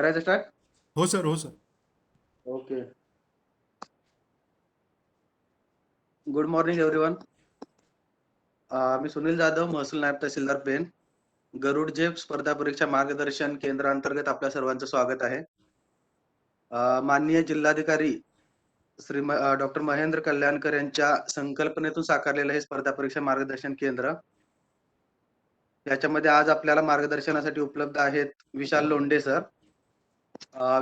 करायचं स्टार्ट. हो सर, हो sir. Okay. Good morning everyone. मी सुनील जाधव, महसूल नायब तहसीलदार पेन. गरुड झेप स्पर्धा परीक्षा मार्गदर्शन केंद्रांतर्गत आपल्या सर्वांचं स्वागत आहे. माननीय जिल्हाधिकारी श्री डॉक्टर महेंद्र कल्याणकर यांच्या संकल्पनेतून साकारलेलं हे स्पर्धा परीक्षा मार्गदर्शन केंद्र. याच्यामध्ये आज आपल्याला मार्गदर्शनासाठी उपलब्ध आहेत विशाल लोंढे सर.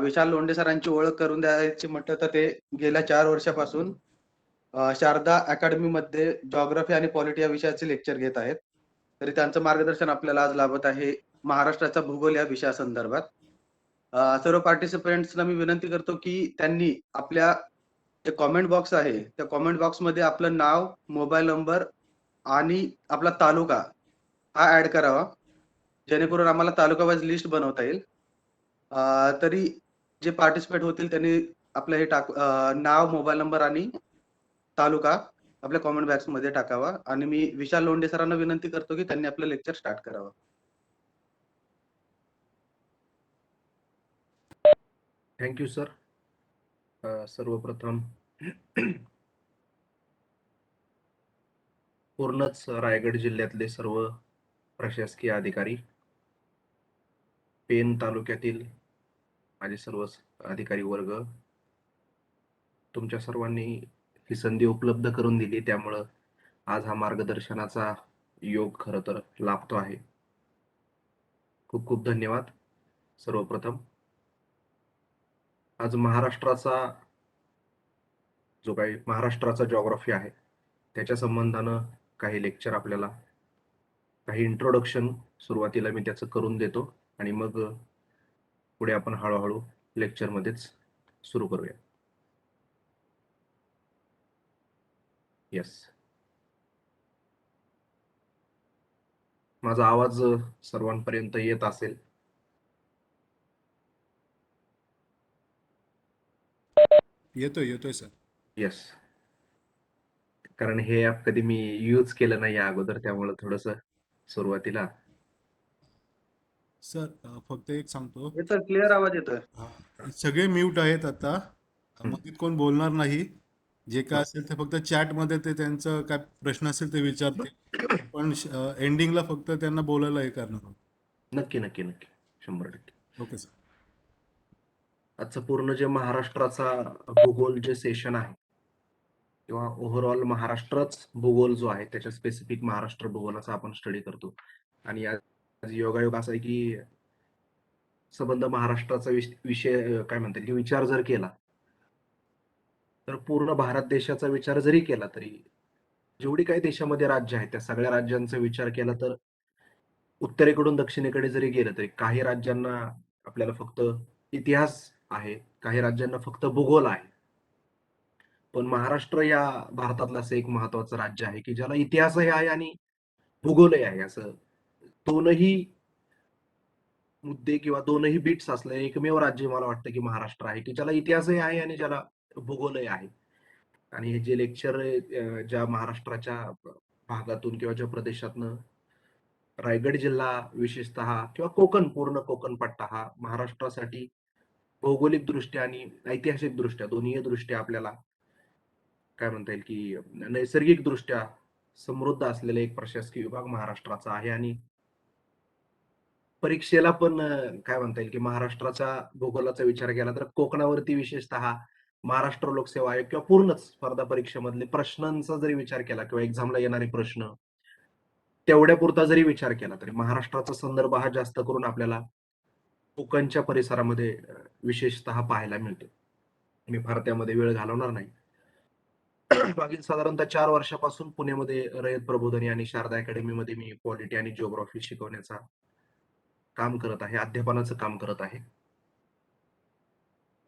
विशाल लोंढे सरांची ओळख करून द्यायची म्हटलं तर ते गेल्या 4 वर्षापासून शारदा अकॅडमीमध्ये जिओग्राफी आणि पॉलिटी या विषयाचे लेक्चर घेत आहेत. तरी त्यांचं मार्गदर्शन आपल्याला आज लाभत आहे महाराष्ट्राचा भूगोल या विषयासंदर्भात. सर्व पार्टिसिपेंट्सना मी विनंती करतो की त्यांनी आपल्या जे कमेंट बॉक्स आहे त्या कमेंट बॉक्समध्ये आपलं नाव, मोबाईल नंबर आणि आपला तालुका हा ऍड करावा, जेणेकरून आम्हाला तालुका वाईज लिस्ट बनवता येईल. तरी जे पार्टिसिपेट होतील त्यांनी आपलं हे नाव, मोबाईल नंबर आणि तालुका आपल्या कमेंट बॉक्स मध्ये टाकावा. आणि मी विशाल लोंढे सरांना विनंती करतो की त्यांनी आपलं लेक्चर स्टार्ट करावं. Thank you sir. सर्वप्रथम पूर्णच रायगड जिल्ह्यातले सर्व प्रशासकीय अधिकारी, पेन तालुक्यातील माझे सर्व अधिकारी वर्ग, तुमच्या सर्वांनी ही संधी उपलब्ध करून दिली, त्यामुळं आज हा मार्गदर्शनाचा योग खरं तर लाभतो आहे. खूप खूप धन्यवाद. सर्वप्रथम आज महाराष्ट्राचा जिओग्राफी आहे त्याच्या संबंधानं काही लेक्चर आपल्याला, काही इंट्रोडक्शन सुरुवातीला मी त्याचं करून देतो आणि मग पुढे आपण हळूहळू लेक्चर मध्येच सुरू करूया. येस, माझा आवाज सर्वांपर्यंत येत असेल? येतोय सर. येस, कारण हे ऍप कधी मी यूज केलं नाही अगोदर, त्यामुळे थोडस सुरुवातीला. सर फक्त एक सांगतो, येतोय, क्लिअर आवाज येतोय. सगळे म्यूट आहेत आता. मध्ये कोण बोलणार नाही. जे काय हो. असेल ते फक्त चॅट मध्ये ते त्यांचं काय प्रश्न असेल ते विचारते, पण एंडिंगला फक्त त्यांना बोलायला हे करणार आहोत. नक्की नक्की नक्की 100%. Okay sir. आजचं पूर्ण जे महाराष्ट्राचा भूगोल जे सेशन आहे किंवा ओव्हरऑल महाराष्ट्रच भूगोल जो आहे त्याच्या स्पेसिफिक महाराष्ट्र भूगोलाचा आपण स्टडी करतो. आणि आज योगायोग असा आहे की संबंध महाराष्ट्राचा विषय काय म्हणतात की विचार जर केला तर पूर्ण भारत देशाचा विचार जरी केला तरी जेवढी काही देशामध्ये राज्य आहेत त्या सगळ्या राज्यांचा विचार केला तर उत्तरेकडून दक्षिणेकडे जरी गेलं तरी काही राज्यांना आपल्याला फक्त इतिहास आहे, काही राज्यांना फक्त भूगोल आहे. पण महाराष्ट्र या भारतातलं असं एक महत्वाचं राज्य आहे की ज्याला इतिहासही आहे आणि भूगोलही आहे. असं दोनही मुद्दे किंवा दोनही बिट्स असलेलं एकमेव राज्य मला वाटतं की महाराष्ट्र आहे, की ज्याला इतिहासही आहे आणि ज्याला भूगोलही आहे. आणि हे जे लेक्चर ज्या महाराष्ट्राच्या भागातून किंवा ज्या प्रदेशातनं रायगड जिल्हा विशेषतः किंवा पूर्ण कोकण पट्टा हा महाराष्ट्रासाठी भौगोलिक दृष्ट्या आणि ऐतिहासिक दृष्ट्या दोन्ही दृष्ट्या आपल्याला काय म्हणता येईल की नैसर्गिक दृष्ट्या समृद्ध असलेला एक प्रशासकीय विभाग महाराष्ट्राचा आहे. आणि परीक्षेला पण काय म्हणता येईल की महाराष्ट्राचा भूगोलाचा विचार केला तर कोकणावरती विशेषतः महाराष्ट्र लोकसेवा आयोग किंवा पूर्णच स्पर्धा परीक्षेमधले प्रश्नांचा जरी विचार केला किंवा एक्झामला येणारे प्रश्न तेवढ्या पुरता जरी विचार केला तरी महाराष्ट्राचा संदर्भ हा जास्त करून आपल्याला कोकणच्या परिसरामध्ये विशेषतः पाहायला मिळतो. मी फार त्यामध्ये वेळ घालवणार नाही. मागील साधारणतः 4 वर्षापासून पुण्यामध्ये रयत प्रबोधिनी आणि शारदा अकॅडमीमध्ये मी पॉलिटी आणि जिओग्राफी शिकवण्याचा काम करत आहे, अध्यापनाचं काम करत आहे.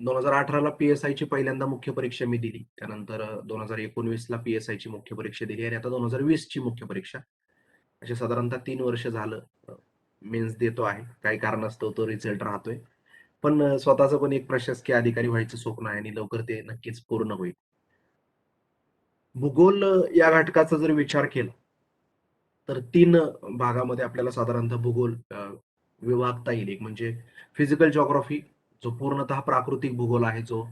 2018ला PSI ची पहिल्यांदा मुख्य परीक्षा मी दिली, त्यानंतर 2019ला PSI ची मुख्य परीक्षा दिली आणि आता 2020 ची मुख्य परीक्षा. असे साधारणतः 3 वर्ष झालं मेन्स देतो आहे. काही कारणास्तव तो रिझल्ट राहतोय, पण स्वतःचं पण एक प्रशासकीय अधिकारी व्हायचं स्वप्न आहे आणि लवकर ते नक्कीच पूर्ण होईल. भूगोल या घटकाचा जर विचार केला तर 3 भागामध्ये आपल्याला साधारणतः भूगोल विभागता येईल. एक म्हणजे फिजिकल जिओग्राफी, जो पूर्णतः प्राकृतिक भूगोल आहे, जो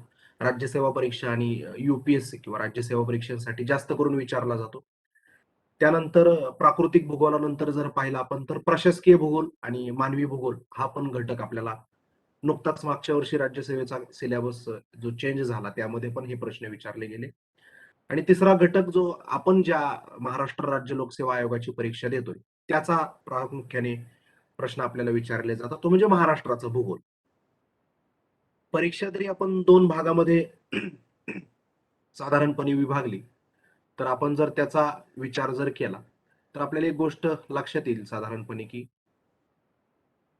राज्यसेवा परीक्षा आणि UPSC किंवा राज्यसेवा परीक्षेसाठी जास्त करून विचारला जातो. त्यानंतर प्राकृतिक भूगोलानंतर जर पाहिलं आपण तर प्रशासकीय भूगोल आणि मानवी भूगोल हा पण घटक आपल्याला नुकताच मागच्या वर्षी राज्यसेवेचा सिलेबस जो चेंज झाला त्यामध्ये पण हे प्रश्न विचारले गेले. आणि तिसरा घटक जो आपण ज्या महाराष्ट्र राज्य लोकसेवा आयोगाची परीक्षा देतोय त्याचा प्रामुख्याने प्रश्न आपल्याला विचारले जातात, तो म्हणजे महाराष्ट्राचा भूगोल. परीक्षा जरी आपण 2 भागामध्ये साधारणपणे विभागली, तर आपण जर त्याचा विचार जर केला, तर आपल्याला एक गोष्ट लक्षात येईल साधारणपणे, की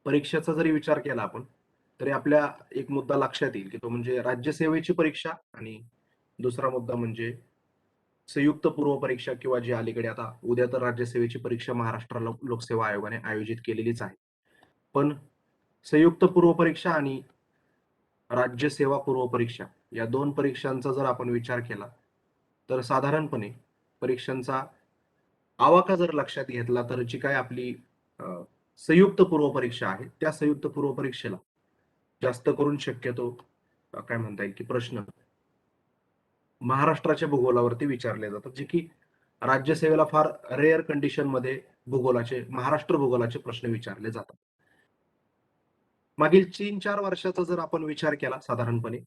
परीक्षेचा जरी विचार केला आपण, तरी आपल्या एक मुद्दा लक्षात येईल, की तो म्हणजे राज्यसेवेची परीक्षा आणि दुसरा मुद्दा म्हणजे संयुक्त पूर्व परीक्षा किंवा जी अलीकडे आता उद्या तर राज्यसेवेची परीक्षा महाराष्ट्र लोकसेवा आयोगाने आयोजित केलेलीच आहे. पण संयुक्त पूर्व परीक्षा आणि राज्यसेवा पूर्व परीक्षा या 2 परीक्षांचा जर आपण विचार केला, तर साधारणपणे परीक्षांचा आवाका जर लक्षात घेतला, तर जी काही आपली अ, संयुक्त पूर्व परीक्षा आहे, त्या संयुक्त पूर्व परीक्षेला जास्त करून शक्यतो काय म्हणता येईल, की प्रश्न महाराष्ट्राच्या भूगोलावरती विचारले जातात, जे की राज्यसेवेला फार रेअर कंडिशनमध्ये महाराष्ट्र भूगोलाचे प्रश्न विचारले जातात. मागील 3-4 वर्षाचा जर आपण विचार केला साधारणपणे,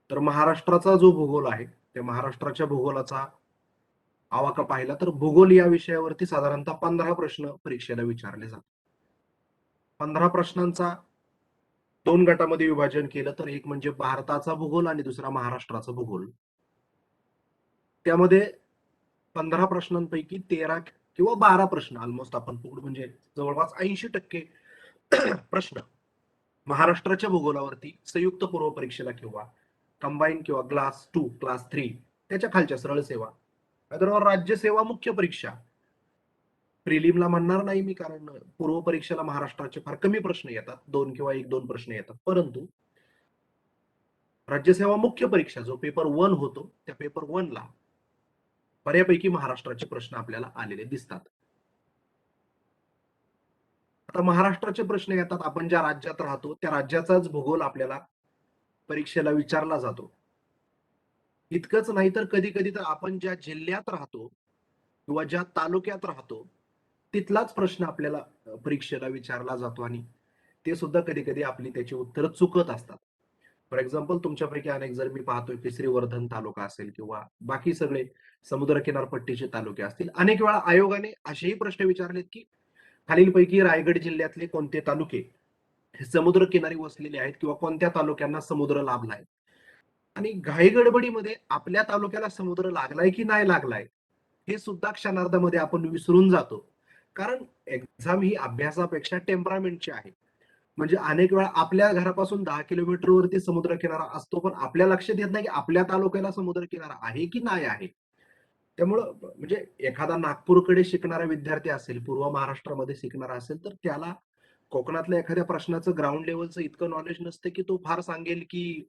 तर महाराष्ट्राचा जो भूगोल आहे, त्या महाराष्ट्राच्या भूगोलाचा आवाका पाहिला तर भूगोल या विषयावरती साधारणतः 15 प्रश्न परीक्षेला विचारले जातात. 15 प्रश्नांचा 2 गटामध्ये विभाजन केलं तर एक म्हणजे भारताचा भूगोल आणि दुसरा महाराष्ट्राचा भूगोल. त्यामध्ये 15 प्रश्नांपैकी 13 किंवा 12 प्रश्न ऑलमोस्ट आपण पकडू म्हणजे जवळपास 80% प्रश्न महाराष्ट्राच्या भूगोलावरती संयुक्त पूर्व परीक्षेला किंवा कंबाईन किंवा क्लास 2, क्लास 3 त्याच्या खालच्या सरळ सेवा, नाहीतर राज्यसेवा मुख्य परीक्षा प्रिलिमला म्हणणार नाही मी, कारण पूर्व परीक्षेला महाराष्ट्राचे फार कमी प्रश्न येतात, 2 किंवा 1-2 प्रश्न येतात. परंतु राज्यसेवा मुख्य परीक्षा जो पेपर 1 होतो, त्या पेपर 1 ला बऱ्यापैकी महाराष्ट्राचे प्रश्न आपल्याला आलेले दिसतात. आता महाराष्ट्राचे प्रश्न येतात, आपण ज्या राज्यात राहतो त्या राज्याचाच भूगोल आपल्याला परीक्षेला विचारला जातो. इतकंच नाही तर कधी कधी तर आपण ज्या जिल्ह्यात राहतो किंवा ज्या तालुक्यात राहतो तिथलाच प्रश्न आपल्याला परीक्षेला विचारला जातो आणि ते सुद्धा कधी कधी आपली त्याची उत्तरं चुकत असतात. फॉर एक्झाम्पल तुमच्यापैकी अनेक जर मी पाहतोय की श्रीवर्धन तालुका असेल किंवा बाकी सगळे समुद्र किनारपट्टीचे तालुके असतील, अनेक वेळा आयोगाने असेही प्रश्न विचारलेत की खालीलपैकी रायगड जिल्ह्यातले कोणते तालुके हे समुद्र किनारी वसलेले आहेत किंवा कोणत्या तालुक्यांना समुद्र लाभलाय, आणि घाई गडबडीमध्ये आपल्या तालुक्याला समुद्र लागलाय की नाही लागलाय हे सुद्धा क्षणार्धामध्ये आपण विसरून जातो. कारण एक्झाम ही अभ्यासापेक्षा टेम्परामेंटची आहे. म्हणजे अनेक वेळा आपल्या घरापासून 10 किलोमीटरवरती समुद्र किनारा असतो, पण आपल्या लक्षात येत नाही की आपल्या तालुक्याला समुद्र किनारा आहे की नाही आहे. त्यामुळं म्हणजे एखादा नागपूरकडे शिकणारा विद्यार्थी असेल, पूर्व महाराष्ट्रामध्ये शिकणारा असेल, तर त्याला कोकणातल्या एखाद्या प्रश्नाचं ग्राउंड लेवलचं इतकं नॉलेज नसतं की तो फार सांगेल की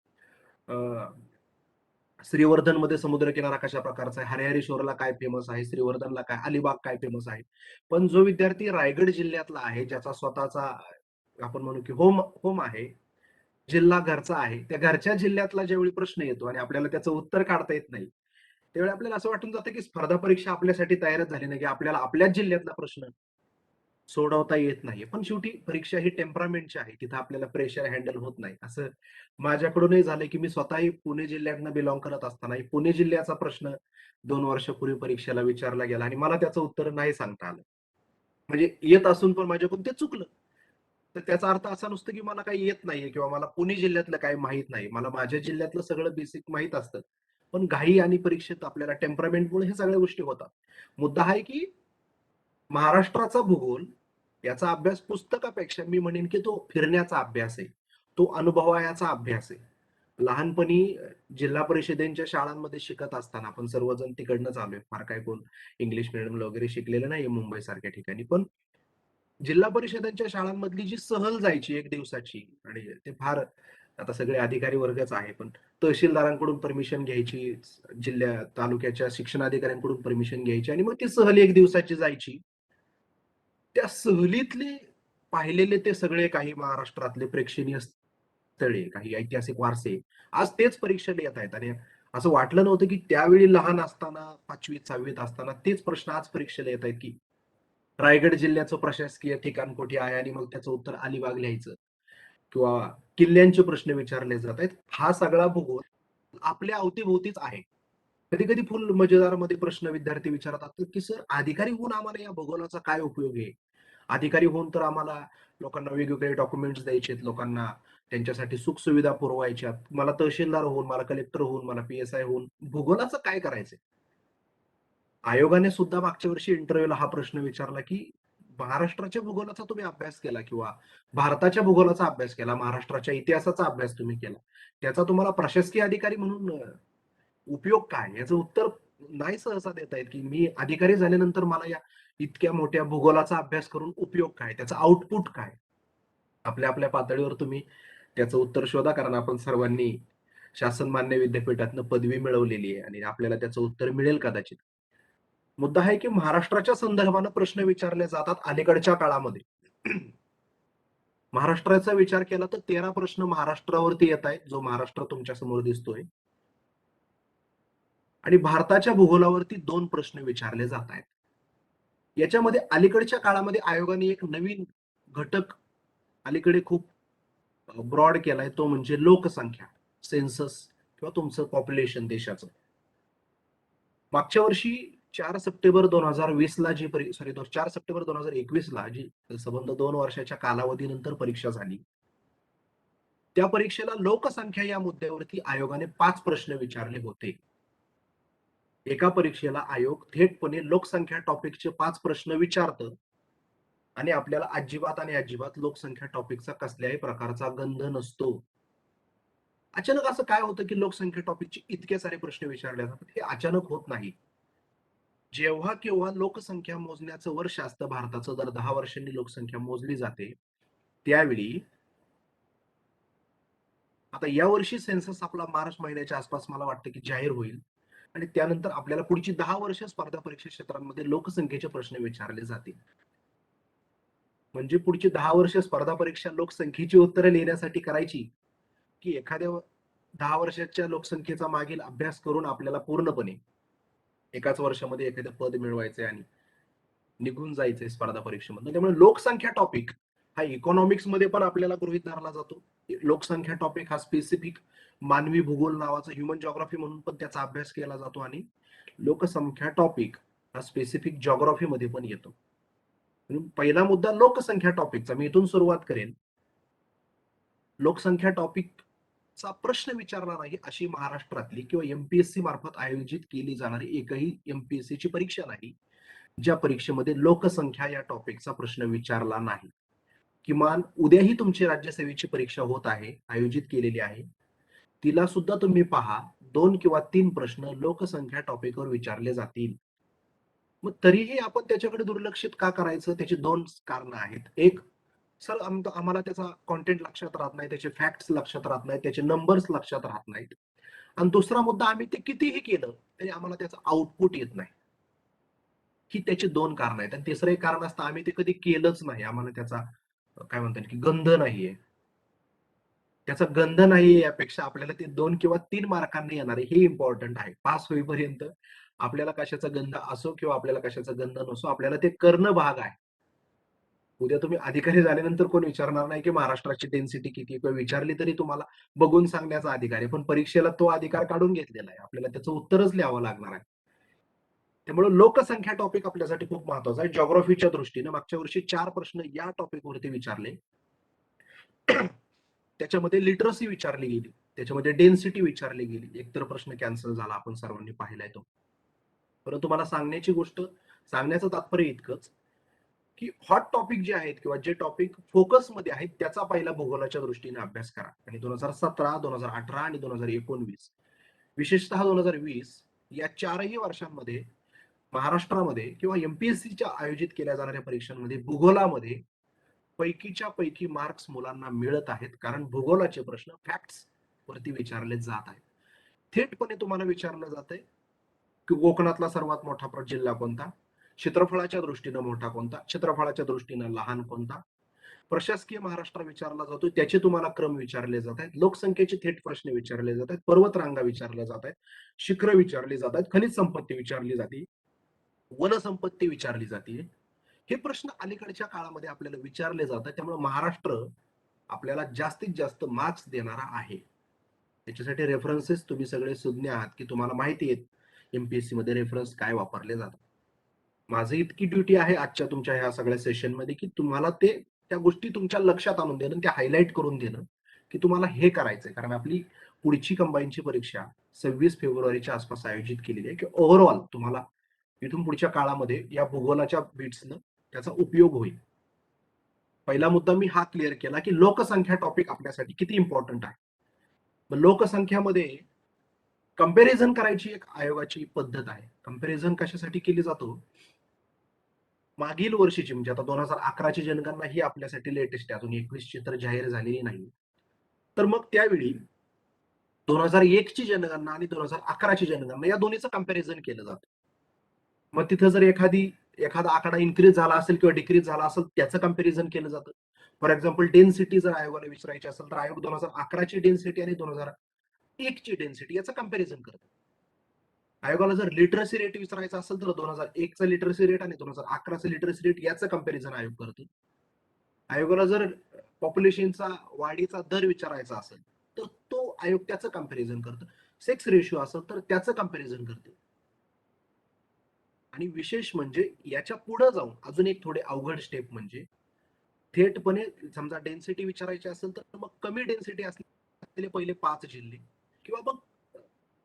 श्रीवर्धन मध्ये समुद्रकिनारा कशा प्रकारचा आहे, हरिहरेश्वरला काय फेमस आहे, श्रीवर्धनला काय, अलिबाग काय फेमस आहे. पण जो विद्यार्थी रायगड जिल्ह्यातला आहे, ज्याचा स्वतःचा आपण म्हणू की होम होम आहे, जिल्हा घरचा आहे, त्या घरच्या जिल्ह्यातला ज्यावेळी प्रश्न येतो आणि आपल्याला त्याचं उत्तर काढता येत नाही, त्यावेळी आपल्याला असं वाटून जातं की स्पर्धा परीक्षा आपल्यासाठी तयारच झाली नाही, की आपल्याला आपल्याच जिल्ह्यातला प्रश्न सोडवता येत नाही. पण शेवटी परीक्षा ही टेम्परामेंटची आहे. तिथं आपल्याला प्रेशर हँडल होत नाही. असं माझ्याकडूनही झालंय, की मी स्वतःही पुणे जिल्ह्यातनं बिलॉन्ग करत असतानाही पुणे जिल्ह्याचा प्रश्न 2 वर्षापूर्वी परीक्षेला विचारला गेला आणि मला त्याचं उत्तर नाही सांगता आलं. म्हणजे येत असून पण माझ्याकडून ते चुकलं. तर त्याचा अर्थ असा नसतो, की मला काही येत नाहीये किंवा मला पुणे जिल्ह्यातलं काही माहीत नाही. मला माझ्या जिल्ह्यातलं सगळं बेसिक माहीत असतं. पण घाई आणि परीक्षेत आपल्याला टेम्परामेंटमुळे हे सगळ्या गोष्टी होतात. मुद्दा हा आहे, की महाराष्ट्राचा भूगोल याचा अभ्यास पुस्तकापेक्षा मी म्हणेन की तो फिरण्याचा अभ्यास आहे. तो अनुभवायाचा अभ्यास आहे. लहानपणी जिल्हा परिषदेच्या शाळांमध्ये शिकत असताना आपण सर्वजण तिकडनंच आलोय. फार काय कोण इंग्लिश मीडियमला वगैरे शिकलेलं नाहीये मुंबईसारख्या ठिकाणी. पण जिल्हा परिषदेच्या शाळांमधली जी सहल जायची 1 दिवसाची, आणि ते फार आता सगळे अधिकारी वर्गच आहे. पण तहसीलदारांकडून परमिशन घ्यायची, तालुक्याच्या शिक्षणाधिकाऱ्यांकडून परमिशन घ्यायची आणि मग ती सहल 1 दिवसाची जायची. त्या सहलीतले पाहिलेले ते सगळे काही महाराष्ट्रातले प्रेक्षणीय स्थळे, काही ऐतिहासिक वारसे आज तेच परीक्षेला येत आहेत. आणि असं वाटलं नव्हतं की त्यावेळी लहान असताना 5वीत 6वीत असताना तेच प्रश्न आज परीक्षेला येत आहेत, की रायगड जिल्ह्याचं प्रशासकीय ठिकाण कुठे आहे आणि मग त्याचं उत्तर अलिबाग लिहायचं, किंवा किल्ल्यांचे प्रश्न विचारले जात आहेत. हा सगळा भूगोल आपल्या अवतीभोवतीच आहे. कधी कधी फुल मजेदार मध्ये प्रश्न विद्यार्थी विचारतात की सर, अधिकारी होऊन आम्हाला या भूगोलाचा काय उपयोग आहे? अधिकारी होऊन तर आम्हाला लोकांना वेगवेगळे डॉक्युमेंट्स द्यायचे, लोकांना त्यांच्यासाठी सुखसुविधा पुरवायच्या, मला तहसीलदार होऊन, मला कलेक्टर होऊन, मला PSI होऊन भूगोलाचं काय करायचंय? आयोगाने सुद्धा मागच्या वर्षी इंटरव्ह्यूला हा प्रश्न विचारला की महाराष्ट्राच्या भूगोलाचा तुम्ही अभ्यास केला, किंवा भारताच्या भूगोलाचा अभ्यास केला, महाराष्ट्राच्या इतिहासाचा अभ्यास तुम्ही केला, त्याचा तुम्हाला प्रशासकीय अधिकारी म्हणून उपयोग काय? याचं उत्तर नाही सहसा देता येत, की मी अधिकारी झाल्यानंतर मला या इतक्या मोठ्या भूगोलाचा अभ्यास करून उपयोग काय? त्याचं आउटपुट काय? आपल्या आपल्या पातळीवर तुम्ही त्याचं उत्तर शोधा, कारण आपण सर्वांनी शासन मान्य विद्यापीठातनं पदवी मिळवलेली आहे आणि आपल्याला त्याचं उत्तर मिळेल कदाचित. मुद्दा आहे की महाराष्ट्राच्या संदर्भानं प्रश्न विचारले जातात अलीकडच्या काळामध्ये. महाराष्ट्राचा विचार केला तर 13 प्रश्न महाराष्ट्रावरती येत आहेत, जो महाराष्ट्र तुमच्या समोर दिसतोय. आणि भारताच्या भूगोलावरती 2 प्रश्न विचारले जात आहेत. याच्यामध्ये अलीकडच्या काळामध्ये आयोगाने एक नवीन घटक अलीकडे खूप ब्रॉड केलाय, तो म्हणजे लोकसंख्या, सेन्सस किंवा तुमचं पॉप्युलेशन देशाचं. मागच्या वर्षी 4 सप्टेंबर 2020 ला जी 4 सप्टेंबर 2021 ला जी संबंध 2 वर्षाच्या कालावधीनंतर परीक्षा झाली, त्या परीक्षेला लोकसंख्या या मुद्द्यावरती आयोगाने 5 प्रश्न विचारले होते. एका परीक्षेला आयोग थेटपणे लोकसंख्या टॉपिकचे 5 प्रश्न विचारतं आणि आपल्याला अजिबात आणि अजिबात लोकसंख्या टॉपिकचा कसल्याही प्रकारचा गंध नसतो. अचानक असं काय होतं की लोकसंख्या टॉपिकचे इतके सारे प्रश्न विचारले जातात? हे अचानक होत नाही. जेव्हा केव्हा लोकसंख्या मोजण्याचं वर्ष असतं भारताचं, दर 10 वर्षांनी लोकसंख्या मोजली जाते, त्यावेळी आता या वर्षी सेन्सस आपला मार्च महिन्याच्या आसपास मला वाटतं की जाहीर होईल, आणि त्यानंतर आपल्याला पुढची 10 वर्ष स्पर्धा परीक्षा क्षेत्रांमध्ये लोकसंख्येचे प्रश्न विचारले जातील. म्हणजे पुढची 10 वर्ष स्पर्धा परीक्षा लोकसंख्येची उत्तरं लिहिण्यासाठी करायची, की एखाद्या 10 वर्षाच्या लोकसंख्येचा मागील अभ्यास करून आपल्याला पूर्णपणे एकाच वर्षामध्ये एखादं पद मिळवायचंय आणि निघून जायचंय स्पर्धा परीक्षेमधून. त्यामुळे लोकसंख्या टॉपिक हा इकॉनॉमिक्स मध्ये पण आपल्याला गृहीत धरला जातो. लोकसंख्या टॉपिक हा स्पेसिफिक मानवी भूगोल नावाचा ह्युमन जॉग्राफी म्हणून पण त्याचा अभ्यास केला जातो, आणि लोकसंख्या टॉपिक हा स्पेसिफिक जॉग्राफी मध्ये पण येतो. म्हणून पहिला मुद्दा लोकसंख्या टॉपिकचा, मी इथून सुरुवात करेन. लोकसंख्या टॉपिकचा प्रश्न विचारला नाही अशी महाराष्ट्रातली किंवा MPSC मार्फत आयोजित केली जाणारी एकही MPSC ची परीक्षा नाही ज्या परीक्षेमध्ये लोकसंख्या या टॉपिकचा प्रश्न विचारला नाही. किमान उद्याही तुमची राज्यसेवेची परीक्षा होत आहे, आयोजित केलेली आहे, तिला सुद्धा तुम्ही पहा, 2 किंवा 3 प्रश्न लोकसंख्या टॉपिकवर विचारले जातील. मग तरीही आपण त्याच्याकडे दुर्लक्षित का करायचं? त्याची 2 कारणं आहेत. एक, सर आम्हाला त्याचा कॉन्टेंट लक्षात राहत नाही, त्याचे फॅक्ट्स लक्षात राहत नाहीत, त्याचे नंबर्स लक्षात राहत नाहीत. आणि दुसरा मुद्दा, आम्ही ते कितीही केलं तरी आम्हाला त्याचं आउटपुट येत नाही. ही त्याची 2 कारणं आहेत. आणि तिसरं एक कारण असतं, आम्ही ते कधी केलंच नाही, आम्हाला त्याचा काय म्हणता येईल की गंध नाहीये. त्याचा गंध नाहीये यापेक्षा आपल्याला ते 2 किंवा 3 मार्कांनी येणार आहे, हे इम्पॉर्टंट आहे. पास होईपर्यंत आपल्याला कशाचा गंध असो किंवा आपल्याला कशाचा गंध नसो, आपल्याला ते करणं भाग आहे. उद्या तुम्ही अधिकारी झाल्यानंतर कोण विचारणार नाही की महाराष्ट्राची डेन्सिटी किती, किंवा विचारली तरी तुम्हाला बघून सांगण्याचा अधिकार आहे, पण परीक्षेला तो अधिकार काढून घेतलेला आहे. आपल्याला त्याचं उत्तरच लिहावं लागणार आहे. त्यामुळे लोकसंख्या टॉपिक आपल्यासाठी खूप महत्वाचा आहे. जिओग्राफीच्या दृष्टीने मागच्या वर्षी 4 प्रश्न या टॉपिक वरती विचारले. त्याच्यामध्ये लिटरसी विचारली गेली, त्याच्यामध्ये डेन्सिटी विचारली गेली. एकतर प्रश्न कॅन्सल झाला, आपण सर्वांनी पाहिलाय तो. परंतु मला सांगण्याचं तात्पर्य इतकंच की हॉट टॉपिक जे आहेत किंवा जे टॉपिक फोकसमध्ये आहेत त्याचा पहिला भूगोलाच्या दृष्टीने अभ्यास करा. आणि 2017, 2018 आणि 2019, विशेषतः 2020 या 4ही वर्षांमध्ये महाराष्ट्रामध्ये किंवा MPSCच्या आयोजित केल्या जाणाऱ्या परीक्षांमध्ये भूगोलामध्ये पैकीच्या पैकी मार्क्स मुलांना मिळत आहेत, कारण भूगोलाचे प्रश्न फॅक्ट्स वरती विचारले जात आहेत. थेटपणे तुम्हाला विचारलं जातंय की कोकणातला सर्वात मोठा जिल्हा कोणता, क्षेत्रफळाच्या दृष्टीनं मोठा कोणता, क्षेत्रफळाच्या दृष्टीनं लहान कोणता, प्रशासकीय महाराष्ट्र विचारला जातो, त्याचे तुम्हाला क्रम विचारले जात आहेत, लोकसंख्येचे थेट प्रश्न विचारले जात आहेत, पर्वतरांगा विचारल्या जात आहेत, शिखरं विचारली जात आहेत, खनिज संपत्ती विचारली जाते, वनसंपत्ती विचारली जाते. हे प्रश्न अलीकडच्या काळामध्ये आपल्याला विचारले जातात. त्यामुळे महाराष्ट्र आपल्याला जास्तीत जास्त मार्क्स देणारा आहे. त्याच्यासाठी रेफरन्सेस तुम्ही सगळे सुज्ञ आहात की तुम्हाला माहिती आहे एमपीएससी मध्ये रेफरन्स काय वापरले जातात. माझी इतकी ड्युटी आहे आजच्या तुमच्या ह्या सगळ्या सेशन मध्ये की तुम्हाला त्या गोष्टी तुमच्या लक्षात आणून देणं, त्या हायलाईट करून देणं की तुम्हाला हे करायचंय. कारण आपली पुढची कंबाईनची परीक्षा 26 फेब्रुवारीच्या आसपास आयोजित केलेली आहे की ओव्हरऑल तुम्हाला इथून पुढच्या काळामध्ये या भूगोलाच्या बिट्सनं त्याचा उपयोग होईल. पहिला मुद्दा मी हा क्लिअर केला की लोकसंख्या टॉपिक आपल्यासाठी किती इम्पॉर्टंट आहे. मग लोकसंख्यामध्ये कंपॅरिझन करायची एक आयोगाची पद्धत आहे. कंपॅरिझन कशासाठी केली जातो, मागील वर्षीची म्हणजे आता 2011ची जनगणना ही आपल्यासाठी लेटेस्ट आहे, अजून 21ची तर जाहीर झालेली नाही. तर मग त्यावेळी 2001 ची जनगणना आणि 2011ची जनगणना या दोन्हीचं कंपॅरिझन केलं जातं. मग तिथं जर एखादा आकडा इन्क्रीज झाला असेल किंवा डिक्रीज झाला असेल त्याचं कंपॅरिझन केलं जातं. फॉर एक्झाम्पल डेन्सिटी जर आयोगाला विचारायची असेल तर आयोग 2011ची डेन्सिटी आणि 2001 ची डेन्सिटी याचं कंपॅरिझन करतं. आयोगाला जर लिटरसी रेट विचारायचा असेल तर 2001 चा लिटरसी रेट आणि 2011चा लिटरसी रेट याचं कंपॅरिझन आयोग करतो. आयोगाला जर पॉप्युलेशनचा वाढीचा दर विचारायचा असेल तर तो आयोग त्याचं कंपॅरिझन करतो. सेक्स रेशिओ असेल तर त्याचं कंपॅरिझन करतो. आणि विशेष म्हणजे याच्या पुढे जाऊन अजून एक थोडे अवघड स्टेप म्हणजे थेटपणे समजा डेन्सिटी विचारायची असेल तर मग कमी डेन्सिटी असलेले पहिले 5 जिल्हे किंवा मग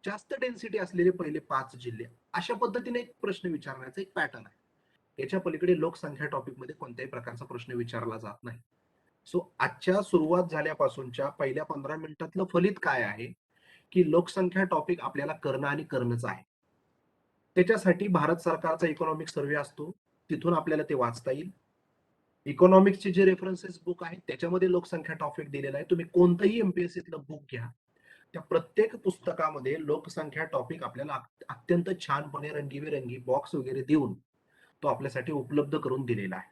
जास्त डेन्सिटी असलेले पहिले 5 जिल्हे अशा पद्धतीने एक प्रश्न विचारण्याचा एक पॅटर्न आहे. याच्या पलीकडे लोकसंख्या टॉपिक मध्ये कोणत्याही प्रकारचा प्रश्न विचारला जात नाही. सो आजच्या सुरुवात झाल्यापासूनच्या पहिल्या 15 मिनिटातलं फलित काय आहे की लोकसंख्या टॉपिक आपल्याला करणं आणि करणंच आहे. त्याच्यासाठी भारत सरकारचा इकॉनॉमिक सर्व्हे असतो, तिथून आपल्याला ते वाचता येईल. इकॉनॉमिक्सचे जे रेफरन्सेस बुक आहेत त्याच्यामध्ये लोकसंख्या टॉपिक दिलेला आहे. तुम्ही कोणतंही एमपीएससीतलं बुक घ्या, त्या प्रत्येक पुस्तकामध्ये लोकसंख्या टॉपिक आपल्याला अत्यंत छानपणे रंगीबेरंगी बॉक्स वगैरे देऊन तो आपल्यासाठी उपलब्ध करून दिलेला आहे.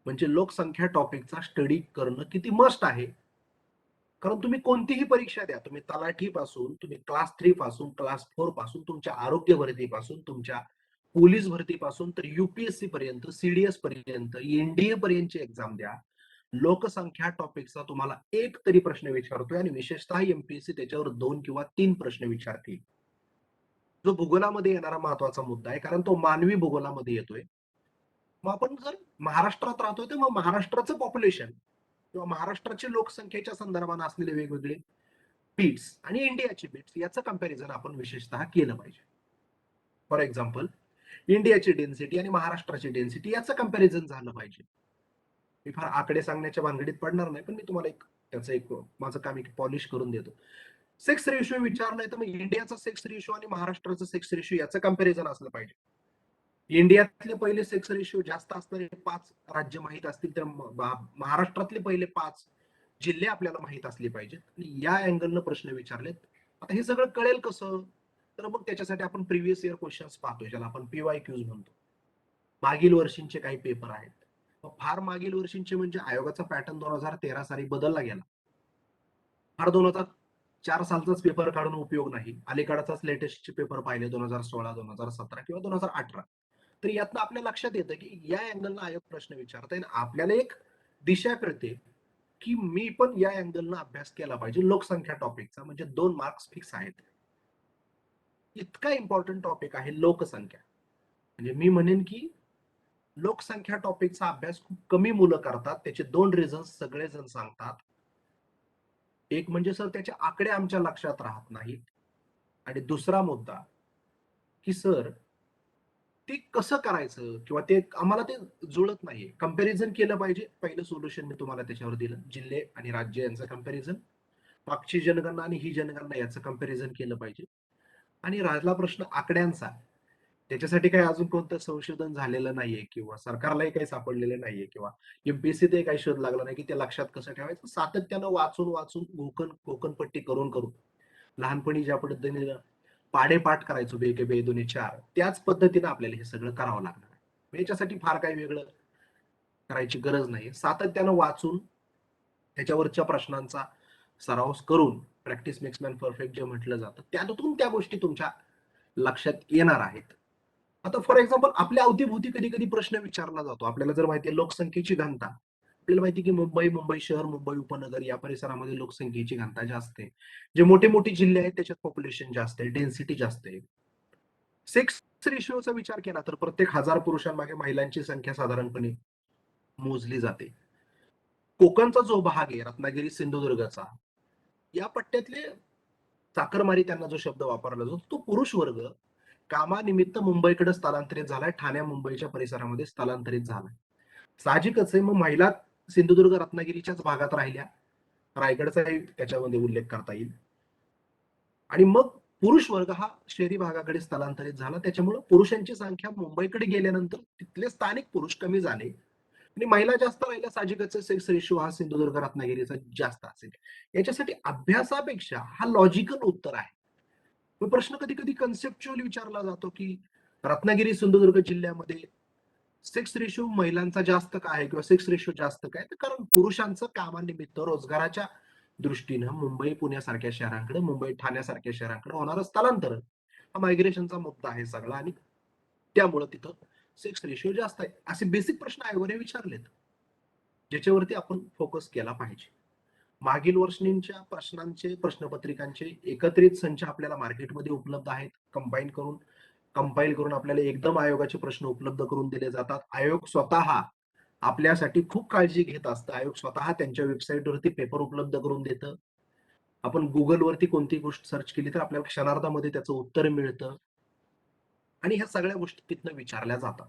म्हणजे लोकसंख्या टॉपिकचा स्टडी करणं किती मस्ट आहे. कारण तुम्ही कोणतीही परीक्षा द्या, तुम्ही तलाठी पासून, तुम्ही क्लास 3 पासून, क्लास 4 पासून, तुमच्या आरोग्य भरतीपासून, तुमच्या पोलीस भरतीपासून तर युपीएससी पर्यंत, सीडीएस पर्यंत, एनडीए पर्यंतची एक्झाम द्या, लोकसंख्या टॉपिकचा तुम्हाला एक तरी प्रश्न विचारतोय आणि विशेषतः एमपीएससी त्याच्यावर 2 किंवा 3 प्रश्न विचारतील. जो भूगोलामध्ये येणारा महत्वाचा मुद्दा आहे, कारण तो मानवी भूगोलामध्ये येतोय. मग आपण जर महाराष्ट्रात राहतोय तर मग महाराष्ट्राचं पॉप्युलेशन किंवा महाराष्ट्राची लोकसंख्येच्या संदर्भाने असलेले वेगवेगळे बीट्स आणि इंडियाची बीट्स याचं कंपॅरिझन आपण विशेषतः केलं पाहिजे. फॉर एक्झाम्पल इंडियाची डेन्सिटी आणि महाराष्ट्राची डेन्सिटी याचं कंपॅरिझन झालं पाहिजे. मी फार आकडे सांगण्याच्या भानगडीत पडणार नाही, पण मी तुम्हाला त्याचं माझं काम पॉलिश करून देतो. सेक्स रेशिओ विचारलंय तर मग इंडियाचा सेक्स रेशिओ आणि महाराष्ट्राचा सेक्स रेशिओ याचं कंपॅरिझन असलं पाहिजे. इंडियातले पहिले सेक्स रेशिओ जास्त असणारे 5 राज्य माहित असतील तर महाराष्ट्रातले पहिले 5 जिल्हे आपल्याला माहित असले पाहिजेत. या अँगलनं प्रश्न विचारलेत. आता हे सगळं कळेल कसं, तर मग त्याच्यासाठी आपण प्रिव्हियस इयर क्वेश्चन्स पाहतोय, ज्याला आपण पीवायक्यूज म्हणतो. मागील वर्षींचे काही पेपर आहेत. फार मागील वर्षींचे म्हणजे आयोगाचा पॅटर्न 2013 साली बदलला गेला. फार 2004 सालचाच पेपर काढून उपयोग नाही. अलीकडचाच लेटेस्टचे पेपर पाहिले 2016, 2017 किंवा 2018. तर यातनं आपल्या लक्षात येतं की या अँगलनं आयोग प्रश्न विचारत आहे. आपल्याला एक दिशा कळते की मी पण या अँगलनं अभ्यास केला पाहिजे लोकसंख्या टॉपिकचा. म्हणजे 2 मार्क्स फिक्स आहेत. इतका इम्पॉर्टंट टॉपिक आहे लोकसंख्या. म्हणजे मी म्हणेन की लोकसंख्या टॉपिकचा अभ्यास खूप कमी मुलं करतात. त्याचे 2 रिझन्स सगळेजण सांगतात. एक म्हणजे सर त्याचे आकडे आमच्या लक्षात राहत नाहीत, आणि दुसरा मुद्दा की सर ते कसं करायचं किंवा ते आम्हाला ते जुळत नाहीये. कंपॅरिझन केलं पाहिजे. पहिलं सोल्युशन मी तुम्हाला त्याच्यावर दिलं, जिल्हे आणि राज्य यांचं कंपॅरिझन. मागची जनगणना आणि ही जनगणना याचं कंपॅरिझन केलं पाहिजे. आणि राहिला प्रश्न आकड्यांचा, त्याच्यासाठी काही अजून कोणतं संशोधन झालेलं नाहीये किंवा सरकारलाही काही सापडलेलं नाहीये किंवा एमपीएससीतही काही शोध लागला नाही की ते लक्षात कसं ठेवायचं. सातत्यानं वाचून कोकणपट्टी करून लहानपणी ज्या पद्धतीने पाढेपाठ करायचो, बेके बे दोन्ही चार, त्याच पद्धतीने आपल्याला हे सगळं करावं लागणार आहे. याच्यासाठी फार काही वेगळं करायची गरज नाही. सातत्यानं वाचून त्याच्यावरच्या प्रश्नांचा सराव करून प्रॅक्टिस मेक्स मॅन परफेक्ट जे म्हटलं जातं त्यातून त्या गोष्टी तुमच्या लक्षात येणार आहेत. आता फॉर एक्झाम्पल आपल्या अवतीभोवती कधी कधी प्रश्न विचारला जातो. आपल्याला जर माहिती आहे लोकसंख्येची घनता, आपल्याला माहिती की मुंबई शहर, मुंबई उपनगर या परिसरामध्ये लोकसंख्येची घनता जास्त आहे. जे मोठे मोठे जिल्हे आहेत त्याच्यात पॉप्युलेशन जास्त आहे, डेन्सिटी जास्त आहे. सेक्स रेशिओचा विचार केला तर प्रत्येक 1000 पुरुषांमागे महिलांची संख्या साधारणपणे मोजली जाते. कोकणचा जो भाग आहे रत्नागिरी सिंधुदुर्गचा, या पट्ट्यातले चाकरमारी त्यांना जो शब्द वापरला जातो तो पुरुष वर्ग कामानिमित्त मुंबईकडे स्थलांतरित झालाय, ठाण्या मुंबईच्या परिसरामध्ये स्थलांतरित झालाय. साहजिकच आहे, मग महिला सिंधुदुर्ग रत्नागिरीच्याच भागात राहिल्या, रायगडचाही त्याच्यामध्ये उल्लेख करता येईल. आणि मग पुरुष वर्ग हा शहरी भागाकडे स्थलांतरित झाला, त्याच्यामुळे पुरुषांची संख्या मुंबईकडे गेल्यानंतर तिथले स्थानिक पुरुष कमी झाले आणि महिला जास्त राहिल्या. साहजिकच सेक्स रेशिओ हा सिंधुदुर्ग रत्नागिरीचा जास्त असेल. याच्यासाठी अभ्यासापेक्षा हा लॉजिकल उत्तर आहे. मग प्रश्न कधी कधी कन्सेप्च्युअली विचारला जातो की रत्नागिरी सिंधुदुर्ग जिल्ह्यामध्ये सेक्स रेशिओ महिलांचा जास्त का आहे किंवा सेक्स रेशिओ जास्त काय, तर कारण पुरुषांचं कामानिमित्त रोजगाराच्या दृष्टीनं मुंबई पुण्यासारख्या शहरांकडे, मुंबई ठाण्यासारख्या शहरांकडे होणारं स्थलांतर हा मायग्रेशनचा मुद्दा आहे सगळा आणि त्यामुळे तिथं सेक्स रेशिओ जास्त आहे. असे बेसिक प्रश्न आयोगाने विचारलेत ज्याच्यावरती आपण फोकस केला पाहिजे. मागील वर्षींच्या प्रश्नांचे, प्रश्नपत्रिकांचे एकत्रित संच आपल्याला मार्केटमध्ये उपलब्ध आहेत. कंपाईल करून आपल्याला एकदम आयोगाचे प्रश्न उपलब्ध करून दिले जातात. आयोग स्वतः आपल्यासाठी खूप काळजी घेत असतं. आयोग स्वतः त्यांच्या वेबसाईटवरती पेपर उपलब्ध करून देतं. आपण गुगलवरती कोणती गोष्ट सर्च केली तर आपल्याला क्षणार्धामध्ये त्याचं उत्तर मिळतं आणि ह्या सगळ्या गोष्टी तिथनं विचारल्या जातात.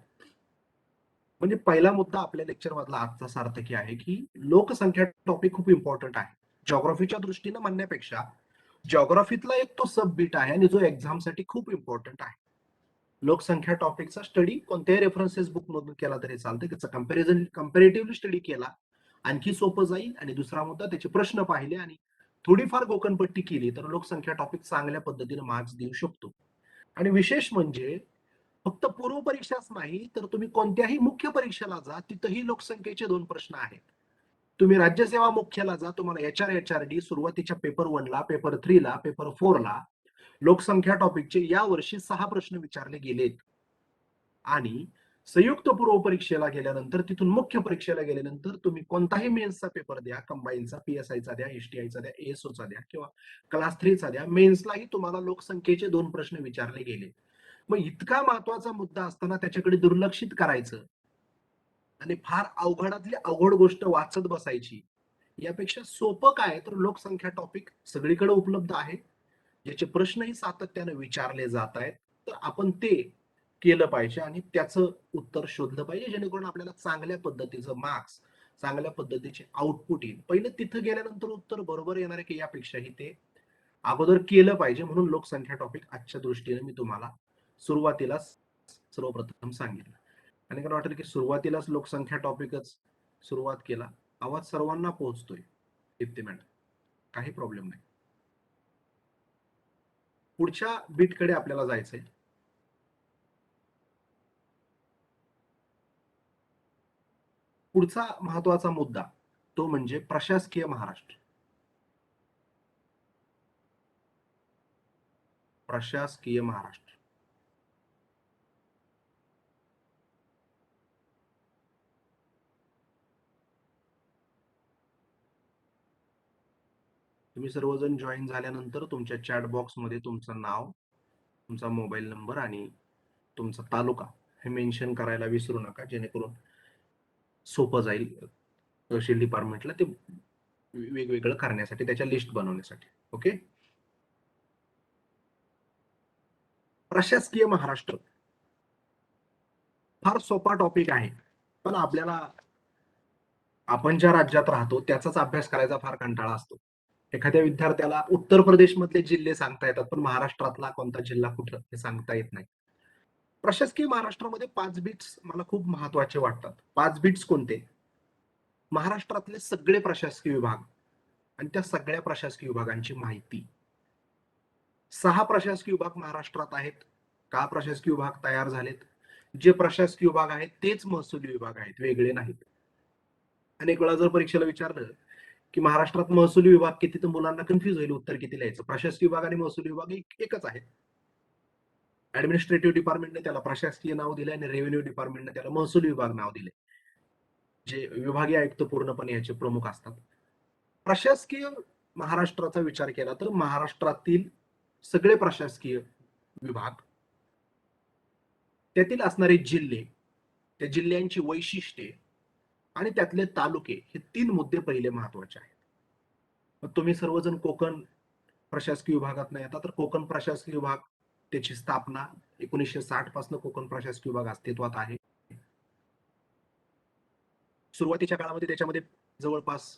म्हणजे पहिला मुद्दा आपल्या लेक्चर मधला आजचा सार्थकी आहे की लोकसंख्या टॉपिक खूप इम्पॉर्टंट आहे. जिओग्राफीच्या दृष्टीनं म्हणण्यापेक्षा जिओग्राफीतला एक तो सब बीट आहे आणि जो एक्झामसाठी खूप इम्पॉर्टंट आहे. लोकसंख्या टॉपिकचा स्टडी कोणत्याही रेफरन्सेस बुक मधून केला तरी चालतं. त्याचा कंपॅरेटिव्हली स्टडी केला आणखी सोपं जाईल. आणि दुसरा मुद्दा त्याचे प्रश्न पाहिले आणि थोडीफार गोकणपट्टी केली तर लोकसंख्या टॉपिक चांगल्या पद्धतीने मार्क्स देऊ शकतो. आणि विशेष म्हणजे फक्त पूर्व परीक्षाच नाही तर तुम्ही कोणत्याही मुख्य परीक्षेला जा, तिथंही लोकसंख्येचे 2 प्रश्न आहेत. तुम्ही राज्यसेवा मुख्यला जा, तुम्हाला HRD सुरुवातीच्या पेपर 1 ला, पेपर 3 ला, पेपर 4 ला लोकसंख्या टॉपिकचे या वर्षी 6 प्रश्न विचारले गेलेत. आणि संयुक्त पूर्व परीक्षेला गेल्यानंतर, तिथून मुख्य परीक्षेला गेल्यानंतर तुम्ही कोणताही मेन्सचा पेपर द्या, कंबाईनचा, PSIचा द्या, STIचा द्या, ASOचा द्या किंवा क्लास 3चा द्या, मेन्सलाही तुम्हाला लोकसंख्येचे 2 प्रश्न विचारले गेले. मग इतका महत्वाचा मुद्दा असताना त्याच्याकडे दुर्लक्षित करायचं आणि फार अवघडातली अवघड गोष्ट वाचत बसायची, यापेक्षा सोपं काय तर लोकसंख्या टॉपिक सगळीकडे उपलब्ध आहे, ज्याचे प्रश्नही सातत्याने विचारले जात आहेत. तर आपण ते केलं पाहिजे आणि त्याचं उत्तर शोधलं पाहिजे, जेणेकरून आपल्याला चांगल्या पद्धतीचं मार्क्स, चांगल्या पद्धतीचे आउटपुट येईल. पहिलं तिथं गेल्यानंतर उत्तर बरोबर येणार आहे की यापेक्षाही ते अगोदर केलं पाहिजे. म्हणून लोकसंख्या टॉपिक आजच्या दृष्टीने मी तुम्हाला सुरुवातीला सर्वप्रथम सांगितलं. आणि मला वाटेल की सुरुवातीलाच लोकसंख्या टॉपिकच सुरुवात केला. आवाज सर्वांना पोहोचतोय दीप्ती मॅडम? काही प्रॉब्लेम नाही. पुढच्या बीटकडे आपल्याला जायचंय. पुढचा महत्वाचा मुद्दा तो म्हणजे प्रशासकीय महाराष्ट्र. प्रशासकीय महाराष्ट्र तुम्ही सर्वजण जॉईन झाल्यानंतर तुमच्या चॅट बॉक्स मध्ये तुमचं नाव, तुमचा मोबाईल नंबर आणि तुमचा तालुका हे मेन्शन करायला विसरू नका, जेणेकरून सोपं जाईल तहसील डिपार्टमेंटला ते वेगवेगळं करण्यासाठी, त्याच्या लिस्ट बनवण्यासाठी. ओके. प्रशासकीय महाराष्ट्र फार सोपा टॉपिक आहे, पण आपल्याला आपण ज्या राज्यात राहतो त्याचाच अभ्यास करायचा फार कंटाळा असतो. एखाद्या विद्यार्थ्याला उत्तर प्रदेश मधले जिल्हे सांगता येतात, पण महाराष्ट्रातला कोणता जिल्हा कुठं हे सांगता येत नाही. प्रशासकीय महाराष्ट्रामध्ये 5 बिट्स मला खूप महत्वाचे वाटतात. 5 बिट्स कोणते? महाराष्ट्रातले सगळे प्रशासकीय विभाग आणि त्या सगळ्या प्रशासकीय विभागांची माहिती. 6 प्रशासकीय विभाग महाराष्ट्रात आहेत. का प्रशासकीय विभाग तयार झालेत? जे प्रशासकीय विभाग आहेत तेच महसुली विभाग आहेत, वेगळे नाहीत. अनेक वेळा जर परीक्षेला विचारलं की महाराष्ट्रात महसुली विभाग किती, तर मुलांना कन्फ्युज होईल उत्तर किती लिहायचं. प्रशासकीय विभाग आणि महसुली विभाग एकच आहे. ऍडमिनिस्ट्रेटिव्ह डिपार्टमेंटने त्याला प्रशासकीय नाव दिले आणि रेव्हेन्यू डिपार्टमेंटने त्याला महसुली विभाग नाव दिले. जे विभागीय आयुक्त पूर्णपणे याचे प्रमुख असतात. प्रशासकीय महाराष्ट्राचा विचार केला तर महाराष्ट्रातील सगळे प्रशासकीय विभाग, त्यातील असणारे जिल्हे, त्या जिल्ह्यांची वैशिष्ट्ये आणि त्यातले तालुके, हे 3 मुद्दे पहिले महत्वाचे आहेत. मग तुम्ही सर्वजण कोकण प्रशासकीय विभागात नाही, आता तर कोकण प्रशासकीय विभाग त्याची स्थापना 1960 पासून कोकण प्रशासकीय विभाग अस्तित्वात आहे. सुरुवातीच्या काळामध्ये त्याच्यामध्ये जवळपास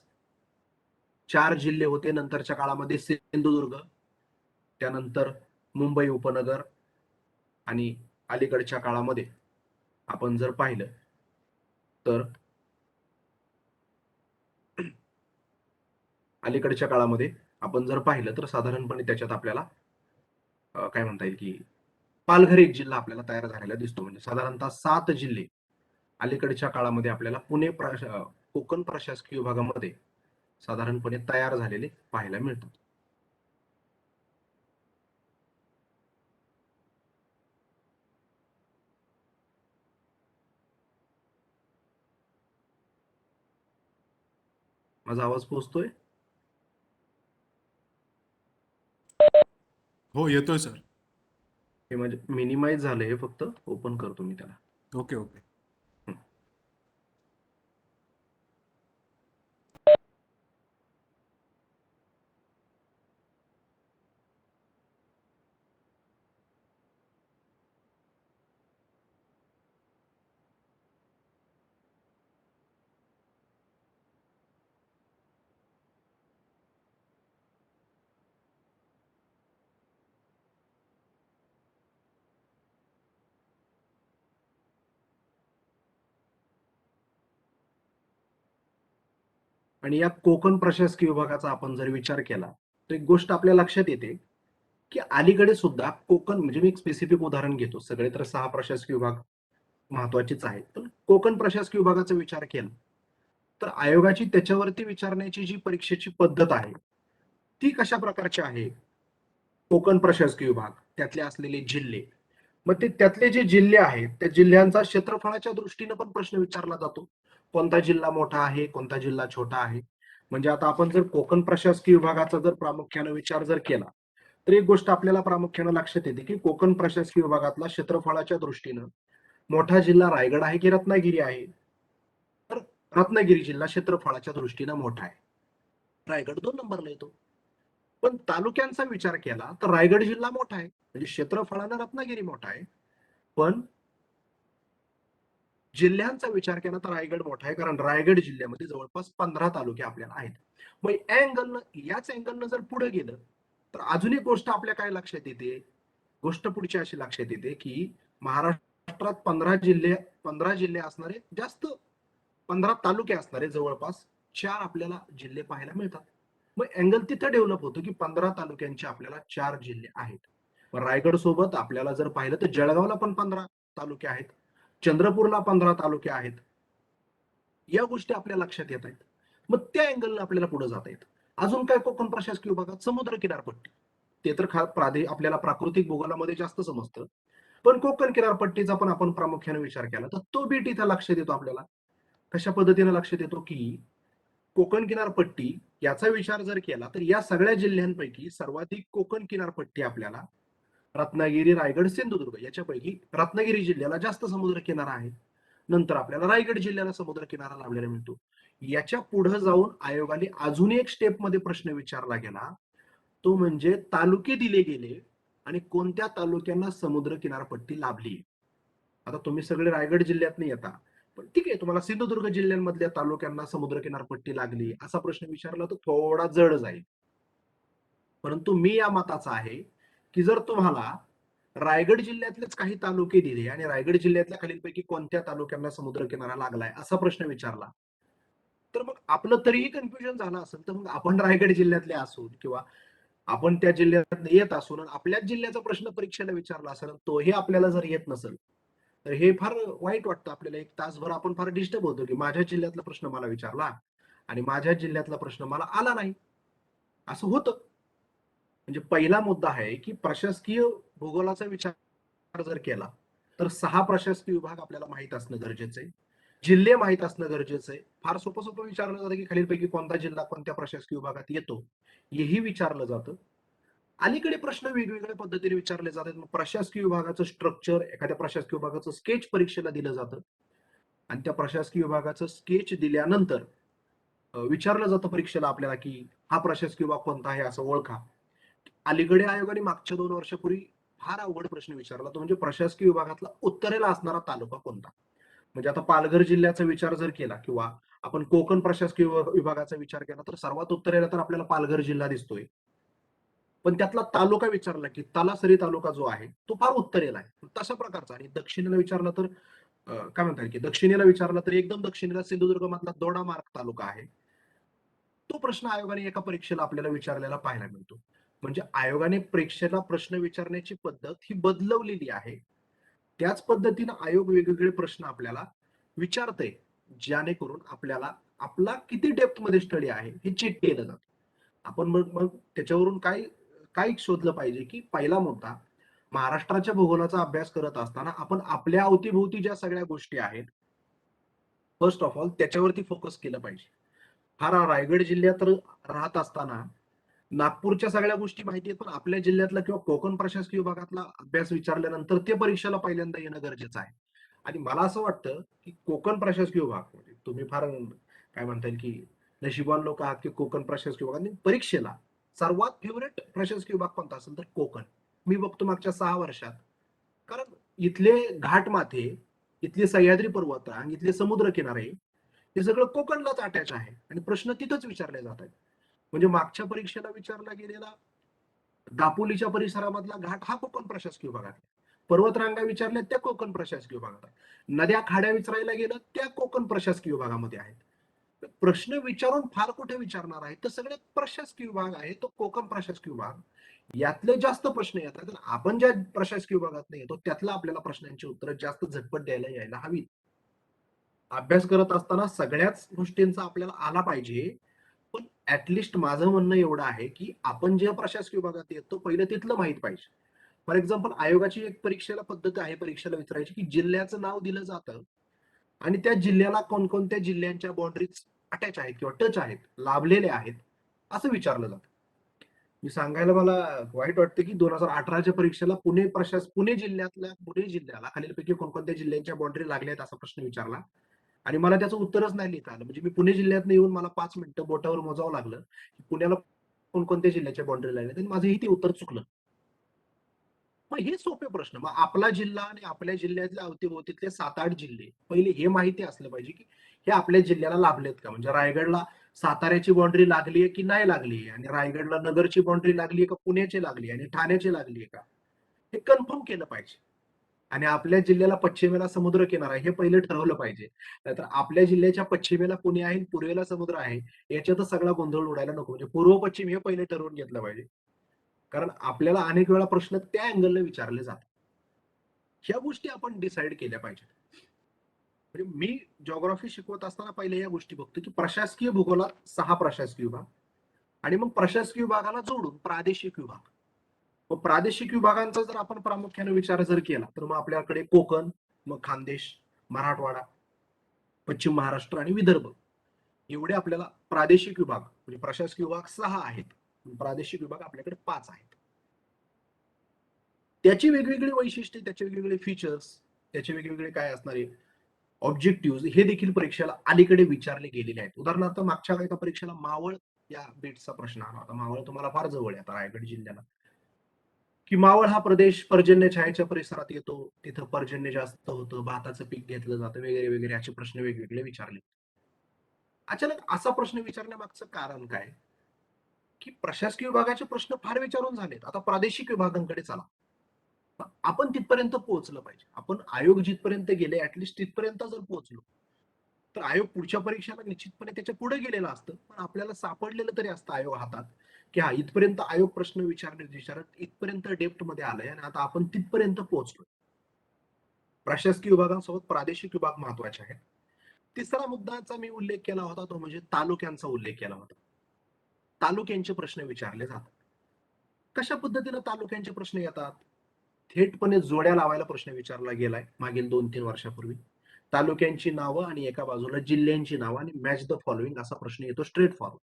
4 जिल्हे होते. नंतरच्या काळामध्ये सिंधुदुर्ग, त्यानंतर मुंबई उपनगर आणि अलीकडच्या काळामध्ये आपण जर पाहिलं तर अलीकडच्या काळामध्ये आपण जर पाहिलं तर साधारणपणे त्याच्यात आपल्याला काय म्हणता येईल की पालघर एक जिल्हा आपल्याला तयार झालेला दिसतो. म्हणजे साधारणतः 7 जिल्हे अलीकडच्या काळामध्ये आपल्याला कोकण प्रशासकीय विभागामध्ये साधारणपणे तयार झालेले पाहायला मिळतात. माझा आवाज पोहोचतोय? हो, येतोय सर. हे म्हणजे मिनिमाइज झालं, हे फक्त ओपन करतो मी त्याला. Okay okay. आणि या कोकण प्रशासकीय विभागाचा आपण जर विचार केला तर एक गोष्ट आपल्या लक्षात येते की अलीकडे सुद्धा कोकण, म्हणजे मी एक स्पेसिफिक उदाहरण घेतो, सगळे तर 6 प्रशासकीय विभाग महत्वाचेच आहेत, पण कोकण प्रशासकीय विभागाचा विचार केला तर आयोगाची त्याच्यावरती विचारण्याची जी परीक्षेची पद्धत आहे ती कशा प्रकारची आहे. कोकण प्रशासकीय विभाग, त्यातले असलेले जिल्हे, मग ते त्यातले जे जिल्हे आहेत त्या जिल्ह्यांचा क्षेत्रफळाच्या दृष्टीने पण प्रश्न विचारला जातो. कोणता जिल्हा मोठा आहे, कोणता जिल्हा छोटा आहे. म्हणजे आता आपण जर कोकण प्रशासकीय विभागाचा जर प्रामुख्याने विचार जर केला तर एक गोष्ट आपल्याला प्रामुख्याने लक्षात येते की कोकण प्रशासकीय विभागातला क्षेत्रफळाच्या दृष्टीनं मोठा जिल्हा रायगड आहे की रत्नागिरी आहे. तर रत्नागिरी जिल्हा क्षेत्रफळाच्या दृष्टीनं मोठा आहे, रायगड 2 नंबरला येतो. पण तालुक्यांचा विचार केला तर रायगड जिल्हा मोठा आहे, म्हणजे क्षेत्रफळानं रत्नागिरी मोठा आहे, पण जिल्ह्यांचा विचार केला तर रायगड मोठा आहे, कारण रायगड जिल्ह्यामध्ये जवळपास 15 तालुके आपल्याला आहेत. मग याच अँगलनं जर पुढे गेलं तर अजून एक गोष्ट आपल्या काय लक्षात येते, गोष्ट पुढची अशी लक्षात येते की महाराष्ट्रात 15 जिल्हे असणारे, जास्त 15 तालुके असणारे जवळपास 4 आपल्याला जिल्हे पाहायला मिळतात. मग अँगल तिथं डेव्हलप होतो की 15 तालुक्यांचे आपल्याला 4 जिल्हे आहेत. रायगड सोबत आपल्याला जर पाहिलं तर जळगावला पण 15 तालुके आहेत, चंद्रपूरला 15 तालुके आहेत. या गोष्टी आपल्या लक्षात येत आहेत. मग त्या अँगलला आपल्याला पुढे जाता येतं. अजून काय कोकण प्रशासकीय विभागात समुद्र किनारपट्टी, ते तर आपल्याला प्राकृतिक भूगोलामध्ये जास्त समजतं, पण कोकण किनारपट्टीचा पण आपण प्रामुख्याने विचार केला तर तो बीट इथं लक्षात येतो आपल्याला. कशा पद्धतीने लक्षात येतो की कोकण किनारपट्टी याचा विचार जर केला तर या सगळ्या जिल्ह्यांपैकी सर्वाधिक कोकण किनारपट्टी आपल्याला रत्नागिरी, रायगड, सिंधुदुर्ग याच्यापैकी रत्नागिरी जिल्ह्याला जास्त समुद्र किनारा आहे. नंतर आपल्याला रायगड जिल्ह्याला समुद्र किनारा लाभलेला मिळतो. याच्या पुढे जाऊन आयोगाने अजून एक स्टेप मध्ये प्रश्न विचारला गेला, तो म्हणजे तालुके दिले गेले आणि कोणत्या तालुक्यांना समुद्र किनारपट्टी लाभली. आता तुम्ही सगळे रायगड जिल्ह्यात नाही येता, पण ठीक आहे, तुम्हाला सिंधुदुर्ग जिल्ह्यांमधल्या तालुक्यांना समुद्र किनारपट्टी लागली असा प्रश्न विचारला तर थोडा जड जाईल. परंतु मी या मताचा आहे की जर तुम्हाला रायगड जिल्ह्यातलेच काही तालुके दिले आणि रायगड जिल्ह्यातल्या खालीलपैकी कोणत्या तालुक्यांना समुद्र किनारा लागलाय असा प्रश्न विचारला तर मग आपलं तरीही कन्फ्युजन झालं असेल तर मग आपण रायगड जिल्ह्यातले असून किंवा आपण त्या जिल्ह्यात येत असून आपल्याच जिल्ह्याचा प्रश्न परीक्षेला विचारला असेल, तोही आपल्याला जर येत नसेल तर हे फार वाईट वाटतं आपल्याला. एक तासभर आपण फार डिस्टर्ब होतो की माझ्या जिल्ह्यातला प्रश्न मला विचारला आणि माझ्या जिल्ह्यातला प्रश्न मला आला नाही, असं होतं. म्हणजे पहिला मुद्दा आहे की प्रशासकीय भूगोलाचा विचार जर केला तर 6 प्रशासकीय विभाग आपल्याला माहित असणं गरजेचं आहे. जिल्हे माहित असणं गरजेचं आहे. फार सोपं सोपं विचारलं जातं की खालीलपैकी कोणता जिल्हा कोणत्या प्रशासकीय विभागात येतो, हेही विचारलं जातं. अलीकडे प्रश्न वेगवेगळ्या पद्धतीने विचारले जातात. मग प्रशासकीय विभागाचं स्ट्रक्चर, एखाद्या प्रशासकीय विभागाचं स्केच परीक्षेला दिलं जातं आणि त्या प्रशासकीय विभागाचं स्केच दिल्यानंतर विचारलं जातं परीक्षेला आपल्याला की हा प्रशासकीय विभाग कोणता आहे असं ओळखा. अलीकडे आयोगाने मागच्या 2 वर्षापूर्वी फार अवघड प्रश्न विचारला, तो म्हणजे प्रशासकीय विभागातला उत्तरेला असणारा तालुका कोणता. म्हणजे आता पालघर जिल्ह्याचा विचार जर केला किंवा आपण कोकण प्रशासकीय विभागाचा विचार केला तर सर्वात उत्तरेला तर आपल्याला पालघर जिल्हा दिसतोय. पण त्यातला तालुका विचारला की तलासरी तालुका जो आहे तो फार उत्तरेला आहे. तशा प्रकारचा. आणि दक्षिणेला विचारला तर काय म्हणतात की दक्षिणेला विचारला तर एकदम दक्षिणेला सिंधुदुर्ग मधला दोडामार्ग तालुका आहे. तो प्रश्न आयोगाने एका परीक्षेला आपल्याला विचारलेला पाहायला मिळतो. म्हणजे आयोगाने परीक्षेला प्रश्न विचारण्याची पद्धत ही बदलवलेली आहे. त्याच पद्धतीनं आयोग वेगवेगळे प्रश्न आपल्याला विचारतंय, जेणेकरून आपल्याला आपला किती डेप्थ मध्ये स्टडी आहे हे चेक केलं जातं. आपण मग मग त्याच्यावरून काय काय शोधलं पाहिजे की पहिला मुद्दा, महाराष्ट्राच्या भूगोलाचा अभ्यास करत असताना आपण आपल्या अवतीभोवती ज्या सगळ्या गोष्टी आहेत, फर्स्ट ऑफ ऑल त्याच्यावरती फोकस केलं पाहिजे. फार रायगड जिल्ह्यात राहत असताना नागपूरच्या सगळ्या गोष्टी माहिती आहेत, पण आपल्या जिल्ह्यातला किंवा कोकण प्रशासकीय विभागातला अभ्यास विचारल्यानंतर ते परीक्षेला पहिल्यांदा येणं गरजेचं आहे. आणि मला असं वाटतं की कोकण प्रशासकीय विभाग म्हणजे तुम्ही फार काय म्हणता येईल की नशिबान लोक आहात की कोकण प्रशासकीय विभाग आणि परीक्षेला सर्वात फेवरेट प्रशासकीय विभाग कोणता असेल तर कोकण. मी बघतो मागच्या 6 वर्षात, कारण इथले घाटमाथे, इथले सह्याद्री पर्वतरांग, इथले समुद्र किनारे हे सगळं कोकणलाच अटॅच आहे आणि प्रश्न तिथंच विचारले जात आहेत. म्हणजे मागच्या परीक्षेला विचारला गेलेला दापोलीच्या परिसरामधला घाट हा कोकण प्रशासकीय विभागात आहे. पर्वतरांगा विचारल्या त्या कोकण प्रशासकीय विभागात आहे. नद्या खाड्या विचारायला गेलं त्या कोकण प्रशासकीय विभागामध्ये आहेत. प्रश्न विचारून फार कुठे विचारणार आहे, तर सगळे प्रशासकीय विभाग आहे तो कोकण प्रशासकीय विभाग, यातले जास्त प्रश्न येतात. आपण ज्या प्रशासकीय विभागात येतो त्यातला आपल्याला प्रश्नांची उत्तरं जास्त झटपट द्यायला यायला हवी. अभ्यास करत असताना सगळ्याच गोष्टींचा आपल्याला आला पाहिजे. पण ऍटलिस्ट माझं म्हणणं एवढं आहे की आपण जे प्रशासकीय विभागात येतो पहिलं तिथलं माहित पाहिजे. फॉर एक्झाम्पल आयोगाची एक परीक्षेला पद्धत आहे परीक्षेला विचारायची की जिल्ह्याचं नाव दिलं जातं आणि त्या जिल्ह्याला कोणकोणत्या जिल्ह्यांच्या बाउंड्रीज अटॅच आहेत किंवा टच आहेत, लाभलेले आहेत, असं विचारलं जातं. मी सांगायला मला वाईट वाटतं की 2018च्या परीक्षेला पुणे जिल्ह्यातल्या पुणे जिल्ह्याला खालीलपैकी कोणकोणत्या जिल्ह्यांच्या बाउंड्री लागल्या आहेत असा प्रश्न विचारला आणि मला त्याचं उत्तरच नाही लिहिता आलं. म्हणजे मी पुणे जिल्ह्यात येऊन मला 5 मिनिटं बोटावर मोजावं लागलं की पुण्याला कोणकोणत्या जिल्ह्याच्या बाउंड्री लागल्या आणि माझंही ते उत्तर चुकलं. मग हे सोपे प्रश्न. मग आपला जिल्हा आणि आपल्या जिल्ह्यातल्या अवतीभोवतीतले 7-8 जिल्हे पहिले हे माहिती असलं पाहिजे की हे आपल्या जिल्ह्याला लाभलेत का. म्हणजे रायगडला साताऱ्याची बाउंड्री लागली आहे की नाही लागली आहे आणि रायगडला नगरची बाउंड्री लागली आहे का पुण्याची लागली आहे आणि ठाण्याची लागली आहे का, हे कन्फर्म केलं पाहिजे. आणि आपल्या जिल्ह्याला पश्चिमेला समुद्र किनारा आहे हे पहिलं ठरवलं पाहिजे. नाहीतर आपल्या जिल्ह्याच्या पश्चिमेला पुणे आहे, पूर्वेला समुद्र आहे, याच्यातच सगळा गोंधळ उडायला नको. म्हणजे पूर्व पश्चिम हे पहिले ठरवून घेतलं पाहिजे. कारण आपल्याला अनेक वेळा प्रश्न त्या अँगलने विचारले जातात. ह्या गोष्टी आपण डिसाईड केल्या पाहिजेत. म्हणजे मी जिओग्राफी शिकवत असताना पहिले या गोष्टी बघतो की प्रशासकीय भूगोलात 6 प्रशासकीय विभाग आणि मग प्रशासकीय विभागाला जोडून प्रादेशिक विभाग. मग प्रादेशिक विभागांचा जर आपण प्रामुख्याने विचार जर केला तर मग आपल्याकडे कोकण, मग खानदेश, मराठवाडा, पश्चिम महाराष्ट्र आणि विदर्भ एवढे आपल्याला प्रादेशिक विभाग म्हणजे प्रशासकीय विभाग 6 आहेत. प्रादेशिक विभाग आपल्याकडे 5 आहेत. त्याची वेगवेगळी वैशिष्ट्ये, त्याचे वेगवेगळे फीचर्स, त्याचे वेगवेगळे काय असणारे ऑब्जेक्टिव्ह हे देखील परीक्षेला अलीकडे विचारले गेलेले आहेत. उदाहरणार्थ मागच्या एका परीक्षेला मावळ या बेटचा प्रश्न आला होता. मावळ तुम्हाला फार जवळ आहे आता रायगड जिल्ह्याला. की मावळ हा प्रदेश पर्जन्य छायेच्या परिसरात येतो. तिथं पर्जन्य जास्त होतं, भाताचं पीक घेतलं जातं वगैरे वगैरे असे प्रश्न वेगवेगळे विचारले. अचानक असा प्रश्न विचारण्यामागचं कारण काय? की प्रशासकीय विभागाचे प्रश्न फार विचारून झालेत. आता प्रादेशिक विभागांकडे चला. आपण तिथपर्यंत पोहोचलं पाहिजे. आपण आयोग जिथपर्यंत गेले ऍटलिस्ट तिथपर्यंत जर पोहोचलो, तर आयोग पुढच्या परीक्षेला निश्चितपणे त्याच्या पुढे गेलेलं असतं. पण आपल्याला सापडलेलं तरी असतं आयोग हातात, की हा इथपर्यंत आयोग प्रश्न विचारत इथपर्यंत डेप्थ मध्ये आलंय आणि आता आपण तिथपर्यंत पोहोचलो. प्रशासकीय विभागांसोबत प्रादेशिक विभाग महत्वाचे आहेत. तिसरा मुद्द्याचा मी उल्लेख केला होता तो म्हणजे तालुक्यांचा उल्लेख केला होता. तालुक्यांचे प्रश्न विचारले जातात. कशा पद्धतीने तालुक्यांचे प्रश्न येतात? थेटपणे जोड्या लावायला प्रश्न विचारला गेलाय मागील 2-3 वर्षापूर्वी. तालुक्यांची नावं आणि एका बाजूला जिल्ह्यांची नावं आणि मॅच द फॉलोइंग असा प्रश्न येतो स्ट्रेट फॉरवर्ड.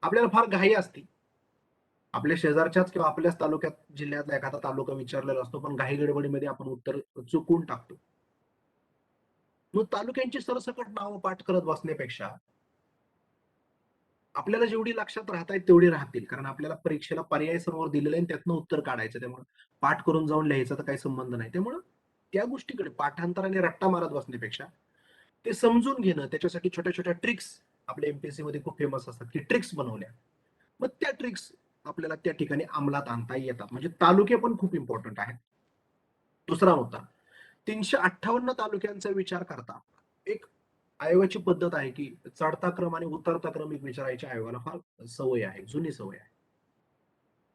आपल्याला फार घाई असते. आपल्या शेजारच्याच किंवा आपल्याच तालुक्यात जिल्ह्यातला एखादा तालुका विचारलेला असतो, पण घाई गडबडीमध्ये आपण उत्तर चुकवून टाकतो. मग तालुक्यांची सरसकट नावं पाठ करत बसण्यापेक्षा आपल्याला जेवढी लक्षात राहतायत तेवढी राहतील. कारण आपल्याला परीक्षेला पर्याय समोर दिलेले आणि त्यातनं उत्तर काढायचं. त्यामुळे पाठ करून जाऊन लिहायचा तर काही संबंध नाही. त्यामुळं त्या गोष्टीकडे पाठांतराने रट्टा मारत बसण्यापेक्षा ते समजून घेणं, त्याच्यासाठी छोट्या-छोट्या ट्रिक्स आपल्या एमपीएससी मध्ये खूप फेमस असतात, की ट्रिक्स बनवल्या. मग त्या ट्रिक्स आपल्याला त्या ठिकाणी अंमलात आणता येतात. म्हणजे तालुके पण खूप इम्पॉर्टंट आहेत. दुसरा मुद्दा 358 तालुक्यांचा विचार करता एक आयोगाची पद्धत आहे की चढता क्रम आणि उतरता क्रम एक विचारायची आयोगाला फार सवय आहे, जुनी सवय आहे.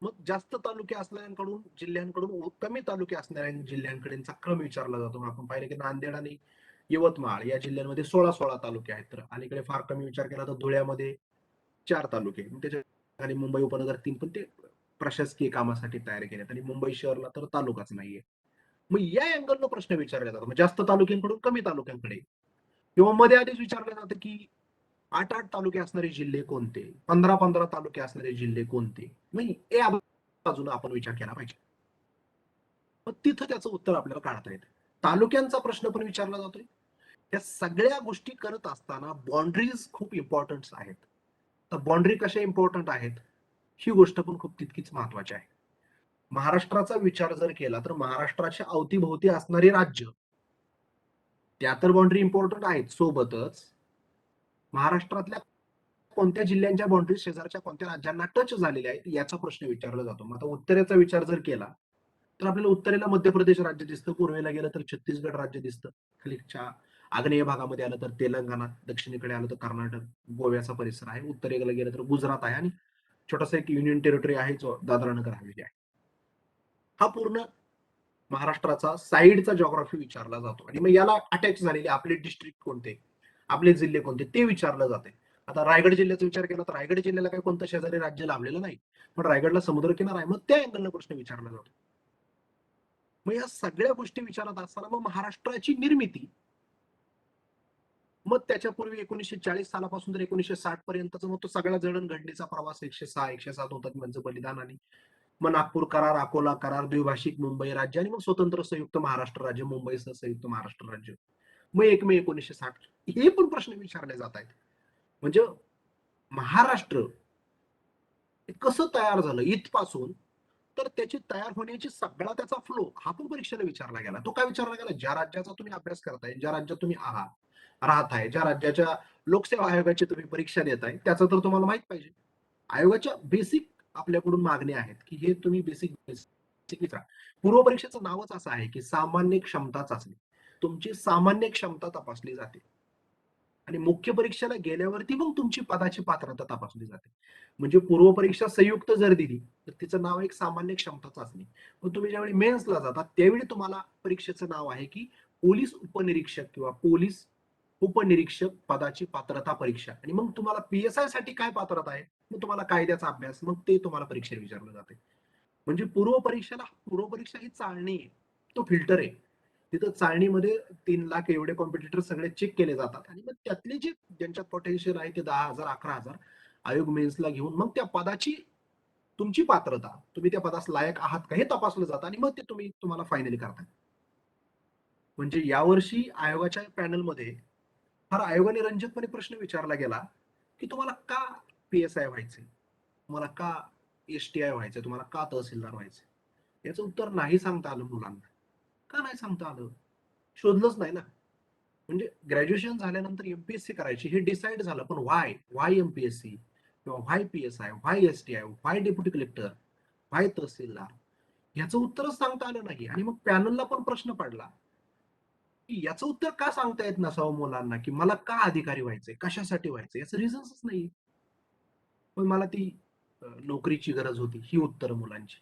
मग जास्त तालुके असणाऱ्यांकडून जिल्ह्यांकडून कमी तालुके असणाऱ्या जिल्ह्यांकडेचा क्रम विचारला जातो. आपण पाहिलं की नांदेड आणि यवतमाळ या जिल्ह्यांमध्ये 16-16 तालुके आहेत. तर अलीकडे फार कमी विचार केला तर धुळ्यामध्ये 4 तालुके, त्याच्या आणि मुंबई उपनगर 3, पण ते प्रशासकीय कामासाठी तयार केलेत आणि मुंबई शहरला तर तालुकाच नाहीये. मग या अँगलनं प्रश्न विचारले जातात. मग जास्त तालुक्यांकडून कमी तालुक्यांकडे किंवा मध्ये आधीच विचारलं जातं की 8-8 तालुके असणारे जिल्हे कोणते, 15-15 तालुके असणारे जिल्हे कोणते. नाही, या बाजूने आपण विचार केला पाहिजे. मग तिथं त्याचं उत्तर आपल्याला काढता येतं. तालुक्यांचा प्रश्न पण विचारला जातोय. या सगळ्या गोष्टी करत असताना बाउंड्रीज खूप इम्पॉर्टंट आहेत. तर बाउंड्री कशा इम्पॉर्टंट आहेत, ही गोष्ट पण खूप तितकीच महत्वाची आहे. महाराष्ट्राचा विचार जर केला तर महाराष्ट्राच्या अवतीभोवती असणारी राज्य, त्या तर बाउंड्री इम्पॉर्टंट आहेत. सोबतच महाराष्ट्रातल्या कोणत्या जिल्ह्यांच्या बाउंड्री शेजारच्या कोणत्या राज्यांना टच झालेल्या आहेत याचा प्रश्न विचारला जातो. मग आता उत्तरेचा विचार जर केला तर आपल्याला उत्तरेला मध्य प्रदेश राज्य दिसतं, पूर्वेला गेलं तर छत्तीसगड राज्य दिसतं, खालीच्या आग्नेय भागामध्ये आलं तर तेलंगणा, दक्षिणेकडे आलं तर कर्नाटक, गोव्याचा परिसर आहे, उत्तरेला गेलं तर गुजरात आहे आणि छोटासा एक युनियन टेरिटरी आहे जो दादरा नगर हवेली आहे. हा पूर्ण महाराष्ट्राचा साईडचा जॉग्राफी विचारला जातो आणि मग याला अटॅच झालेले आपले डिस्ट्रिक्ट कोणते, आपले जिल्हे कोणते ते विचारलं जाते. आता रायगड जिल्ह्याचा विचार केला तर रायगड जिल्ह्याला काही कोणतं शेजारी राज्य लाभलेलं नाही, पण रायगडला समुद्रकिनारा आहे, मग त्या अँगलनं प्रश्न विचारला जातो. मग या सगळ्या गोष्टी विचारत असताना मग महाराष्ट्राची निर्मिती, मग त्याच्यापूर्वी 1940 सालापासून तर 1960 पर्यंतचा मग तो सगळा जडणघडणीचा प्रवास 106-107 हुतात्म्यांचं बलिदान आणि मग नागपूर करार, अकोला करार, द्विभाषिक मुंबई राज्य आणि मग स्वतंत्र संयुक्त महाराष्ट्र राज्य, मुंबईसह संयुक्त महाराष्ट्र राज्य, मग 1 मे 1960 हे पण प्रश्न विचारले जात आहेत. म्हणजे महाराष्ट्र कसं तयार झालं इथपासून, तर त्याची तयार होण्याची सगळा त्याचा फ्लो हा पण परीक्षेला विचारला गेला. तो काय विचारला गेला, ज्या राज्याचा तुम्ही अभ्यास करताय, ज्या राज्यात तुम्ही राहत आहे, ज्या राज्याच्या लोकसेवा आयोगाची तुम्ही परीक्षा देताय त्याचं तर तुम्हाला माहित पाहिजे. आयोगाच्या बेसिक आपल्याकडून मागण्या आहेत की हे तुम्ही बेसिक विचारा. पूर्व परीक्षेचं नावच असं आहे की सामान्य क्षमता चाचणी. तुमची सामान्य क्षमता तपासली जाते आणि मुख्य परीक्षेला गेल्यावरती मग तुमची पदाची पात्रता तपासली जाते. म्हणजे पूर्व परीक्षा संयुक्त जर दिली तर तिचं नाव एक सामान्य क्षमता चाचणी. मग तुम्ही ज्यावेळी मेन्सला जाता त्यावेळी तुम्हाला परीक्षेचं नाव आहे की पोलीस उपनिरीक्षक किंवा पोलीस उपनिरीक्षक पदाची पात्रता परीक्षा. आणि मग तुम्हाला पीएसआय साठी काय पात्रता आहे, मग तुम्हाला कायद्याचा अभ्यास, मग ते तुम्हाला परीक्षेत विचारलं जाते. म्हणजे पूर्व परीक्षा ही चाळणी आहे, तो फिल्टर आहे. तिथं चाळणीमध्ये 3 लाख एवढे कॉम्पिटिटर सगळे चेक केले जातात आणि मग त्यातले जे ज्यांच्यात पोटेन्शियल आहे ते 10,000 11,000 आयोग मेन्सला घेऊन मग त्या पदाची तुमची पात्रता, तुम्ही त्या पदास लायक आहात का हे तपासलं जातं आणि मग ते तुम्हाला फायनली करतात. म्हणजे यावर्षी आयोगाच्या पॅनलमध्ये फार आयोगाने रंजकपणे प्रश्न विचारला गेला की तुम्हाला का पीएसआय व्हायचंय, तुम्हाला का एसटीआय व्हायचंय, तुम्हाला का तहसीलदार व्हायचंय. याचं उत्तर नाही सांगता आलं मुलांना. का नाही सांगता आलं, शोधलंच नाही ना. म्हणजे ग्रॅज्युएशन झाल्यानंतर एमपीएससी करायची हे डिसाईड झालं, पण व्हाय एमपीएससी किंवा व्हाय पीएसआय, व्हाय एसटीआय, व्हाय डेप्युटी कलेक्टर, व्हाय तहसीलदार, याचं उत्तरच सांगता आलं नाही. आणि मग पॅनलला पण प्रश्न पडला की याचं उत्तर का सांगता येत नसावं मुलांना, की मला का अधिकारी व्हायचंय, कशासाठी व्हायचंय, याचं रिझन्सच नाही. पण मला ती नोकरीची गरज होती, ही उत्तर मुलांची.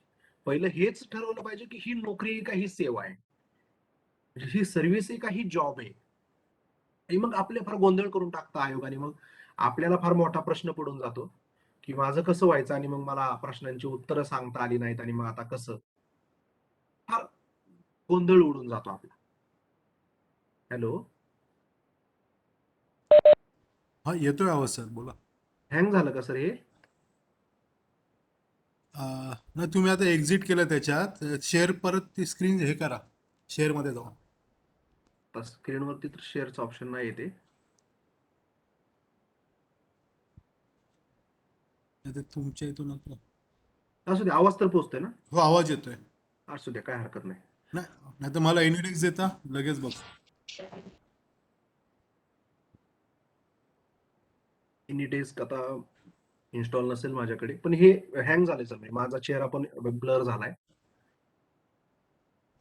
पहिलं हेच ठरवलं पाहिजे की ही नोकरी का ही सेवा आहे. म्हणजे ही सर्व्हिस आहे का ही जॉब आहे? आणि मग आपले फार गोंधळ करून टाकतं आयोगाने. मग आपल्याला फार मोठा प्रश्न पडून जातो, की माझं कसं व्हायचं आणि मग मला प्रश्नांची उत्तरं सांगता आली नाहीत आणि मग आता कसं? फार गोंधळ उडून जातो आपला. हॅलो, हा येतोय आवाज सर, बोला. हँग झालं का सर हे? नाही, तुम्ही आता एक्झिट केलं त्याच्यात, शेअर परत ती स्क्रीन हे करा, शेअरमध्ये जाऊन. तर स्क्रीनवरती तर शेअरचं ऑप्शन नाही येते. नाही ते तुमच्या इथून आता- असू दे, आवाज तर पोहोचतोय ना? हो, आवाज येतोय. असू द्या, काय हरकत नाही. नाही नाही तर मला एनिडेक्स देता, लगेच बघ. डेस्क आता इन्स्टॉल नसेल माझ्याकडे, पण हे हँग झाले सर. माझा चेहरा पण ब्लर झालाय.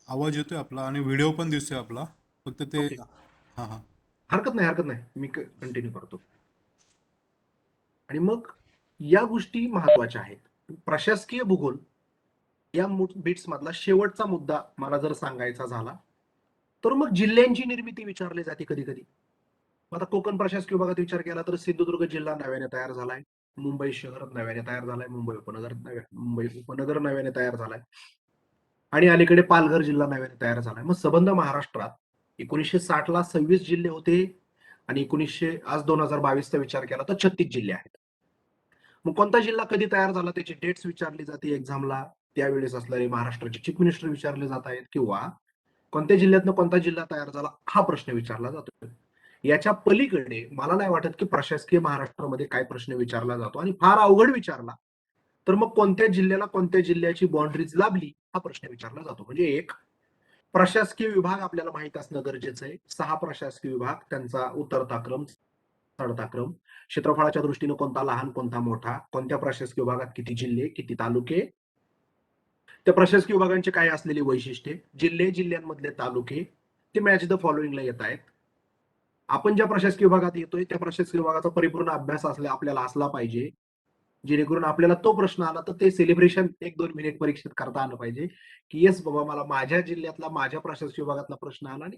आवाज येतोय आपला आणि व्हिडिओ पण दिसतोय आपला, फक्त ते. ओके, हां हां. हरकत नाही, हरकत नाही. मी कंटिन्यू करतो. आणि मग या गोष्टी महत्वाच्या आहेत. प्रशासकीय भूगोल या बिट्स मधला शेवटचा मुद्दा मला जर सांगायचा झाला, तर मग जिल्ह्यांची निर्मिती विचारली जाते कधी कधी. आता कोकण प्रशासकीय विभागात विचार केला तर सिंधुदुर्ग जिल्हा नव्याने तयार झालाय, मुंबई शहर नव्याने तयार झालाय, मुंबई उपनगर नव्याने तयार झालाय, आणि अलीकडे पालघर जिल्हा नव्याने तयार झालाय. मग सबंध महाराष्ट्रात 1960 ला 26 जिल्हे होते आणि आज 2022 विचार केला तर 36 जिल्हे आहेत. मग कोणता जिल्हा कधी तयार झाला त्याची डेट्स विचारली जाते एक्झामला. त्यावेळेस असणारे महाराष्ट्राचे चीफ मिनिस्टर विचारले जात आहेत, किंवा कोणत्या जिल्ह्यातनं कोणता जिल्हा तयार झाला हा प्रश्न विचारला जातो. याच्या पलीकडे मला नाही वाटत की प्रशासकीय महाराष्ट्रामध्ये काय प्रश्न विचारला जातो, आणि फार अवघड विचारला तर मग कोणत्या जिल्ह्याला कोणत्या जिल्ह्याची बाउंड्रीज लाभली हा प्रश्न विचारला जातो. म्हणजे एक प्रशासकीय विभाग आपल्याला माहित असणं गरजेचं आहे. 6 प्रशासकीय विभाग, त्यांचा उतरता क्रम, चढता क्रम, क्षेत्रफळाच्या दृष्टीने कोणता लहान कोणता मोठा, कोणत्या प्रशासकीय विभागात किती जिल्हे किती तालुके, त्या प्रशासकीय विभागांचे काय असलेली वैशिष्ट्ये, जिल्ह्यांमधले तालुके, ते मॅच द फॉलोइंगला येत आहेत. आपण ज्या प्रशासकीय विभागात येतोय त्या प्रशासकीय विभागाचा परिपूर्ण अभ्यास आपल्याला असला पाहिजे, जेणेकरून आपल्याला तो प्रश्न आला तर ते सेलिब्रेशन 1-2 मिनिट परीक्षेत करता आलं पाहिजे, की येस बाबा, मला माझ्या जिल्ह्यातला माझ्या प्रशासकीय विभागातला प्रश्न आला, आणि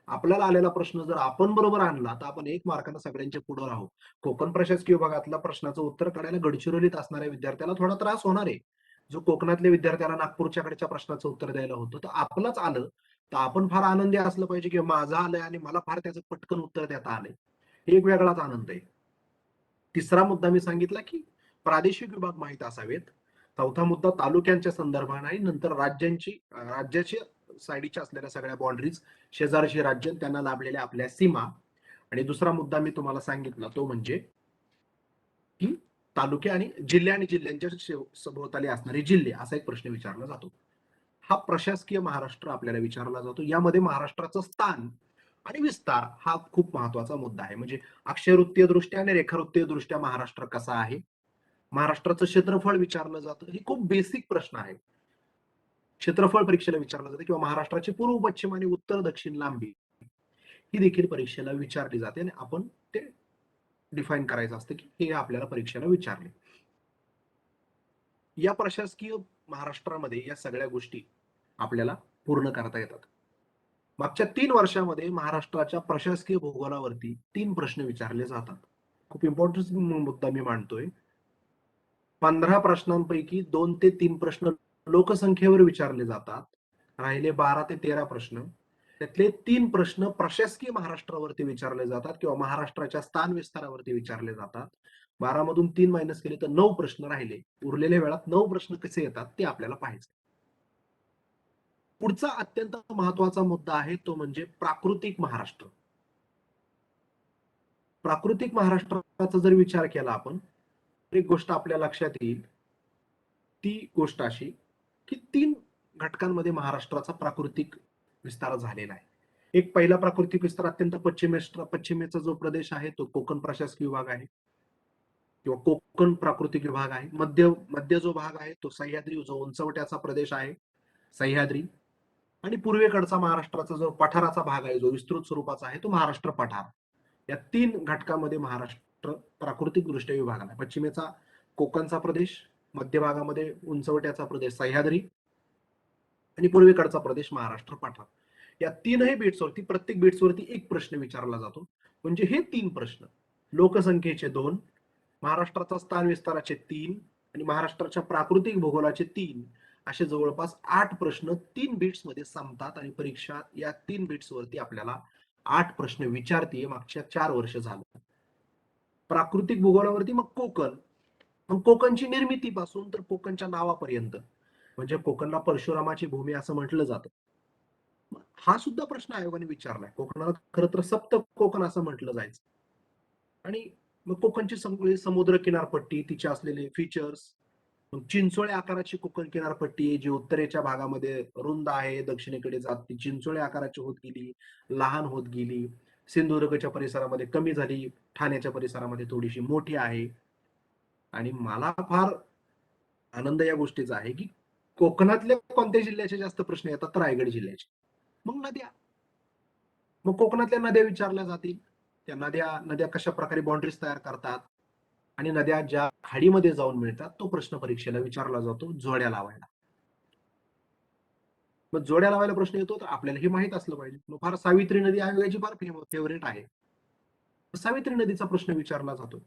आपल्याला आलेला प्रश्न जर आपण बरोबर आणला तर आपण 1 मार्काने सगळ्यांच्या पुढे राहू. कोकण प्रशासकीय विभागातल्या प्रश्नाचं उत्तर काढायला गडचिरोलीत असणाऱ्या विद्यार्थ्याला थोडा त्रास होणार आहे. जो कोकणातल्या विद्यार्थ्याला नागपूरच्याकडच्या प्रश्नाचं उत्तर द्यायला होतं, तर आपलंच आलं तर आपण फार आनंदी असलं पाहिजे की माझं आलंय आणि मला फार त्याचं पटकन उत्तर देता आलंय. हे एक वेगळाच आनंद आहे. तिसरा मुद्दा मी सांगितला की प्रादेशिक विभाग माहित असावेत. चौथा मुद्दा तालुक्यांच्या संदर्भाने, आणि नंतर राज्याच्या साईडच्या असलेल्या सगळ्या बाउंड्रीज, शेजारची राज्य, त्यांना लाभलेल्या आपल्या सीमा. आणि दुसरा मुद्दा मी तुम्हाला सांगितला तो म्हणजे की तालुके आणि जिल्ह्यांच्या सभोवताली असणारे जिल्हे, असा एक प्रश्न विचारला जातो. हा प्रशासकीय महाराष्ट्र आपल्याला विचारला जातो. यामध्ये महाराष्ट्राचं स्थान आणि विस्तार हा खूप महत्वाचा मुद्दा आहे. म्हणजे अक्षरवृत्तीय दृष्ट्या आणि रेखावृत्तीय दृष्ट्या महाराष्ट्र कसा आहे, महाराष्ट्राचं क्षेत्रफळ विचारलं जातं. हे खूप बेसिक प्रश्न आहे. क्षेत्रफळ परीक्षेला विचारलं जातं, किंवा महाराष्ट्राची पूर्व पश्चिम आणि उत्तर दक्षिण लांबी ही देखील परीक्षेला विचारली जाते, आणि आपण ते डिफाईन करायचं असतं की हे आपल्याला परीक्षेला विचारले. या प्रशासकीय महाराष्ट्रामध्ये या सगळ्या गोष्टी आपल्याला पूर्ण करता येतात. मागच्या 3 वर्षामध्ये महाराष्ट्राच्या प्रशासकीय भूगोलावरती 3 प्रश्न विचारले जातात. खूप इम्पॉर्टंट मुद्दा मी मांडतोय. 15 प्रश्नांपैकी 2 ते 3 प्रश्न लोकसंख्येवर विचारले जातात. राहिले 12 ते 13 प्रश्न. त्यातले 3 प्रश्न प्रशासकीय महाराष्ट्रावरती विचारले जातात, किंवा महाराष्ट्राच्या स्थान विस्तारावरती विचारले जातात. 12 मधून 3 मायनस केले तर 9 प्रश्न राहिले. उरलेल्या वेळात 9 प्रश्न कसे येतात ते आपल्याला पाहायचं. पुढचा अत्यंत महत्वाचा मुद्दा आहे तो म्हणजे प्राकृतिक महाराष्ट्र. प्राकृतिक महाराष्ट्राचा जर विचार केला आपण, एक गोष्ट आपल्या लक्षात येईल. ती गोष्ट अशी की 3 घटकांमध्ये महाराष्ट्राचा प्राकृतिक विस्तार झालेला आहे. एक पहिला प्राकृतिक विस्तार अत्यंत पश्चिमेचा जो प्रदेश आहे तो कोकण प्रशासकीय विभाग आहे, किंवा कोकण प्राकृतिक विभाग आहे. मध्य जो भाग आहे तो सह्याद्री, जो उंचवट्याचा प्रदेश आहे, सह्याद्री. आणि पूर्वेकडचा महाराष्ट्राचा जो पठाराचा भाग आहे, जो विस्तृत स्वरूपाचा आहे, तो महाराष्ट्र पठार. या 3 घटकामध्ये महाराष्ट्र प्राकृतिक दृष्ट्या विभागला आहे. पश्चिमेचा कोकणचा प्रदेश, मध्य भागामध्ये उंचवट्याचा प्रदेश सह्याद्री, आणि पूर्वेकडचा प्रदेश महाराष्ट्र पठार. या तीनही बिट्सवरती प्रत्येक बिट्सवरती एक प्रश्न विचारला जातो. म्हणजे हे 3 प्रश्न, लोकसंख्येचे 2, महाराष्ट्राचा स्थान विस्ताराचे 3 आणि महाराष्ट्राच्या प्राकृतिक भूगोलाचे 3, असे जवळपास 8 प्रश्न 3 बिट्समध्ये संपतात आणि परीक्षा या 3 बिट्सवरती आपल्याला 8 प्रश्न विचारते. मागच्या 4 वर्ष झालं. प्राकृतिक भूगोलावरती मग कोकण, मग कोकणची निर्मितीपासून तर कोकणच्या नावापर्यंत, म्हणजे कोकणला परशुरामाची भूमी असं म्हटलं जातं. हा सुद्धा प्रश्न आयोगाने विचारलाय. कोकणाला खरं तर सप्त कोकण असं म्हटलं जायचं. आणि मग कोकणची समुद्र किनारपट्टी, तिचे असलेले फीचर्स, मग चिंचोळे आकाराची कोकण किनारपट्टी जी उत्तरेच्या भागामध्ये रुंद आहे, दक्षिणेकडे जात ती चिंचोळे आकाराची होत गेली, लहान होत गेली, सिंधुदुर्गच्या परिसरामध्ये कमी झाली, ठाण्याच्या परिसरामध्ये थोडीशी मोठी आहे. आणि मला फार आनंद या गोष्टीचा आहे की कोकणातल्या कोणत्या जिल्ह्याचे जास्त प्रश्न येतात तर रायगड जिल्ह्याचे. मग नद्या, मग कोकणातल्या नद्या विचारल्या जातील. त्या नद्या कशा प्रकारे बाउंड्रीज तयार करतात आणि नद्या ज्या खाडीमध्ये जाऊन मिळतात तो प्रश्न परीक्षेला विचारला जातो जोड्या लावायला. मग जोड्या लावायला प्रश्न येतो तर आपल्याला हे माहित असलं पाहिजे. मग फार सावित्री नदी आयोगाची फार फेवरेट आहे. सावित्री नदीचा प्रश्न विचारला जातो.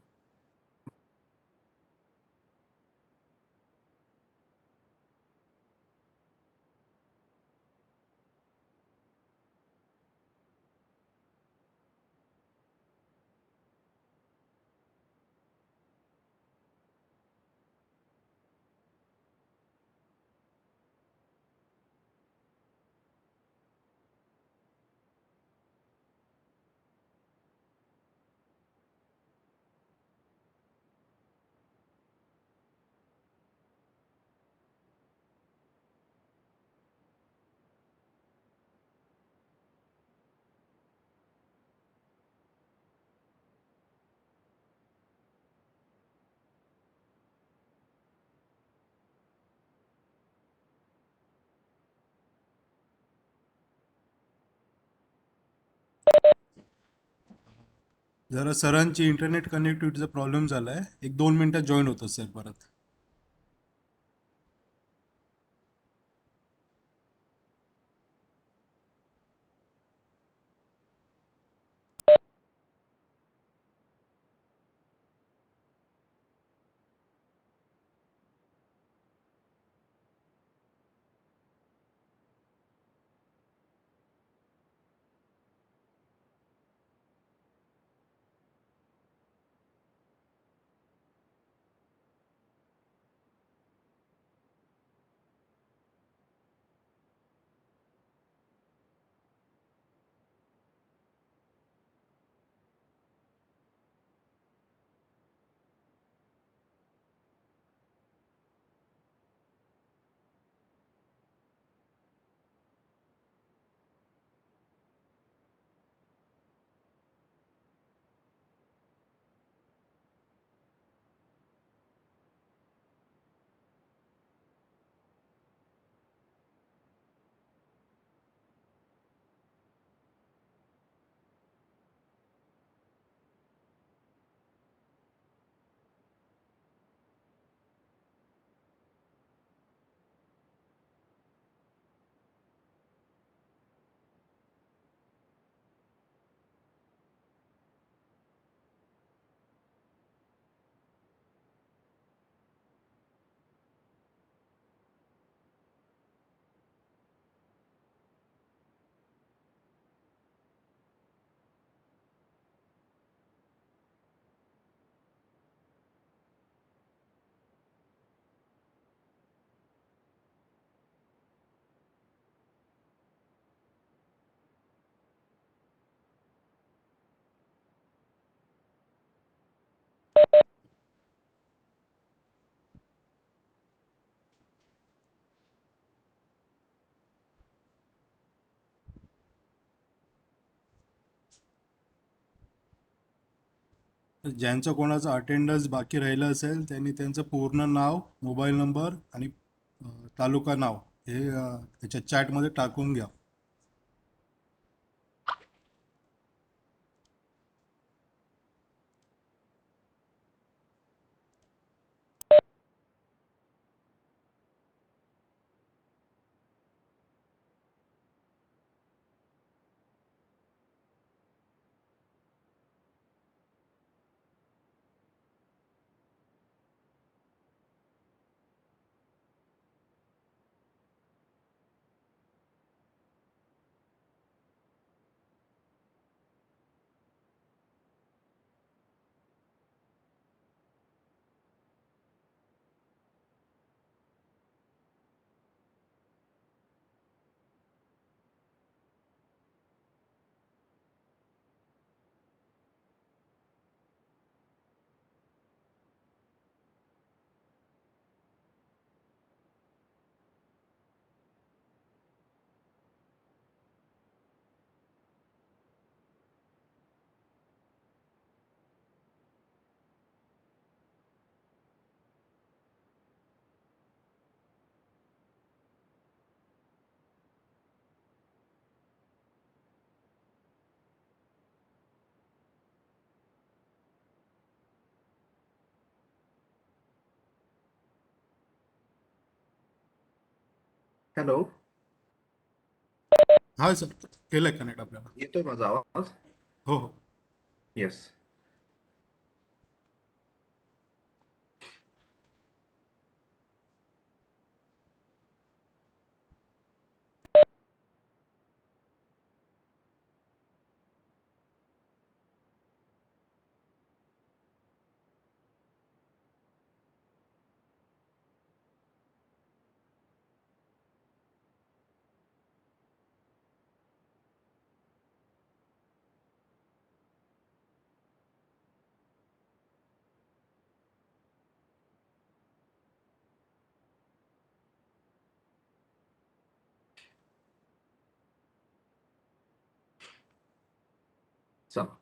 जरा सरांची इंटरनेट कनेक्टिव्हिटीचा प्रॉब्लेम झालाय. 1-2 मिनिटात जॉईन होतं सर परत. ज्यांचं कोणाचं अटेंडन्स बाकी राहिलं असेल त्यांनी त्यांचं पूर्ण नाव, मोबाईल नंबर आणि तालुका नाव हे त्याच्या चॅटमध्ये टाकून घ्या. हॅलो, हा सर, केलंय कनेक्ट आपल्याला. येतोय माझा आवाज? हो हो. येस. चला.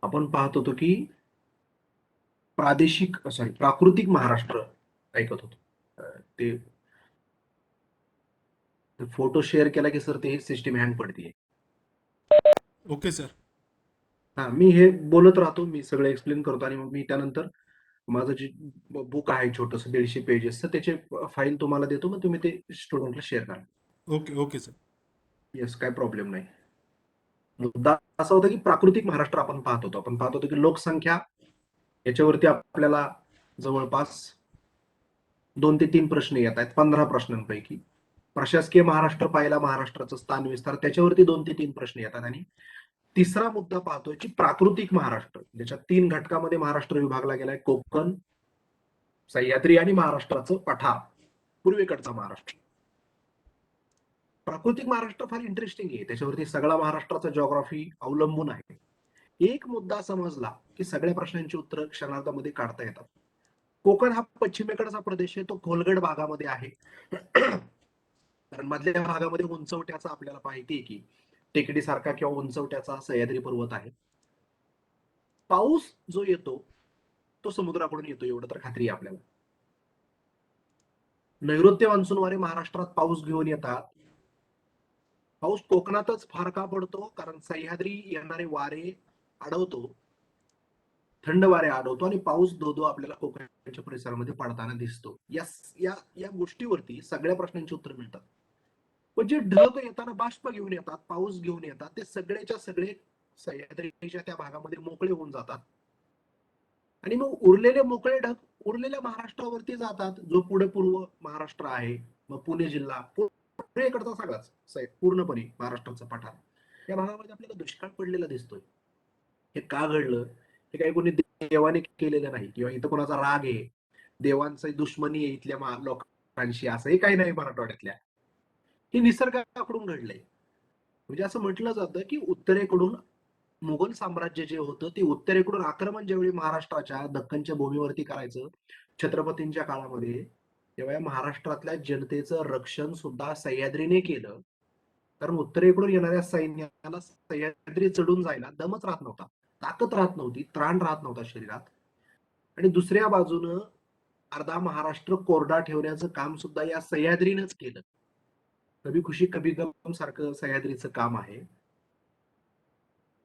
आपण पाहत होतो की प्राकृतिक महाराष्ट्र ऐकत होतो. ते फोटो शेअर केला की सर ते सिस्टीम हँग पडते. Okay sir. हा, मी हे बोलत राहतो, मी सगळं एक्सप्लेन करतो आणि मग मी त्यानंतर माझं जे बुक आहे छोटस 150 पेजेसचं, त्याचे फाईल तुम्हाला देतो, मग तुम्ही ते स्टुडंटला शेअर करा. Okay okay sir. येस, काय प्रॉब्लेम नाही. मुद्दा असा होता की प्राकृतिक महाराष्ट्र आपण पाहत होतो की लोकसंख्या याच्यावरती आपल्याला जवळपास 2 ते 3 प्रश्न येत आहेत 15 प्रश्नांपैकी. प्रशासकीय महाराष्ट्र पाहिला, महाराष्ट्राचं स्थान विस्तार, त्याच्यावरती 2 ते 3 प्रश्न येतात. आणि तिसरा मुद्दा पाहतोय की प्राकृतिक महाराष्ट्र, ज्याच्या 3 घटकामध्ये महाराष्ट्र विभागला गेलाय: कोकण, सह्याद्री आणि महाराष्ट्राचं पठार, पूर्वेकडचा महाराष्ट्र. प्राकृतिक महाराष्ट्र फार इंटरेस्टिंग आहे, त्याच्यावरती सगळा महाराष्ट्राचा जॉग्राफी अवलंबून आहे. एक मुद्दा समजला की सगळ्या प्रश्नांची उत्तरं क्षणार्धामध्ये काढता येतात. कोकण हा पश्चिमेकडचा प्रदेश आहे, तो खोलगड भागामध्ये आहे. कारण मधल्या भागामध्ये उंचवट्याचा आपल्याला माहिती आहे की टेकडीसारखा किंवा उंचवट्याचा सह्याद्री पर्वत आहे. पाऊस जो येतो तो समुद्राकडून येतो, एवढं तर खात्री आहे आपल्याला. नैऋत्य मान्सून वारे महाराष्ट्रात पाऊस घेऊन येतात. पाऊस कोकणातच फार का पडतो? कारण सह्याद्री येणारे वारे अडवतो, थंड वारे अडवतो आणि पाऊस धो आपल्याला कोकणाच्या परिसरामध्ये पडताना दिसतो. या गोष्टीवरती सगळ्या प्रश्नांची उत्तर मिळतात. पण जे ढग येताना बाष्प घेऊन येतात, पाऊस घेऊन येतात, ते सगळेच्या सगळे सह्याद्रीच्या त्या भागामध्ये मोकळे होऊन जातात. आणि मग उरलेले मोकळे ढग उरलेल्या महाराष्ट्रावरती जातात, जो पुढे पूर्व महाराष्ट्र आहे, मग पुणे जिल्हा, पुणेकडचा सगळाच पूर्णपणे महाराष्ट्राचा पठार, या भागामध्ये आपल्याला दुष्काळ पडलेला दिसतोय. हे का घडलं? हे काही कोणी देवाने केलेलं नाही किंवा इथं कोणाचा राग आहे, देवांचा दुश्मनी आहे इथल्या लोकांशी, असंही काही नाही मराठवाड्यातल्या. हे निसर्गाकडून घडलंय. म्हणजे असं म्हटलं जातं की उत्तरेकडून मुघल साम्राज्य जे होतं ते उत्तरेकडून आक्रमण ज्यावेळी महाराष्ट्राच्या दख्खनच्या भूमीवरती करायचं छत्रपतींच्या काळामध्ये, तेव्हा महाराष्ट्रातल्या जनतेचं रक्षण सुद्धा सह्याद्रीने केलं. कारण उत्तरेकडून येणाऱ्या सैन्याला सह्याद्री चढून जायला दमच राहत नव्हता, ताकद राहत नव्हती, त्राण राहत नव्हता शरीरात. आणि दुसऱ्या बाजूनं अर्धा महाराष्ट्र कोरडा ठेवण्याचं काम सुद्धा या सह्याद्रीनंच केलं. कभी खुशी कभी गम सारखं सह्याद्रीचं काम आहे.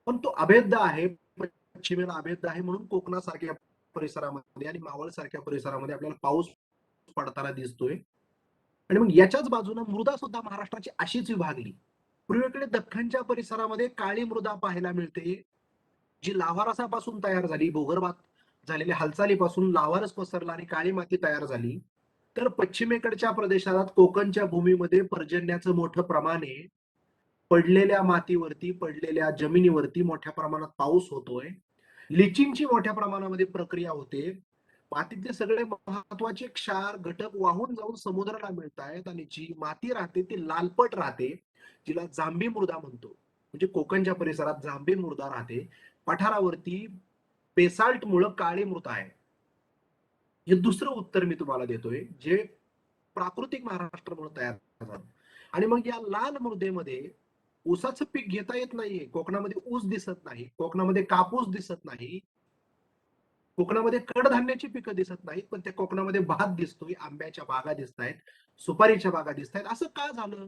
पण तो अभेद्य आहे, पश्चिमेला अभेद्य आहे, म्हणून कोकणासारख्या परिसरामध्ये आणि मावळ सारख्या परिसरामध्ये आपल्याला पाऊस पडताना दिसतोय. आणि मग याच्याच बाजूने मृदा सुद्धा महाराष्ट्राची अशीच विभागली. पूर्वेकडे दख्खनच्या परिसरामध्ये काळी मृदा पाहायला मिळते, जी लाव्हारसापासून तयार झाली, भूगर्भात झालेल्या हालचालीपासून लाव्हारस पसरला आणि काळी माती तयार झाली. तर पश्चिमेकडच्या प्रदेशात कोकणच्या भूमीमध्ये पर्जन्याचं मोठं प्रमाण आहे. पडलेल्या मातीवरती, पडलेल्या जमिनीवरती मोठ्या प्रमाणात पाऊस होतोय. लिचिंगची मोठ्या प्रमाणामध्ये प्रक्रिया होते. मातीतले सगळे महत्वाचे क्षार घटक वाहून जाऊन समुद्राला मिळत आहेत आणि जी माती राहते ती लालपट राहते, जिला जांभी मृदा म्हणतो. म्हणजे कोकणच्या परिसरात जांभी मृदा राहते. पठारावरती बेसाल्ट मुळे काळी मृदा आहे. हे दुसरं उत्तर मी तुम्हाला देतोय, जे प्राकृतिक महाराष्ट्रामुळे तयार झालं. आणि मग या लाल मृदेमध्ये ऊसाचं पीक घेता येत नाहीये. कोकणामध्ये ऊस दिसत नाही, कोकणामध्ये कापूस दिसत नाही, कोकणामध्ये कडधान्याची पिकं दिसत नाहीत, पण त्या कोकणामध्ये भात दिसतोय, आंब्याच्या बागा दिसत आहेत, सुपारीच्या बागा दिसत आहेत. असं का झालं?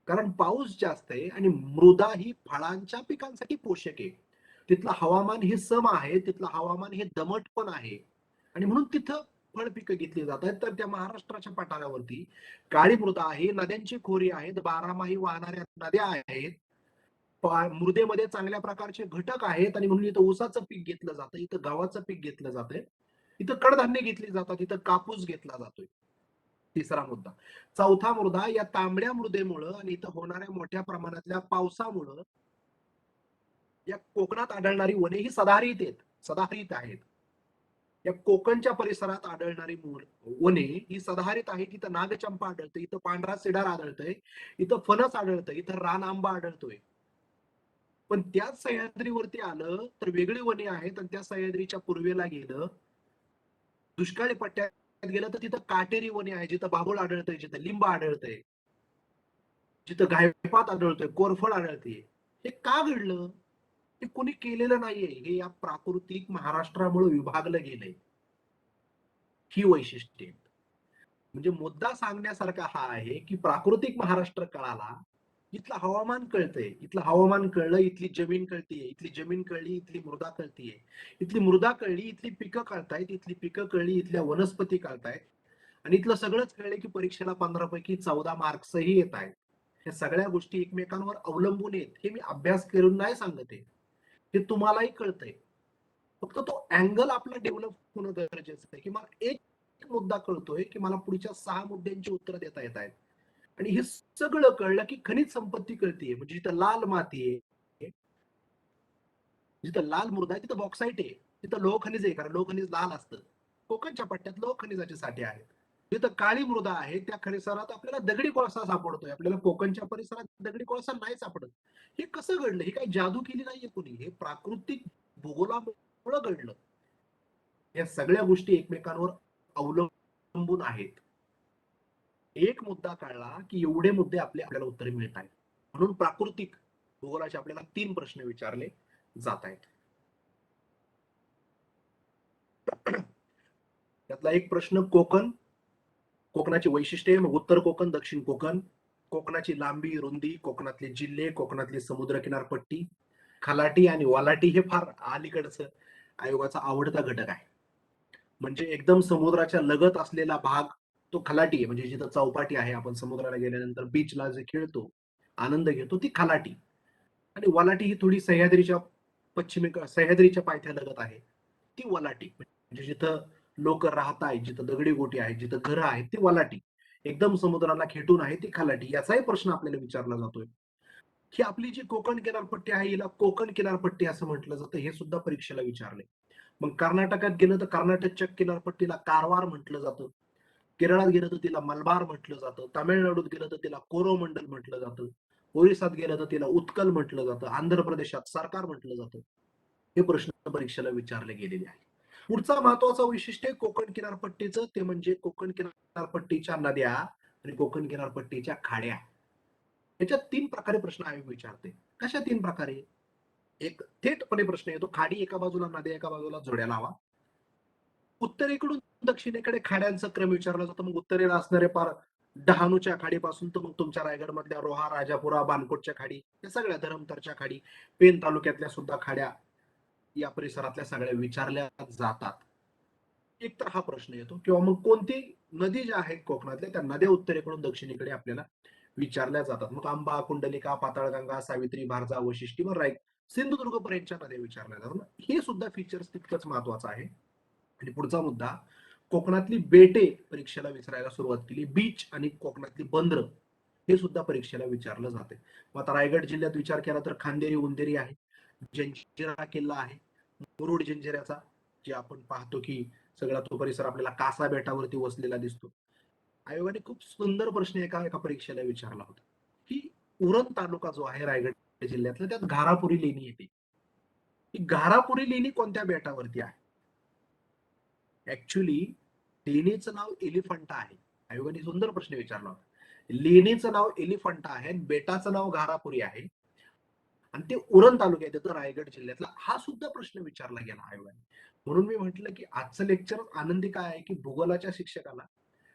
कारण पाऊस जास्त आहे आणि मृदा ही फळांच्या पिकांसाठी पोषक आहे. तिथलं हवामान हे सम आहे, तिथलं हवामान हे दमट पण आहे आणि म्हणून तिथं फळ पिकं घेतली जातात. तर त्या महाराष्ट्राच्या पठारावरती काळी मृदा आहे, नद्यांची खोरी आहेत, बारामाही वाहणाऱ्या नद्या आहेत, मृदेमध्ये चांगल्या प्रकारचे घटक आहेत आणि म्हणून इथं ऊसाचं पीक घेतलं जातं, इथं गव्हाचं पीक घेतलं जातंय, इथं कडधान्य घेतली जातात, इथं कापूस घेतला जातोय. तिसरा मुद्दा. चौथा मुद्दा, या तांबड्या मृदेमुळं आणि इथं होणाऱ्या मोठ्या प्रमाणातल्या पावसामुळं या कोकणात आढळणारी वने ही सदाहरित आहेत. या कोकणच्या परिसरात आढळणारी वने ही सदाहरित आहेत. इथं नागचंपा आढळते, इथं पांढरा सिडार आढळतंय, इथं फणस आढळतंय, इथं रान आंबा आढळतोय. पण त्याच सह्याद्रीवरती आलं तर वेगळी वने आहेत आणि त्या सह्याद्रीच्या पूर्वेला गेलं, दुष्काळी पट्ट्यात गेलं तर तिथं काटेरी वने आहे, जिथं बाभूळ आढळतंय, जिथं लिंब आढळतंय, जिथं गायपात आढळतोय, कोरफड आढळते. हे का घडलं? हे कोणी केलेलं नाहीये. हे या प्राकृतिक महाराष्ट्रामुळे विभागलं गेलंय. ही वैशिष्ट्ये आहेत. म्हणजे मुद्दा सांगण्यासारखा हा आहे की प्राकृतिक महाराष्ट्र कळाला, इथलं हवामान कळतंय, इथलं हवामान कळलं, इथली जमीन कळतीये, इथली जमीन कळली, इथली मृदा कळतीये, इथली मृदा कळली, इथली पिकं कळतायत, इथली पिकं कळली, इथल्या वनस्पती कळतायत आणि इथलं सगळंच कळलं की परीक्षेला 15 पैकी 14 मार्क्सही येत आहेत. या सगळ्या गोष्टी एकमेकांवर अवलंबून आहेत. हे मी अभ्यास करून नाही सांगत आहे, हे तुम्हालाही कळतंय. फक्त तो अँगल आपला डेव्हलप होणं गरजेचं आहे की मला एक मुद्दा कळतोय की मला पुढच्या 6 मुद्द्यांची उत्तरं देता येत आहेत. आणि हे सगळं कळलं की खनिज संपत्ती कळतीये. म्हणजे जिथं लाल माती आहे, जिथं लाल मृदा आहे, तिथं बॉक्साईट आहे, तिथं लोह खनिज आहे, कारण लोह खनिज लाल असतं. कोकणच्या पट्ट्यात लोह खनिजाचे साठे आहेत. जिथं काळी मृदा आहे त्या परिसरात आपल्याला दगडी कोळसा सापडतोय. आपल्याला कोकणच्या परिसरात दगडी कोळसा नाही सापडत. हे कसं घडलं? हे काही जादू केली नाहीये कुणी, हे प्राकृतिक भूगोलामुळे घडलं. या सगळ्या गोष्टी एकमेकांवर अवलंबून आहेत. एक मुद्दा कळला की एवढे मुद्दे आपल्याला उत्तरे मिळत आहेत. म्हणून प्राकृतिक भूगोलाचे आपल्याला 3 प्रश्न विचारले जात आहेत. त्यातला एक प्रश्न कोकणाची वैशिष्ट्ये, मग उत्तर कोकण, दक्षिण कोकण, कोकणाची लांबी रुंदी, कोकणातले जिल्हे, कोकणातली समुद्र किनारपट्टी, खलाटी आणि वालाटी. हे फार अलीकडचं आयोगाचा आवडता घटक आहे. म्हणजे एकदम समुद्राच्या लगत असलेला भाग तो खलाटी आहे. म्हणजे जिथं चौपाटी आहे, आपण समुद्राला गेल्यानंतर बीचला जे खेळतो, आनंद घेतो, ती खलाटी. आणि वलाटी ही थोडी सह्याद्रीच्या पायथ्यालगत आहे, ती वलाटी. म्हणजे जिथं लोक राहत आहेत, जिथं दगडी गोटी आहेत, जिथं घरं आहेत, ती वलाटी. एकदम समुद्राला खेटून आहे ती खलाटी. याचाही प्रश्न आपल्याला विचारला जातोय की आपली जी कोकण किनारपट्टी आहे, हिला कोकण किनारपट्टी असं म्हटलं जातं. हे सुद्धा परीक्षेला विचारले. मग कर्नाटकात गेलं तर कर्नाटकच्या किनारपट्टीला कारवार म्हटलं जातं, केरळात गेलं तर तिला मलबार म्हटलं जातं, तामिळनाडूत गेलं तर तिला कोरोमंडल म्हटलं जातं, ओरिसात गेलं तर तिला उत्कल म्हटलं जातं, आंध्र प्रदेशात सरकार म्हटलं जातं. हे प्रश्न परीक्षेला विचारले गेलेले आहे. पुढचा महत्वाचा वैशिष्ट्य कोकण किनारपट्टीचं, ते म्हणजे कोकण किनारपट्टीच्या नद्या आणि कोकण किनारपट्टीच्या खाड्या. याच्यात 3 प्रकारे प्रश्न आयोग विचारते. कशा 3 प्रकारे? एक थेटपणे प्रश्न येतो, खाडी एका बाजूला, नद्या एका बाजूला, जोड्या लावा. उत्तरेकडून दक्षिणेकडे खाड्यांचा क्रम विचारला जातो. मग उत्तरेला असणारे पार डहाणूच्या खाडीपासून तर मग तुमच्या रायगड मधल्या रोहा, राजापुरा, बानकोटच्या खाडी, या सगळ्या धरमतरच्या खाडी, पेन तालुक्यातल्या सुद्धा खाड्या या परिसरातल्या सगळ्या विचारल्या जातात. एक तर हा प्रश्न येतो. किंवा मग कोणती नदी ज्या आहेत कोकणातल्या, त्या नद्या उत्तरेकडून दक्षिणेकडे आपल्याला विचारल्या जातात. मग आंबा, कुंडलिका, पाताळगंगा, सावित्री, भारजा, वशिष्ठी, व सिंधुदुर्ग पर्यंतच्या नद्या विचारल्या जातात. हे सुद्धा फीचर्स तितकंच महत्वाचं आहे. आणि पुढचा मुद्दा, कोकणातली बेटे परीक्षेला विचारायला सुरुवात केली. बीच आणि कोकणातली बंदरं हे सुद्धा परीक्षेला विचारलं जाते. मग आता रायगड जिल्ह्यात विचार केला तर खांदेरी, उंदेरी आहे, जंजिरा किल्ला आहे, मुरुड जंजिऱ्याचा, जे आपण पाहतो की सगळा तो परिसर आपल्याला कासा बेटावरती वसलेला दिसतो. आयोगाने खूप सुंदर प्रश्न एका एका परीक्षेला विचारला होता की उरण तालुका जो आहे रायगड जिल्ह्यातला त्यात घारापुरी लेणी येते. ही घारापुरी लेणी कोणत्या बेटावरती आहे? ऍक्च्युली लेणीचं नाव एलिफंटा आहे. आयोगाने सुंदर प्रश्न विचारला होता. लेणीचं नाव एलिफंटा आहे आणि बेटाचं नाव घारापुरी आहे आणि ते उरण तालुक्यात येतं रायगड जिल्ह्यातला. हा सुद्धा प्रश्न विचारला गेला आयोगाने. म्हणून मी म्हटलं की आजचं लेक्चर आनंदी काय आहे की भूगोलाच्या शिक्षकाला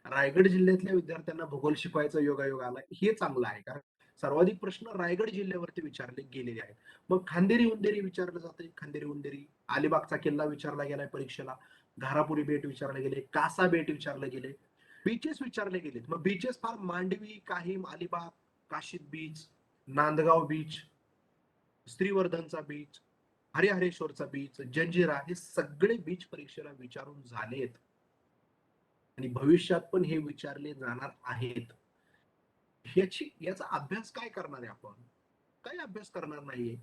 रायगड जिल्ह्यातल्या विद्यार्थ्यांना भूगोल शिकवायचा योगायोग आला हे चांगलं आहे, कारण सर्वाधिक प्रश्न रायगड जिल्ह्यावरती विचारले गेलेले आहेत. मग खांदेरी उंदेरी विचारलं जाते. खांदेरी उंदेरी, अलिबागचा किल्ला विचारला गेलाय परीक्षेला, घारापुरी बेट विचारले गेले, कासा बेट विचारले गेले, बीचेस विचारले गेले. मग बीचेस फार मांडवी, काहीम, अलिबाग, काशीद बीच, नांदगाव बीच, श्रीवर्धनचा बीच, हरिहरेश्वरचा बीच, जंजिरा, हे सगळे बीच परीक्षेला विचारून झालेत आणि भविष्यात पण हे विचारले जाणार आहेत. याचा अभ्यास काय करणार आहे आपण? काही अभ्यास करणार नाहीये.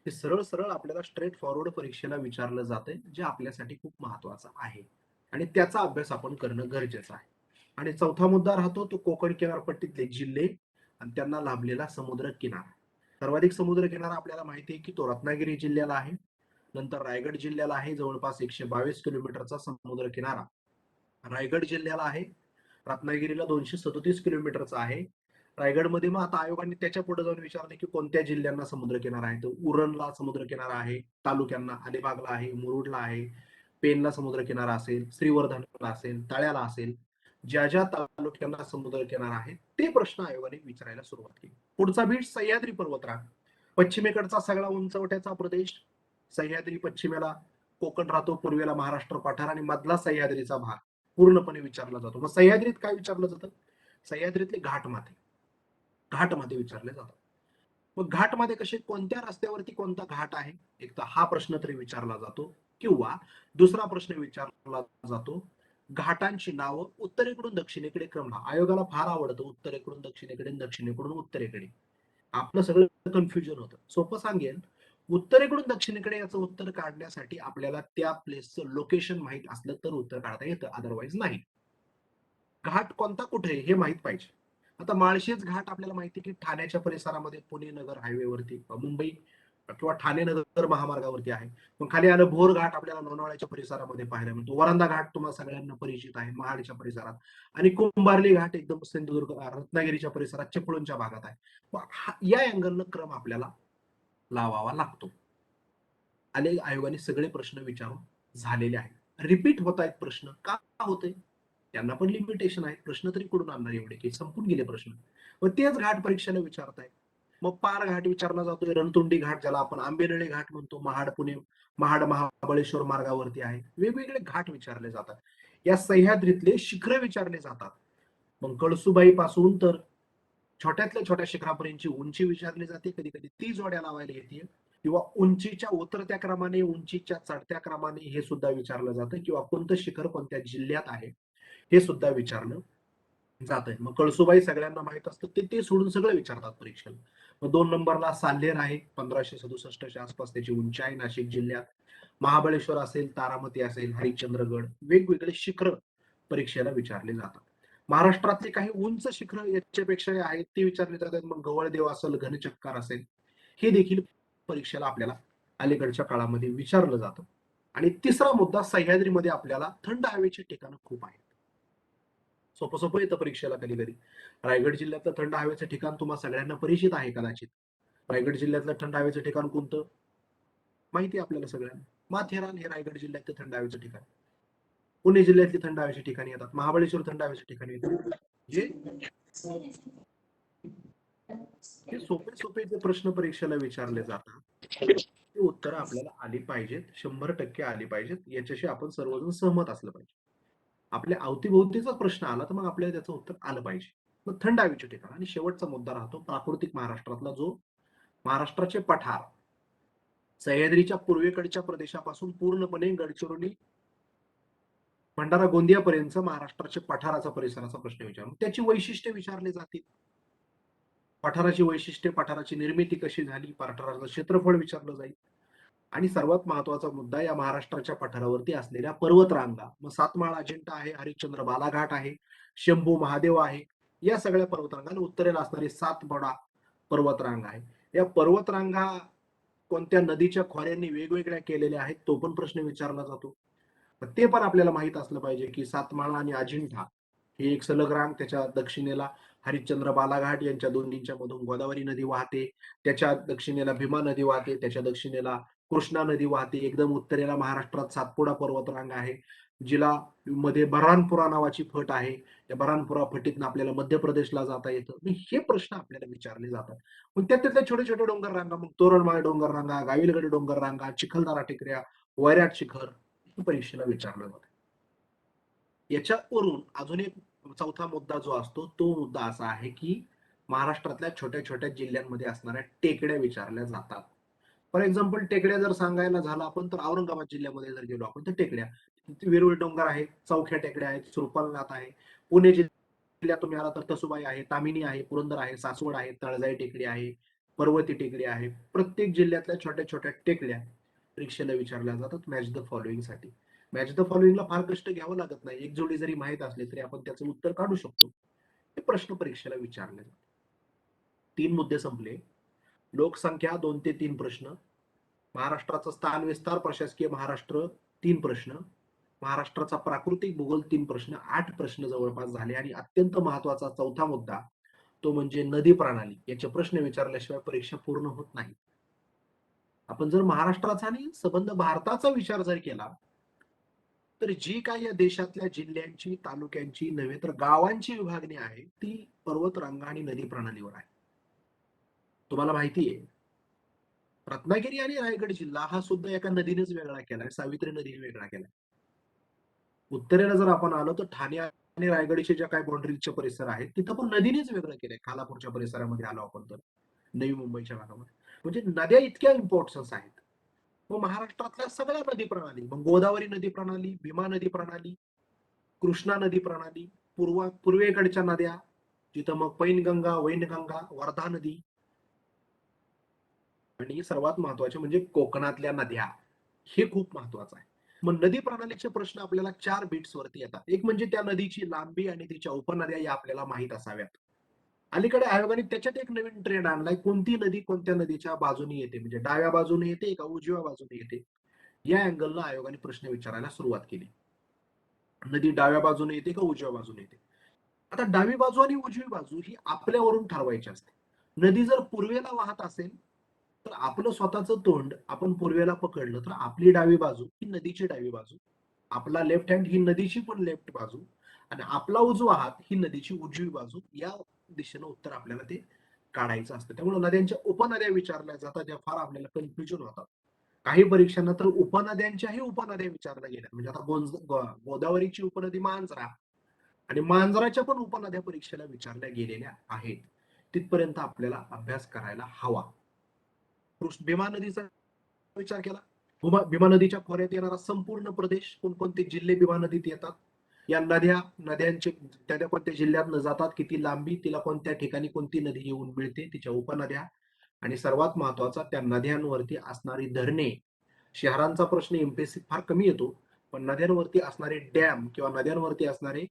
हे सरळ सरळ आपल्याला स्ट्रेट फॉरवर्ड परीक्षेला विचारलं जातंय, जे आपल्यासाठी खूप महत्वाचं आहे आणि त्याचा अभ्यास आपण करणं गरजेचं आहे. आणि चौथा मुद्दा राहतो तो कोकण किनारपट्टीतले जिल्हे आणि त्यांना लाभलेला समुद्र किनारा. सर्वाधिक समुद्र किनारा आपल्याला माहिती आहे की तो रत्नागिरी जिल्ह्याला आहे. नंतर रायगड जिल्ह्याला आहे जवळपास 122 किलोमीटरचा समुद्र किनारा. रायगड जिल्ह्याला आहे, रत्नागिरीला 237 किलोमीटरचा आहे. रायगडमध्ये मग आता आयोगाने त्याच्या पुढे जाऊन विचारले की कोणत्या जिल्ह्यांना समुद्रकिनारा आहे. तर उरणला समुद्रकिनारा आहे, तालुक्यांना अलिबागला आहे, मुरुडला आहे, पेनला समुद्रकिनारा असेल, श्रीवर्धनला असेल, तळ्याला असेल. ज्या ज्या तालुक्यांना समुद्रकिनारा आहे ते प्रश्न आयोगाने विचारायला सुरुवात केली. पुढचा बीट सह्याद्री पर्वतरांग. पश्चिमेकडचा सगळा उंचवट्याचा प्रदेश, सह्याद्री पश्चिमेला कोकण राहतो, पूर्वेला महाराष्ट्र पठार आणि मधला सह्याद्रीचा भाग पूर्णपणे विचारला जातो. मग सह्याद्रीत काय विचारलं जातं? सह्याद्रीतले घाटमाथे, घाटमाथे विचारले जातात. मग घाटमाथे कसे, कोणत्या रस्त्यावरती कोणता घाट आहे, एक तर हा प्रश्न तरी विचारला जातो. किंवा दुसरा प्रश्न विचारला जातो, घाटांची नावं उत्तरेकडून दक्षिणेकडे क्रम लावा. आयोगाला फार आवडतं उत्तरेकडून दक्षिणेकडे, दक्षिणेकडून उत्तरेकडे. आपलं सगळं कन्फ्युजन होतं. सोपं सांगेल, उत्तरेकडून दक्षिणेकडे याचं उत्तर काढण्यासाठी आपल्याला त्या प्लेसचं लोकेशन माहित असलं तर उत्तर काढता येतं, अदरवाईज नाही. घाट कोणता कुठे हे माहित पाहिजे. आता माळशेज घाट आपल्याला माहिती की ठाण्याच्या परिसरामध्ये पुणे नगर हायवेवरती, मुंबई किंवा ठाणे नगर महामार्गावरती आहे. मग खाली आलं भोर घाट आपल्याला लोणावळ्याच्या परिसरामध्ये पाहायला मिळतो. वरांदा घाट तुम्हाला सगळ्यांना परिचित आहे महाडच्या परिसरात. आणि कुंभार्ली घाट एकदम सिंधुदुर्ग रत्नागिरीच्या परिसरात चिपळूणच्या भागात आहे. या अँगलनं क्रम आपल्याला लावावा लागतो. आणि आयोगाने सगळे प्रश्न विचारून झालेले आहेत. रिपीट होत आहेत प्रश्न, का होते? त्यांना पण लिमिटेशन आहे. प्रश्न तरी कुठून आणणार एवढे की संपून गेले प्रश्न. मग तेच घाट परीक्षेला विचारतायत. मग पार घाट विचारला जातोय, रणतुंडी घाट ज्याला आपण आंबेनळी घाट म्हणतो, महाड पुणे, महाड महाबळेश्वर मार्गावरती आहे. वेगवेगळे घाट विचारले जातात. या सह्याद्रीतले शिखरे विचारले जातात. मग कळसुबाई पासून तर छोट्यातल्या छोट्या शिखरापर्यंतची उंची विचारली जाते. कधी कधी ती जोड्या लावायला येते, किंवा उंचीच्या उतरत्या क्रमाने, उंचीच्या चढत्या क्रमाने हे सुद्धा विचारलं जातं, किंवा कोणतं शिखर कोणत्या जिल्ह्यात आहे हे सुद्धा विचारलं जात आहे. मग कळसुबाई सगळ्यांना माहित असतं, ते सोडून सगळं विचारतात परीक्षेला. मग 2 नंबरला साल्हेर आहे, 1567च्या आसपास त्याची उंची आहे नाशिक जिल्ह्यात. महाबळेश्वर असेल, तारामती असेल, हरिश्चंद्रगड, वेगवेगळे शिखर परीक्षेला विचारले जातात. महाराष्ट्रातले काही उंच शिखर याच्यापेक्षा आहेत ते विचारले जातात. मग गवळदेव असेल, घनचक्कर असेल, हे देखील परीक्षेला आपल्याला अलीकडच्या काळामध्ये विचारलं जातं. आणि तिसरा मुद्दा, सह्याद्रीमध्ये आपल्याला थंड हवेची ठिकाणं खूप आहेत. सोपं सोपं येतं परीक्षेला कधी कधी. रायगड जिल्ह्यातलं थंड हवेचं ठिकाण तुम्हाला सगळ्यांना परिचित आहे कदाचित. रायगड जिल्ह्यातलं थंड हवेचं ठिकाण कोणतं माहिती आहे आपल्याला सगळ्यांना? माथेरान हे रायगड जिल्ह्यातलं थंड हवेचं ठिकाण. पुणे जिल्ह्यातली थंड हवेची ठिकाणी येतात, महाबळेश्वर थंड हवेच्या ठिकाणी येतात. हे सोपे सोपे जे प्रश्न परीक्षेला विचारले जातात ते उत्तर आपल्याला आली पाहिजेत, 100% आली पाहिजेत. याच्याशी आपण सर्वजण सहमत असलं पाहिजे. आपल्या अवतीभोवतीचा प्रश्न आला तर मग आपल्याला त्याचं उत्तर आलं पाहिजे. मग थंड हवेचे ठिकाण. आणि शेवटचा मुद्दा राहतो प्राकृतिक महाराष्ट्रातला, जो महाराष्ट्राचे पठार सह्याद्रीच्या पूर्वेकडच्या प्रदेशापासून पूर्णपणे गडचिरोली, भंडारा, गोंदियापर्यंत महाराष्ट्राच्या पठाराचा परिसराचा प्रश्न विचारून त्याची वैशिष्ट्ये विचारले जातील. पठाराची वैशिष्ट्ये, पठाराची निर्मिती कशी झाली, पठाराचं क्षेत्रफळ विचारलं जाईल. आणि सर्वात महत्वाचा मुद्दा या महाराष्ट्राच्या पठारावरती असलेल्या पर्वतरांगा. मग सातमाळ अजिंठा आहे, हरिश्चंद्र बालाघाट आहे, शंभू महादेव आहे. या सगळ्या पर्वतरांगा आणि उत्तरेला असणारी सातपुडा पर्वतरांगा आहे. या पर्वतरांगा कोणत्या नदीच्या खोऱ्यांनी वेगवेगळ्या केलेल्या आहेत तो पण प्रश्न विचारला जातो. ते पण आपल्याला माहित असलं पाहिजे की सातमाळा आणि अजिंठा ही एक सलग रांग, त्याच्या दक्षिणेला हरिश्चंद्र बालाघाट यांच्या दोन्हींच्या मधून गोदावरी नदी वाहते, त्याच्या दक्षिणेला भीमा नदी वाहते, त्याच्या दक्षिणेला कृष्णा नदी वाहते, एकदम उत्तरेला महाराष्ट्रात सातपुडा पर्वतरांग आहे, जिला मध्ये बऱ्हाणपुरा नावाची फट आहे. त्या बऱ्हाणपुरा फटीतनं आपल्याला मध्य प्रदेशला जाता येतं. हे प्रश्न आपल्याला विचारले जातात. मग त्यातल्या छोटे छोटे डोंगर रांगा, मग तोरणमाळ डोंगर रांगा, गाविलगड डोंगर रांगा, चिखलदरा टेकड्या, वैराट शिखर परीक्षेला विचारलं जातं. याच्यावरून अजून एक चौथा मुद्दा जो असतो तो मुद्दा असा आहे की महाराष्ट्रातल्या छोट्या छोट्या जिल्ह्यांमध्ये असणाऱ्या टेकड्या विचारल्या जातात. फॉर एक्झाम्पल टेकड्या जर सांगायला झालं आपण तर औरंगाबाद जिल्ह्यामध्ये जर गेलो आपण तर टेकड्या, वेरूळ डोंगर आहे, चौख्या टेकड्या आहेत, सुरपालनाथ आहे. पुणे जिल्ह्यात तुम्ही आला तर तसुबाई आहे, तामिनी आहे, पुरंदर आहे, सासवड आहे, तळजाई टेकडी आहे, पर्वती टेकडी आहे. प्रत्येक जिल्ह्यातल्या छोट्या छोट्या टेकड्या परीक्षेला विचारल्या जातात मॅच द फॉलोइंग साठी. मॅच द फॉलोइंगला फार कष्ट घ्यावं लागत नाही, एक जोडी जरी माहित असली तरी आपण त्याचं उत्तर काढू शकतो. हे प्रश्न परीक्षेला विचारले जातात. 3 मुद्दे संपले. लोकसंख्या 2 ते 3 प्रश्न, महाराष्ट्राचा स्थान विस्तार प्रशासकीय महाराष्ट्र 3 प्रश्न, महाराष्ट्राचा प्राकृतिक भूगोल 3 प्रश्न, 8 प्रश्न जवळपास झाले. आणि अत्यंत महत्वाचा चौथा मुद्दा तो म्हणजे नदी प्रणाली. याचे प्रश्न विचारल्याशिवाय परीक्षा पूर्ण होत नाही. आपण जर महाराष्ट्राचा आणि संबंध भारताचा विचार जर केला तर जी काही या देशातल्या जिल्ह्यांची, तालुक्यांची नव्हे तर गावांची विभागणी आहे ती पर्वतरांगा आणि नदी प्रणालीवर आहे. तुम्हाला माहिती आहे रत्नागिरी आणि रायगड जिल्हा हा सुद्धा एका नदीनेच वेगळा केलाय, सावित्री नदीने वेगळा केलाय. उत्तरेला जर आपण आलो तर ठाणे आणि रायगडचे ज्या काही बाउंड्रीचे परिसर आहेत तिथं पण नदीनेच वेगळं केलंय. खालापूरच्या परिसरामध्ये आलो आपण तर, नवी मुंबईच्या भागामध्ये, म्हणजे नद्या इतक्या इम्पॉर्टन्स आहेत. मग महाराष्ट्रातल्या सगळ्या नदी प्रणाली, मग गोदावरी नदी प्रणाली, भीमा नदी प्रणाली, कृष्णा नदी प्रणाली, पूर्वेकडच्या नद्या जिथं मग पैनगंगा, वैनगंगा, वर्धा नदी, आणि सर्वात महत्वाचे म्हणजे कोकणातल्या नद्या, हे खूप महत्वाचं आहे. मग नदी प्रणालीचे प्रश्न आपल्याला 4 बिट्स वरती येतात. एक म्हणजे त्या नदीची लांबी आणि तिच्या उपनद्या या आपल्याला माहित असाव्यात. अलीकडे आयोगाने त्याच्यात एक नवीन ट्रेंड आणलाय, कोणती नदी कोणत्या नदीच्या बाजूने येते, म्हणजे डाव्या बाजूने येते का उजव्या बाजूने येते, या अँगलला आयोगाने प्रश्न विचारायला सुरुवात केली. नदी डाव्या बाजूने येते का उजव्या बाजूने येते. आता डावी बाजू आणि उजवी बाजू ही आपल्यावरून ठरवायची असते. नदी जर पूर्वेला वाहत असेल तर आपलं स्वतःचं तोंड आपण पूर्वेला पकडलं तर आपली डावी बाजू ही नदीची डावी बाजू, आपला लेफ्ट हँड ही नदीची पण लेफ्ट बाजू, आणि आपला उजवा हात ही नदीची उजवी बाजू, या दिशेनं उत्तर आपल्याला ते काढायचं असतं. त्यामुळे नद्यांच्या उपनद्या विचारल्या जातात, ज्या फार आपल्याला कन्फ्युजन होतात. काही परीक्षांना तर उपनद्यांच्याही उपनद्या विचारल्या गेल्या, म्हणजे आता गोदावरीची उपनदी मांजरा आणि मांजराच्या पण उपनद्या परीक्षेला विचारल्या गेलेल्या आहेत. तिथपर्यंत आपल्याला अभ्यास करायला हवा. भीमा नदीचा विचार केला, भीमा नदीच्या खोऱ्यात येणारा संपूर्ण प्रदेश, कोणकोणते जिल्हे भीमा नदीत येतात, या नद्यांचे त्या कोणत्या जिल्ह्यात जातात, किती लांबी, तिला कोणत्या ठिकाणी कोणती नदी येऊन मिळते, तिच्या उपनद्या, आणि सर्वात महत्वाचा त्या नद्यांवरती असणारी धरणे. शहरांचा प्रश्न एमपीएससी फार कमी येतो, पण नद्यांवरती असणारे डॅम किंवा नद्यांवरती असणारे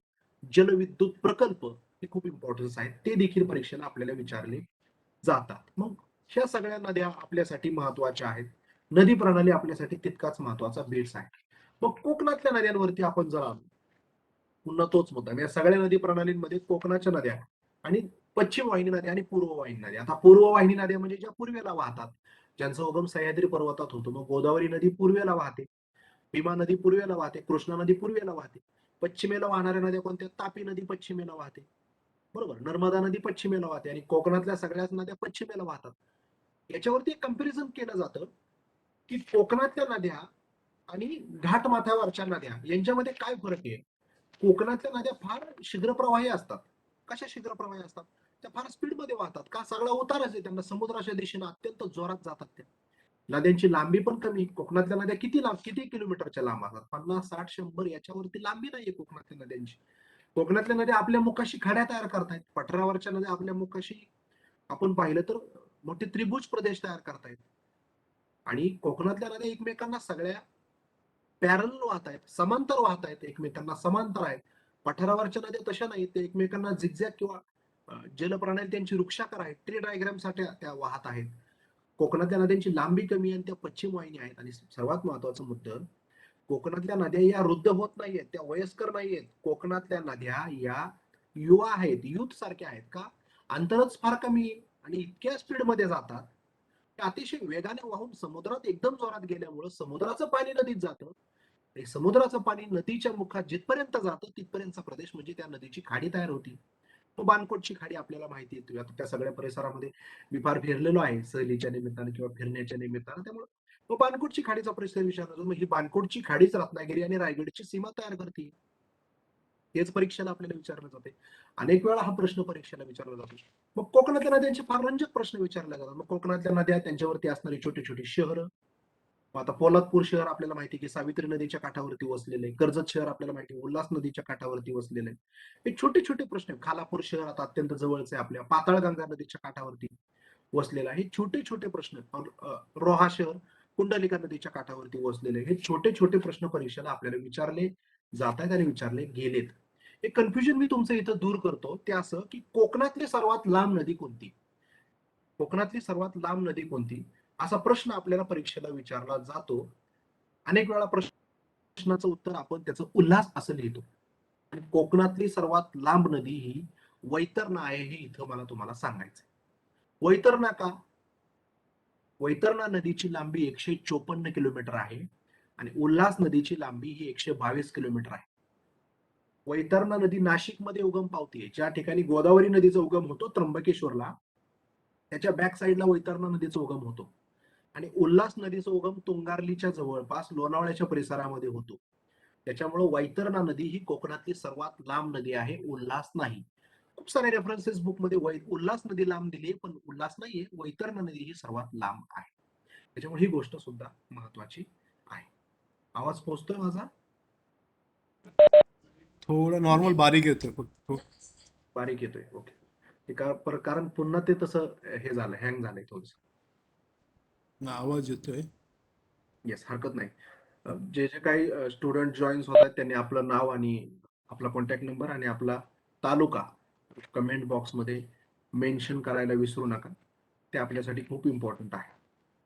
जलविद्युत प्रकल्प हे खूप इम्पॉर्टन्स आहेत, ते देखील परीक्षेला आपल्याला विचारले जातात. मग ह्या सगळ्या नद्या आपल्यासाठी महत्वाच्या आहेत. नदी प्रणाली आपल्यासाठी तितकाच महत्वाचा बेट्स आहे. मग कोकणातल्या नद्यांवरती आपण जर आलो, पुन्हा तोच मुद्दा, या सगळ्या नदी प्रणालींमध्ये कोकणाच्या नद्या आणि पश्चिम वाहिनी नद्या आणि पूर्व वाहिनी नद्या. आता पूर्व वाहिनी नद्या म्हणजे ज्या पूर्वेला वाहतात, ज्यांचा उगम सह्याद्री पर्वतात होतो. मग गोदावरी नदी पूर्वेला वाहते, भीमा नदी पूर्वेला वाहते, कृष्णा नदी पूर्वेला वाहते. पश्चिमेला वाहणाऱ्या नद्या कोणत्या, तापी नदी पश्चिमेला वाहते, बरोबर, नर्मदा नदी पश्चिमेला वाहते, आणि कोकणातल्या सगळ्याच नद्या पश्चिमेला वाहतात. याच्यावरती एक कंपॅरिझन केलं जातं की कोकणातल्या नद्या आणि घाटमाथ्यावरच्या नद्या यांच्यामध्ये काय फरक आहे. कोकणातल्या नद्या फार शीघ्रप्रवाही असतात. कशा शीघ्रप्रवाही असतात, त्या फार स्पीडमध्ये वाहतात, का सगळा उतारच आहे त्यांना, समुद्राच्या दिशेने अत्यंत जोरात जातात. त्या नद्यांची लांबी पण कमी. कोकणातल्या नद्या किती किलोमीटरच्या लांब असतात, 50, 60, 100, याच्यावरती लांबी नाहीये कोकणातल्या नद्यांची. कोकणातल्या नद्या आपल्या मुखाशी खड्या तयार करतायत, पठारावरच्या नद्या आपल्या मुखाशी आपण पाहिलं तर मोठे त्रिभुज प्रदेश तयार करतायत. आणि कोकणातल्या नद्या एकमेकांना सगळ्या पॅरल वाहत आहेत, समांतर वाहत आहेत, एकमेकांना समांतर आहेत. पठारावरच्या नद्या तशा नाहीत, ते एकमेकांना झिगझॅग किंवा जलप्रणाली त्यांची वृक्षाकार आहेत, ट्री डायग्राम साठी त्या वाहत आहेत. कोकणातल्या नद्यांची लांबी कमी आणि त्या पश्चिम वाहिनी आहेत. आणि सर्वात महत्वाचा मुद्दा, कोकणातल्या नद्या या वृद्ध होत नाहीयेत, त्या वयस्कर नाहीयेत. कोकणातल्या नद्या या युवा आहेत, युथ सारख्या आहेत. का? अंतरच फार कमी आणि इतक्या स्पीड मध्ये जातात, ते अतिशय वेगाने वाहून समुद्रात एकदम जोरात गेल्यामुळे समुद्राचं पाणी नदीत जातं. आणि समुद्राचं पाणी नदीच्या मुखात जिथपर्यंत जातं तिथपर्यंतचा प्रदेश म्हणजे त्या नदीची खाडी तयार होती. तो बाणकोटची खाडी आपल्याला माहिती आहे. आता त्या सगळ्या परिसरामध्ये मी फार फिरलेलो आहे सहलीच्या निमित्ताने किंवा फिरण्याच्या निमित्ताने. त्यामुळे तो बाणकोटची खाडीचा परिसर विचारला, मग ही बाणकोटची खाडीच रत्नागिरी आणि रायगडची सीमा तयार करते. हेच परीक्षेला आपल्याला विचारलं जाते. अनेक वेळा हा प्रश्न परीक्षेला विचारला जातो. मग कोकणातल्या नद्यांचे फार रंजक प्रश्न विचारले जातात. मग कोकणातल्या नद्या, त्यांच्यावरती असणारी छोटी छोटी शहरं. आता पोलादपूर शहर आपल्याला माहिती आहे की सावित्री नदीच्या काठावरती वसलेलं आहे. कर्जत शहर आपल्याला माहिती आहे उल्हास नदीच्या काठावरती वसलेलं आहे. हे छोटे छोटे प्रश्न आहेत. खालापूर शहर आता अत्यंत जवळच आहे, आपल्या पाताळगंगा नदीच्या काठावरती वसलेलं आहे. हे छोटे छोटे प्रश्न. रोहा शहर कुंडलिका नदीच्या काठावरती वसलेले. हे छोटे छोटे प्रश्न परीक्षेला आपल्याला विचारले जात आहेत आणि विचारले गेलेत. एक कन्फ्युजन मी तुमचं इथं दूर करतो, ते असं की कोकणातली सर्वात लांब नदी कोणती? कोकणातली सर्वात लांब नदी कोणती, असा प्रश्न आपल्याला परीक्षेला विचारला जातो. अनेक वेळा प्रश्नाचं उत्तर आपण त्याचं उल्हास असं लिहितो. आणि कोकणातली सर्वात लांब नदी ही वैतरणा आहे, हे इथं मला तुम्हाला सांगायचं. वैतरणा का? वैतरणा नदीची लांबी 154 किलोमीटर आहे आणि उल्हास नदीची लांबी ही 122 किलोमीटर आहे. वैतरणा नदी नाशिकमध्ये उगम पावते, ज्या ठिकाणी गोदावरी नदीचा उगम होतो त्र्यंबकेश्वरला, त्याच्या बॅक साईडला वैतरणा नदीचा उगम होतो. आणि उल्हास नदीचा उगम तुंगारलीच्या जवळपास लोणावळ्याच्या परिसरामध्ये होतो. त्याच्यामुळे वैतरणा नदी ही कोकणातली सर्वात लांब नदी आहे, उल्हास नाही. खूप सारे रेफरन्सेस बुकमध्ये उल्हास नदी लांब दिली, पण उल्हास नाहीये, वैतरणा नदी ही सर्वात लांब आहे. त्याच्यामुळे ही गोष्ट सुद्धा महत्वाची आहे. आवाज पोहोचतोय माझा? थोडं नॉर्मल बारीक येतोय फक्त. बारीक येतोय. ओके. कारण पुन्हा ते तसं हे झालं, हँग झालंय थोडस. आवाज येतोय. येस, हरकत नाही. जे जे काही स्टुडंट जॉईन्स होतात त्यांनी आपलं नाव आणि आपला कॉन्टॅक्ट नंबर आणि आपला तालुका कमेंट बॉक्समध्ये मेन्शन करायला विसरू नका. ते आपल्यासाठी खूप इम्पॉर्टंट आहे.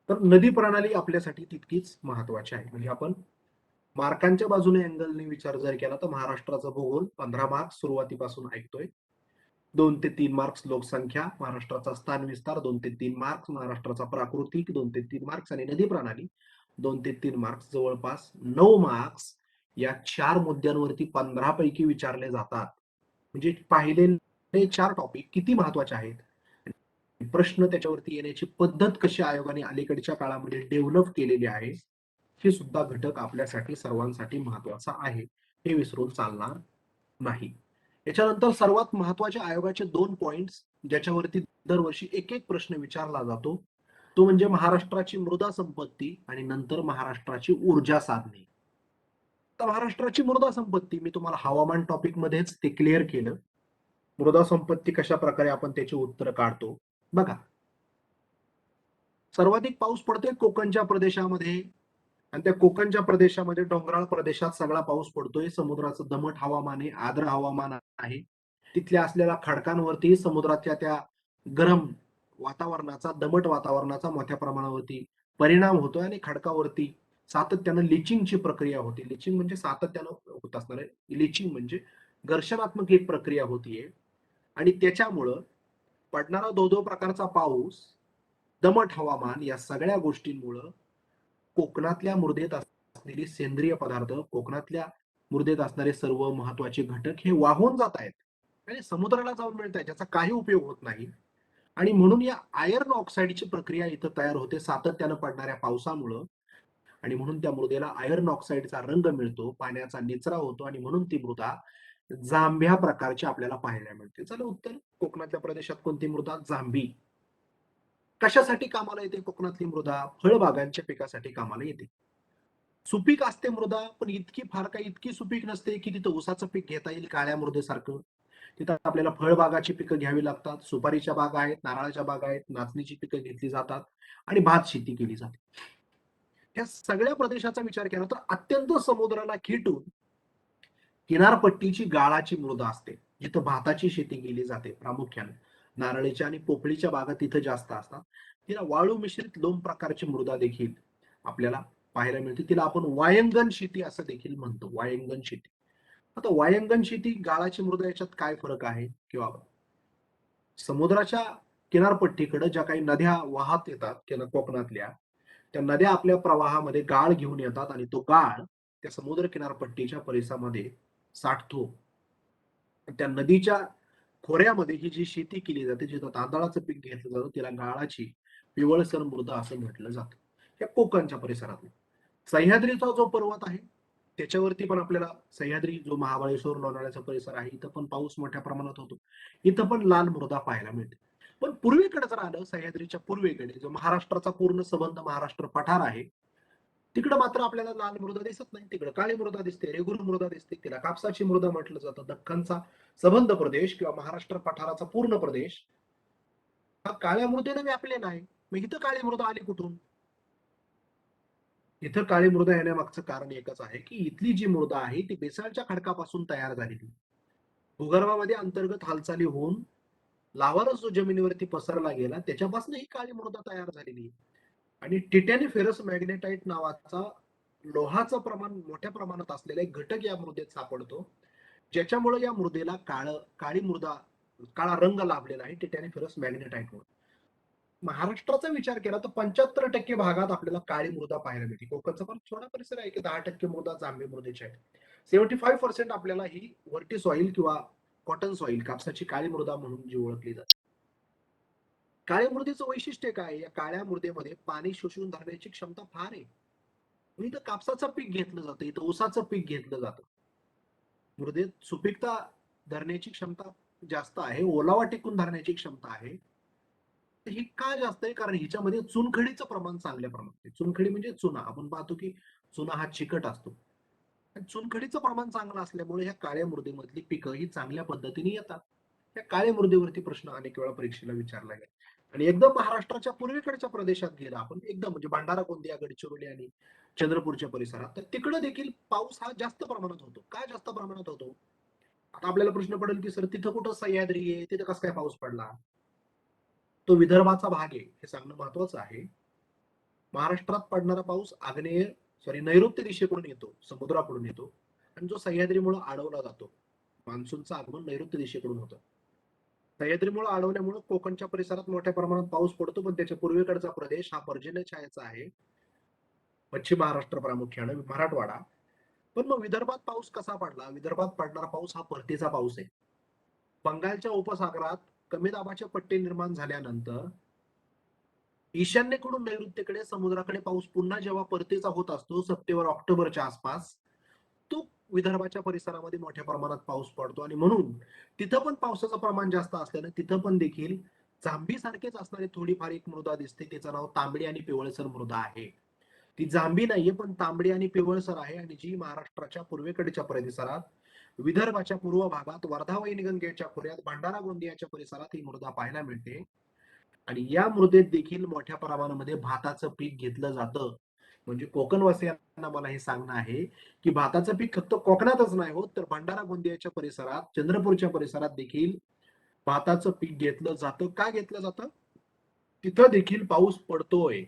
तर नदी प्रणाली आपल्यासाठी तितकीच महत्वाची आहे. म्हणजे आपण मार्कांच्या बाजूने अँगलने विचार जर केला तर महाराष्ट्राचा भूगोल 15 मार्क्स सुरुवातीपासून ऐकतोय. 2 ते 3 मार्क्स लोकसंख्या, महाराष्ट्राचा स्थान विस्तार 2 ते 3 मार्क्स, महाराष्ट्राचा प्राकृतिक 2 ते 3 मार्क्स आणि नदी प्रणाली 2 ते 3 मार्क्स. जवळपास 9 मार्क्स या 4 मुद्द्यांवरती 15 पैकी विचारले जातात. म्हणजे पाहिलेले 4 टॉपिक किती महत्वाचे आहेत, प्रश्न त्याच्यावरती येण्याची पद्धत कशी आयोगाने अलीकडच्या काळामध्ये डेव्हलप केलेली आहे, हे सुद्धा घटक आपल्यासाठी सर्वांसाठी महत्वाचा आहे, हे विसरून चालणार नाही. याच्यानंतर सर्वात महत्वाचे आयोगाचे 2 पॉइंट्स ज्याच्यावरती दरवर्षी एक एक प्रश्न विचारला जातो, तो म्हणजे महाराष्ट्राची मृदा संपत्ती आणि नंतर महाराष्ट्राची ऊर्जा साधने. तर महाराष्ट्राची मृदा संपत्ती मी तुम्हाला हवामान टॉपिक मध्येच ते क्लिअर केलं. मृदा संपत्ती कशा प्रकारे आपण त्याची उत्तर काढतो बघा. सर्वाधिक पाऊस पडतोय कोकणच्या प्रदेशामध्ये आणि त्या कोकणच्या प्रदेशामध्ये डोंगराळ प्रदेशात सगळा पाऊस पडतोय. समुद्राचं दमट हवामान आहे, आर्द्र हवामान आहे. तिथल्या असलेल्या खडकांवरती समुद्राच्या त्या गरम वातावरणाचा, दमट वातावरणाचा मोठ्या प्रमाणावरती परिणाम होतोय आणि खडकावरती सातत्यानं लिचिंगची प्रक्रिया होती. लिचिंग म्हणजे सातत्यानं होत असणार आहे. लिचिंग म्हणजे घर्षणात्मक एक प्रक्रिया होतीये आणि त्याच्यामुळं पडणारा दो प्रकारचा पाऊस, दमट हवामान, या सगळ्या गोष्टींमुळं कोकणातल्या मृदेत असलेली सेंद्रिय पदार्थ, कोकणातल्या मृदेत असणारे सर्व महत्वाचे घटक हे वाहून जात आहेत आणि समुद्राला जाऊन मिळत आहेत, ज्याचा काही उपयोग होत नाही. आणि म्हणून या आयर्न ऑक्साईडची प्रक्रिया इथं तयार होते सातत्यानं पडणाऱ्या पावसामुळं. आणि म्हणून त्या मृदेला आयर्न ऑक्साईडचा रंग मिळतो, पाण्याचा निचरा होतो आणि म्हणून ती मृदा जांभ्या प्रकारची आपल्याला पाहायला मिळते. चला उत्तर, कोकणातल्या प्रदेशात कोणती मृदा? जांभी. कशासाठी कामाला येते कोकणातली मृदा? फळबागांच्या पिकासाठी कामाला येते. सुपीक असते मृदा, पण इतकी सुपीक नसते की तिथं ऊसाचं पीक घेता येईल काळ्या मृदेसारखं. तिथं आपल्याला फळबागाची पिकं घ्यावी लागतात. सुपारीच्या बागा आहेत, नारळाच्या बागा आहेत, नाचणीची पिकं घेतली जातात आणि भात शेती केली जाते. ह्या सगळ्या प्रदेशाचा विचार केला तर अत्यंत समुद्राला खिटून किनारपट्टीची गाळाची मृदा असते, जिथं भाताची शेती केली जाते प्रामुख्याने. नारळीच्या आणि पोफळीच्या बागा तिथं जास्त असतात. तिला वाळू मिश्रित 2 प्रकारची मृदा देखील आपल्याला पाहायला मिळते. तिला आपण वायंगण शेती असं देखील म्हणतो, वायंगण शेती. आता वायंगण शेती, गाळाची मृदा याच्यात काय फरक आहे? किंवा समुद्राच्या किनारपट्टीकडे ज्या काही नद्या वाहत येतात कोकणातल्या, त्या नद्या आपल्या प्रवाहामध्ये गाळ घेऊन येतात आणि तो गाळ त्या समुद्र किनारपट्टीच्या परिसरामध्ये साठतो. त्या नदीच्या खोऱ्यामध्ये ही जी शेती केली जाते, जिथं तांदळाचं पीक घेतलं जातं, तिला गाळाची पिवळसर मृदा असं म्हटलं जातं. या कोकणच्या परिसरात. सह्याद्रीचा जो पर्वत आहे त्याच्यावरती पण आपल्याला, सह्याद्री जो महाबळेश्वर लोणावळ्याचा परिसर आहे, इथं पण पाऊस मोठ्या प्रमाणात होतो. इथं पण लाल मृदा पाहायला मिळते. पण पूर्वेकडे जर आलं, सह्याद्रीच्या पूर्वेकडे जो महाराष्ट्राचा पूर्ण संबंध महाराष्ट्र पठार आहे, तिकडे मात्र आपल्याला लाल मृदा दिसत नाही. तिकडे काळी मृदा दिसते, रेगुलर मृदा दिसते. तिला कापसाची मृदा म्हटलं जातं. दख्खनचा संबंध प्रदेश किंवा महाराष्ट्र पठाराचा पूर्ण प्रदेश हा काळ्या मृदेने व्यापलेला आहे. मग इथं काळी मृदा आली कुठून? इथं काळी मृदा येण्यामागचं कारण एकच आहे की इथली जी मृदा आहे ती बेसाळच्या खडकापासून तयार झालेली. भूगर्भामध्ये अंतर्गत हालचाली होऊन लाव्हारस जो जमिनीवरती पसरला गेला त्याच्यापासून ही काळी मृदा तयार झालेली आहे. आणि टिटॅनी फेरस मॅग्नेटाइट नावाचा लोहाचं प्रमाण मोठ्या प्रमाणात असलेला एक घटक या मृदेत सापडतो, ज्याच्यामुळे या मृदेला काळी मृदा, काळा रंग लाभलेला आहे टिटॅनी फेरस मॅग्नेटाइटमुळे. महाराष्ट्राचा विचार केला तर 75% भागात आपल्याला काळी मृदा पाहायला मिळते. कोकणचा पण थोडा परिसर आहे की 10% मृदा जांभी मृदेची आहे. 75% आपल्याला ही व्हर्टी सॉइल किंवा कॉटन सॉइल, कापसाची काळी मृदा म्हणून जी ओळखली जाते. काळ्या मृदेचं वैशिष्ट्य काय? या काळ्या मृदेमध्ये पाणी शोषून धरण्याची क्षमता फार आहे. इथं कापसाचं पीक घेतलं जातं, इथं ऊसाचं पीक घेतलं जातं. मृदेत सुपीकता धरण्याची क्षमता जास्त आहे, ओलावा टिकून धरण्याची क्षमता आहे. ही का जास्त आहे? कारण हिच्यामध्ये चुनखडीचं प्रमाण चांगल्या प्रमाणात आहे. चुनखडी म्हणजे चुना. आपण पाहतो की चुना हा चिकट असतो. चुनखडीचं प्रमाण चांगलं असल्यामुळे ह्या काळ्या मृदेमधली पिकं ही चांगल्या पद्धतीने येतात. त्या काळ्या मृदेवरती प्रश्न अनेक वेळा परीक्षेला विचारला गेला. आणि एकदम महाराष्ट्राच्या पूर्वेकडच्या प्रदेशात गेला आपण, एकदम म्हणजे भंडारा, गोंदिया, गडचिरोली आणि चंद्रपूरच्या परिसरात, तर तिकडे देखील पाऊस हा जास्त प्रमाणात होतो. का जास्त प्रमाणात होतो? आता आपल्याला प्रश्न पडेल की सर तिथं कुठं सह्याद्री आहे, तिथं कसं काय पाऊस पडला? तो विदर्भाचा भाग आहे हे सांगणं महत्वाचं आहे. महाराष्ट्रात पडणारा पाऊस नैऋत्य दिशेकडून येतो, समुद्राकडून येतो आणि जो सह्याद्रीमुळे अडवला जातो. मान्सूनचं आगमन नैऋत्य दिशेकडून होतं. सह्याद्रीमुळे अडवल्यामुळे कोकणच्या परिसरात मोठ्या प्रमाणात पाऊस पडतो, पण त्याच्या पूर्वेकडचा प्रदेश हा पर्जन्य छायेचा आहे. पश्चिम महाराष्ट्र प्रामुख्याने मराठवाडा. पण मग विदर्भात पाऊस कसा पडला? विदर्भात पडणारा पाऊस हा परतीचा पाऊस आहे. बंगालच्या उपसागरात कमी दाबाचे पट्टे निर्माण झाल्यानंतर ईशान्येकडून नैऋत्येकडे समुद्राकडे पाऊस पुन्हा जेव्हा परतीचा होत असतो सप्टेंबर ऑक्टोबरच्या आसपास, तो विदर्भाच्या परिसरामध्ये मोठ्या प्रमाणात पाऊस पडतो. आणि म्हणून तिथं पण पावसाचं प्रमाण जास्त असल्यानं तिथं पण देखील जांभी सारखेच असणारी थोडीफार एक मृदा दिसते. तिचं नाव तांबडी आणि पिवळसर मृदा आहे. ती जांभी नाहीये, पण तांबडी आणि पिवळसर आहे. आणि जी महाराष्ट्राच्या पूर्वेकडच्या परिसरात, विदर्भाच्या पूर्व भागात, वर्धा वैनगंगेच्या खोऱ्यात, भंडारा गोंदियाच्या परिसरात ही मृदा पाहायला मिळते. आणि या मृदेत देखील मोठ्या प्रमाणामध्ये भाताचं पीक घेतलं जातं. म्हणजे कोकणवासियांना मला हे सांगणं आहे की भाताचं पीक फक्त कोकणातच नाही होत, तर भंडारा गोंदियाच्या परिसरात, चंद्रपूरच्या परिसरात देखील भाताचं पीक घेतलं जातं. का घेतलं जातं? तिथं देखील पाऊस पडतोय.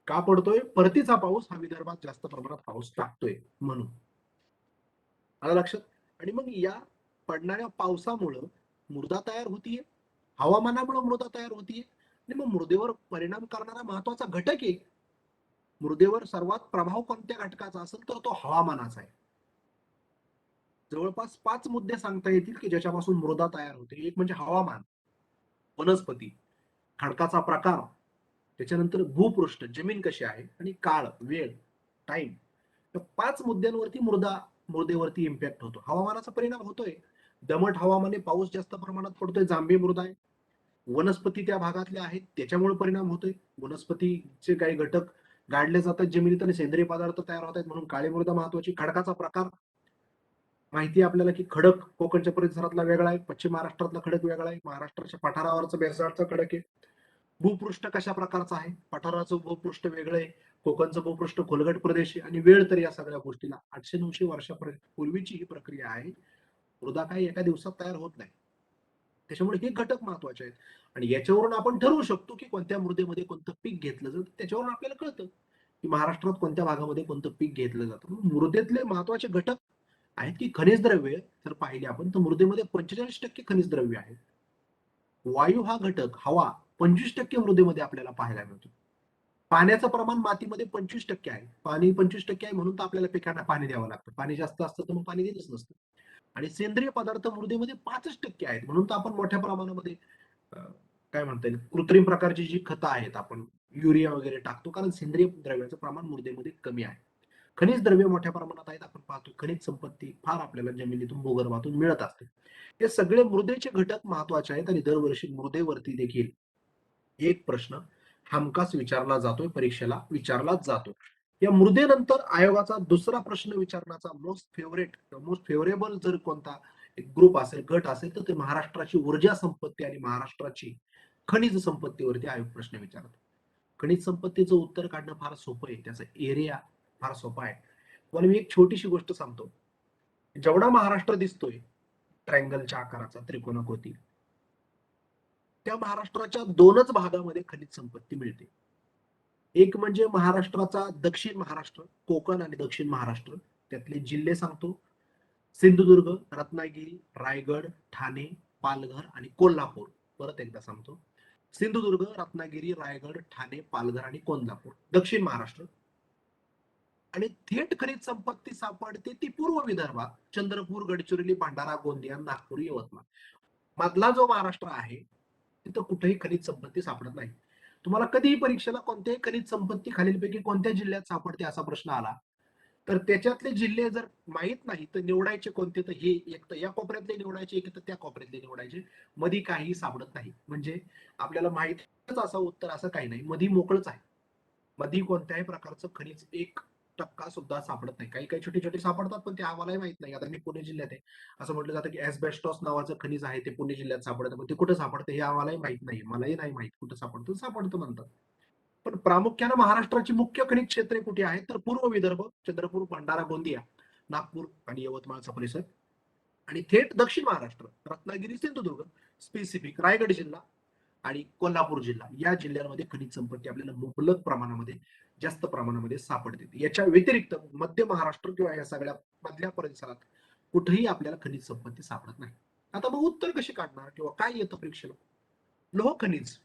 का पडतोय? परतीचा पाऊस हा विदर्भात जास्त प्रमाणात पाऊस टाकतोय म्हणून. आलं लक्षात? आणि मग या पडणाऱ्या पावसामुळं मृदा तयार होतीये, हवामानामुळे मृदा तयार होतीये. आणि मग मृदेवर परिणाम करणारा महत्वाचा घटक आहे. मृदेवर सर्वात प्रभाव कोणत्या घटकाचा असेल तर तो हवामानाचा आहे. जवळपास 5 मुद्दे सांगता येतील की ज्याच्यापासून मृदा तयार होते. एक म्हणजे हवामान, वनस्पती, खडकाचा प्रकार, त्याच्यानंतर भूपृष्ठ, जमीन कशी आहे, आणि काळ, वेळ, टाइम. या 5 मुद्द्यांवरती मृदेवरती इम्पॅक्ट होतो. हवामानाचा परिणाम होतोय. दमट हवामाने पाऊस जास्त प्रमाणात पडतोय, जांभी मृदा आहे. वनस्पती त्या भागातल्या आहेत त्याच्यामुळे परिणाम होतोय. वनस्पतीचे काही घटक गाडले जातात जमिनीत आणि सेंद्रिय पदार्थ तयार होत आहेत, म्हणून काळी मृदा महत्वाची. खडकाचा प्रकार माहिती आहे आपल्याला की खडक कोकणच्या परिसरातला वेगळा आहे, पश्चिम महाराष्ट्रातला खडक वेगळा आहे, महाराष्ट्राच्या पठारावरचा बेसाळचा खडक आहे. भूपृष्ठ कशा प्रकारचं आहे, पठाराचं भूपृष्ठ वेगळं आहे, कोकणचं भूपृष्ठ खोलगट प्रदेश आहे आणि वेळ तर या सगळ्या गोष्टीला 800-900 वर्षापूर्वीची ही प्रक्रिया आहे. मृदा काही एका दिवसात तयार होत नाही. त्याच्यामुळे हे घटक महत्वाचे आहेत आणि याच्यावरून आपण ठरवू शकतो की कोणत्या मृदेमध्ये कोणतं पीक घेतलं जातं. त्याच्यावरून आपल्याला कळतं की महाराष्ट्रात कोणत्या भागामध्ये कोणतं पीक घेतलं जातं. मृदेतले महत्वाचे घटक आहेत की खनिज द्रव्य जर पाहिले आपण तर मृदेमध्ये 45% खनिज द्रव्य आहे. वायू हा घटक हवा 25% मृदेमध्ये आपल्याला पाहायला मिळतो. पाण्याचं प्रमाण मातीमध्ये 25% आहे. पाणी 25% आहे म्हणून तर आपल्याला पिकांना पाणी द्यावं लागतं. पाणी जास्त असतं तर मग पाणी देतच नसतं. आणि सेंद्रिय पदार्थ मृदेमध्ये 5% आहेत म्हणून तर आपण मोठ्या प्रमाणामध्ये काय म्हणता येईल कृत्रिम प्रकारची जी खतं आहेत आपण युरिया वगैरे टाकतो कारण सेंद्रिय द्रव्याचं प्रमाण मृदेमध्ये कमी आहे. खनिज द्रव्य मोठ्या प्रमाणात आहेत. आपण पाहतो खनिज संपत्ती फार आपल्याला जमिनीतून भूगर्भातून मिळत असते. हे सगळे मृदेचे घटक महत्वाचे आहेत आणि दरवर्षी मृदेवरती देखील एक प्रश्न हमखास विचारला जातोय, परीक्षेला विचारलाच जातो. या मृदेनंतर आयोगाचा दुसरा प्रश्न विचारण्याचा मोस्ट फेवरेबल जर कोणता एक ग्रुप असेल, गट असेल तर ते महाराष्ट्राची ऊर्जा संपत्ती आणि महाराष्ट्राची खनिज संपत्तीवरती आयोग प्रश्न विचारतो. खनिज संपत्तीचं उत्तर काढणं फार सोपं आहे. त्याचा एरिया फार सोपा आहे. तुम्हाला मी एक छोटीशी गोष्ट सांगतो. जेवढा महाराष्ट्र दिसतोय ट्रायंगलच्या आकाराचा त्रिकोणाकृती त्या महाराष्ट्राच्या 2च भागामध्ये खनिज संपत्ती मिळते. एक म्हणजे महाराष्ट्राचा दक्षिण महाराष्ट्र, कोकण आणि दक्षिण महाराष्ट्र. त्यातले जिल्हे सांगतो. सिंधुदुर्ग, रत्नागिरी, रायगड, ठाणे, पालघर आणि कोल्हापूर. परत एकदा सांगतो. सिंधुदुर्ग, रत्नागिरी, रायगड, ठाणे, पालघर आणि कोल्हापूर. दक्षिण महाराष्ट्र. आणि थेट खनिज संपत्ती सापडते ती पूर्व विदर्भात. चंद्रपूर, गडचिरोली, भंडारा, गोंदिया, नागपूर, यवतमाळ. मधला जो महाराष्ट्र आहे तिथं कुठेही खनिज संपत्ती सापडत नाही. तुम्हाला कधीही परीक्षेला कोणत्याही खनिज संपत्ती खालीलपैकी कोणत्या जिल्ह्यात सापडते असा प्रश्न आला तर त्याच्यातले जिल्हे जर माहित नाही तर निवडायचे कोणते तर हे एक तर या कोपऱ्यातले निवडायचे एक तर त्या कोपऱ्यातले निवडायचे. मधी काही सापडत नाही. म्हणजे आपल्याला माहितच असं उत्तर असं काही नाही. मधी मोकळच आहे. मधी कोणत्याही प्रकारचं खनिज 1% सुद्धा सापडत नाही. काही काही छोटे छोटे सापडतात पण ते आम्हालाही माहित नाही. आता मी पुणे जिल्ह्यात आहे. असं म्हटलं जातं की ऍस्बेस्टॉस नावाचं खनिज आहे ते पुणे जिल्ह्यात सापडतं पण ते कुठं सापडतं हे आम्हालाही माहित नाही. मलाही नाही माहित कुठं सापडतं म्हणतात. पण प्रामुख्यानं महाराष्ट्राची मुख्य खनिज क्षेत्रे कुठे आहेत तर पूर्व विदर्भ, चंद्रपूर, भंडारा, गोंदिया, नागपूर आणि यवतमाळचा परिसर आणि थेट दक्षिण महाराष्ट्र, रत्नागिरी, सिंधुदुर्ग, स्पेसिफिक रायगड जिल्हा आणि कोल्हापूर जिल्हा या जिल्ह्यांमध्ये खनिज संपत्ती आपल्याला मुबलक प्रमाणामध्ये जास्त प्रमाणामध्ये सापडते. याच्या व्यतिरिक्त मध्य महाराष्ट्र किंवा या सगळ्या मधल्या परिसरात कुठेही आपल्याला खनिज संपत्ती सापडत नाही. आता मग उत्तर कशी काढणार किंवा काय येतं परीक्षेला? लोह खनिज.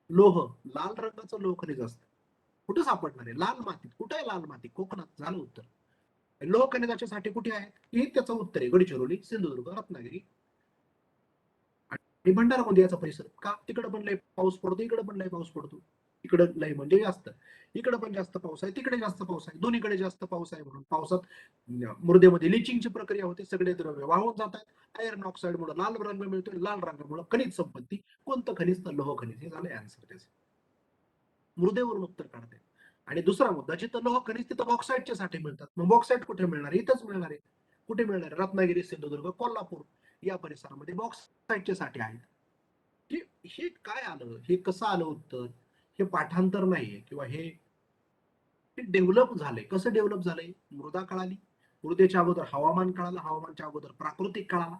लोह लाल रंगाचं लोह खनिज असतं. कुठं सापडणार आहे? लाल मातीत. कुठं आहे लाल माती? कोकणात. झालं उत्तर. लोह खनिजाच्या साठी कुठे आहेत? हे त्याचं उत्तर आहे. गडचिरोली, सिंधुदुर्ग, रत्नागिरी आणि भंडारा गोंदियाचा परिसर. का? तिकडे पण लय पाऊस पडतो, इकडे पण लय पाऊस पडतो. इकडे लय म्हणजे जास्त, इकडे पण जास्त पाऊस आहे, तिकडे जास्त पाऊस आहे. दोन्हीकडे जास्त पाऊस आहे म्हणून पावसात मृदेमध्ये लिचिंगची प्रक्रिया होते. सगळे द्रव्य वाहून जातात. आयर्न ऑक्साईडमुळे लाल रंग मिळतोय. लाल रंगामुळे खनिज संपत्ती. कोणतं खनिज? तर लोह खनिज. हे झालं आन्सर त्याचं. मृदेवरून उत्तर काढते. आणि दुसरा मुद्दा जिथं लोह खनिज तिथं बॉक्साईटचे साठे मिळतात. मग बॉक्साईट कुठे मिळणार? इथंच मिळणार आहे. कुठे मिळणार? रत्नागिरी, सिंधुदुर्ग, कोल्हापूर या परिसरामध्ये बॉक्साईटचे साठे आहेत. हे काय आलं? हे कसं आलं उत्तर? हे पाठांतर नाहीये किंवा हे डेव्हलप झालंय. कसं डेव्हलप झालंय? मृदा कळाली. मृदेच्या अगोदर हवामान कळालं. हवामानच्या अगोदर प्राकृतिक कळाला.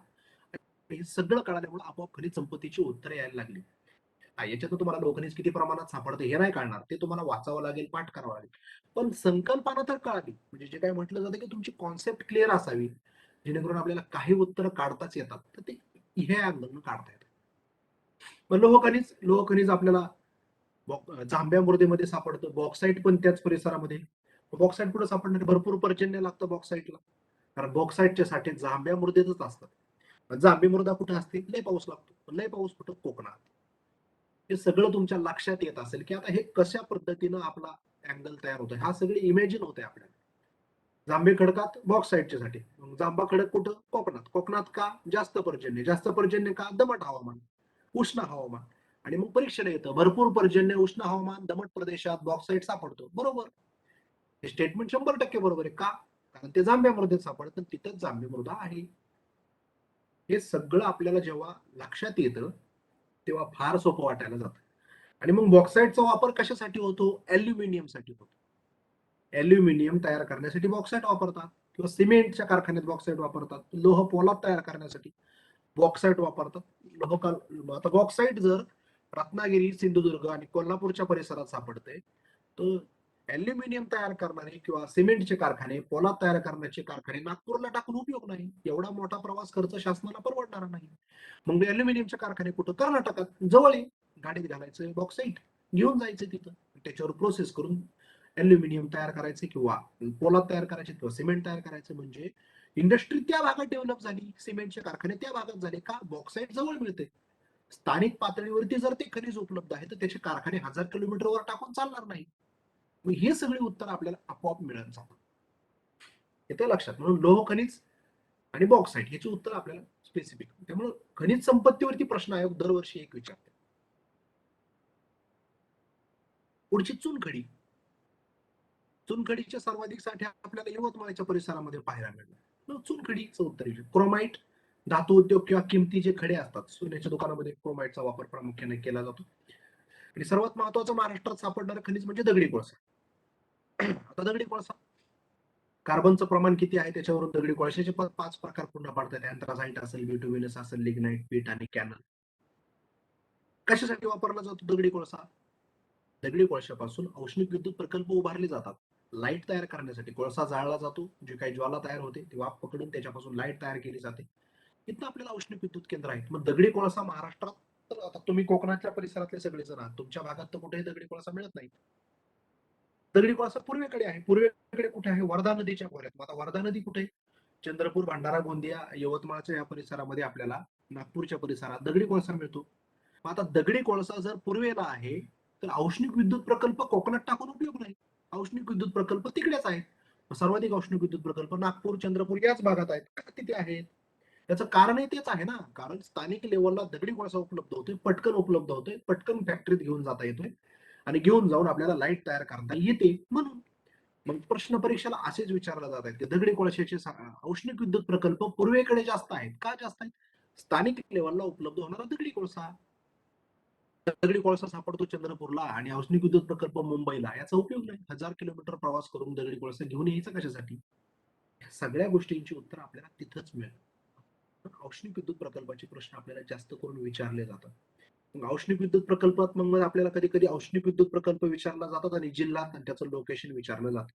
हे सगळं कळाल्यामुळे आपोआप खनिज संपत्तीची उत्तरे यायला लागली. याच्यातून तुम्हाला लोहखनिज किती प्रमाणात सापडते हे नाही कळणार. ते तुम्हाला वाचावं लागेल, पाठ करावं लागेल. पण संकल्पना तर कळाली. म्हणजे जे काय म्हटलं जातं की तुमची कॉन्सेप्ट क्लिअर असावी जेणेकरून आपल्याला काही उत्तर काढताच येतात. तर ते ह्या अँगलनं काढता येतात. पण लोह खनिज आपल्याला जांभ्या मृदेमध्ये सापडतं. बॉक्साईट पण त्याच परिसरामध्ये. बॉक्साईट कुठे सापडणार? भरपूर पर्जन्य लागतं बॉक्साईटला. कारण बॉक्साईटच्या साठी जांभ्या मृदेतच असतात. जांभी मृदा कुठे असते? लय पाऊस लागतो. लय पाऊस कुठं? कोकणात. हे सगळं तुमच्या लक्षात येत असेल की आता हे कशा पद्धतीनं आपला अँगल तयार होतोय. हा सगळे इमॅजिन होतंय आपल्याला. जांभे खडकात बॉक्साईटच्या साठी. जांभा खडक कुठं? कोकणात. कोकणात का? जास्त पर्जन्य. जास्त पर्जन्य का? दमट हवामान, उष्ण हवामान. आणि मग परीक्षेला येतं भरपूर पर्जन्य, उष्ण हवामान, दमट प्रदेशात बॉक्साईट सापडतो. बरोबर. हे स्टेटमेंट 100% बरोबर आहे. का? कारण ते जांभ्या मृदेत सापडतं. तिथंच जांभी मृदा आहे. हे सगळं आपल्याला जेव्हा लक्षात येतं तेव्हा फार सोपं वाटायला जातं. आणि मग बॉक्साईटचा वापर कशासाठी होतो? ॲल्युमिनियमसाठी होतो. ॲल्युमिनियम तयार करण्यासाठी बॉक्साईट वापरतात किंवा सिमेंटच्या कारखान्यात बॉक्साईट वापरतात. लोह पोलाद तयार करण्यासाठी बॉक्साईट वापरतात. आता बॉक्साईट जर रत्नागिरी, सिंधुदुर्ग आणि कोल्हापूरच्या परिसरात सापडते, तर ॲल्युमिनियम तयार करणारे किंवा सिमेंटचे कारखाने, पोलाद तयार करण्याचे कारखाने नागपूरला टाकून उपयोग नाही. एवढा मोठा प्रवास खर्च शासनाला परवडणार नाही. मग ॲल्युमिनियमचे कारखाने कुठं? कर्नाटकात, जवळ आहे. गाडीत घालायचं बॉक्साईट, घेऊन जायचं तिथं, त्याच्यावर प्रोसेस करून ॲल्युमिनियम तयार करायचे किंवा पोलाद तयार करायचे किंवा सिमेंट तयार करायचं. म्हणजे इंडस्ट्री त्या भागात डेव्हलप झाली, सिमेंटचे कारखाने त्या भागात झाले. का? बॉक्साईट जवळ मिळते. स्थानिक पातळीवरती जर ते खनिज उपलब्ध आहे तर त्याचे कारखाने 1000 किलोमीटरवर टाकून चालणार नाही. मग हे सगळे उत्तर आपल्याला आपोआप मिळत जातात. येते लक्षात. म्हणून लोह खनिज आणि बॉक्साईट याचे उत्तर आपल्याला स्पेसिफिक. त्यामुळे खनिज संपत्तीवरती प्रश्न आयोग दरवर्षी एक विचारते. पुढची चुनखडी. चुनखडीच्या सर्वाधिक साठे आपल्याला यवतमाळच्या परिसरामध्ये पाहायला मिळतात. चुनखडीचं उत्तर येईल. क्रोमाइट, धातू उद्योग किंवा किमती जे खडे असतात, सोन्याच्या दुकानामध्ये क्रोमाइटचा वापर प्रामुख्याने केला जातो. आणि सर्वात महत्वाचं महाराष्ट्रात सापडणारं खनिज म्हणजे दगडी कोळसा. आता दगडी कोळसा, कार्बनचं प्रमाण किती आहे त्याच्यावरून दगडी कोळशाचे 5 प्रकार पुन्हा पडतात. अँथ्रासाइट असेल, ब्युटोमिनस असेल, लिग्नाइट, पीट आणि कॅनल. कशासाठी वापरला जातो दगडी कोळसा? दगडी कोळशापासून औष्णिक विद्युत प्रकल्प उभारले जातात. लाईट तयार करण्यासाठी कोळसा जाळला जातो, जे काही ज्वाला तयार होते ती वाफ पकडून त्याच्यापासून लाईट तयार केली जाते. इथं आपल्याला औष्णिक विद्युत केंद्र आहेत. मग दगडी कोळसा महाराष्ट्रात, तर आता तुम्ही कोकणाच्या परिसरातले सगळे जण आहात, तुमच्या भागात तर कुठेही दगडी कोळसा मिळत नाही. दगडी कोळसा पूर्वेकडे आहे. पूर्वेकडे कुठे आहे? वर्धा नदीच्या खोऱ्यात. मग आता वर्धा नदी कुठे? चंद्रपूर, भंडारा, गोंदिया, यवतमाळच्या या परिसरामध्ये आपल्याला, नागपूरच्या परिसरात दगडी कोळसा मिळतो. मग आता दगडी कोळसा जर पूर्वेला आहे तर औष्णिक विद्युत प्रकल्प कोकणात टाकून उपयोग नाही. औष्णिक विद्युत प्रकल्प तिकडेच आहेत. सर्वाधिक औष्णिक विद्युत प्रकल्प नागपूर, चंद्रपूर याच भागात आहेत. का तिथे आहेत? त्याचं कारणही तेच आहे ना. कारण स्थानिक लेवलला दगडी कोळसा उपलब्ध होतोय, पटकन उपलब्ध होतोय, पटकन फॅक्टरीत घेऊन जाता येतोय आणि घेऊन जाऊन आपल्याला लाईट तयार करता येते. म्हणून मग प्रश्न परीक्षेला असेच विचारले जात आहेत की दगडी कोळशाचे औष्णिक विद्युत प्रकल्प पूर्वेकडे जास्त आहेत. का जास्त आहेत? स्थानिक लेवलला उपलब्ध होणारा दगडी कोळसा. दगडी कोळसा सापडतो चंद्रपूरला आणि औष्णिक विद्युत प्रकल्प मुंबईला. याचा उपयोग नाही. 1000 किलोमीटर प्रवास करून दगडी कोळसा घेऊन यायचं कशासाठी? या सगळ्या गोष्टींची उत्तर आपल्याला तिथंच मिळेल. औष्णिक विद्युत प्रकल्पाचे प्रश्न आपल्याला जास्त करून विचारले जातात. मग औष्णिक विद्युत प्रकल्पात मग आपल्याला कधी कधी औष्णिक विद्युत प्रकल्प विचारला जातात आणि जिल्हा आणि त्याचं लोकेशन विचारलं जातं.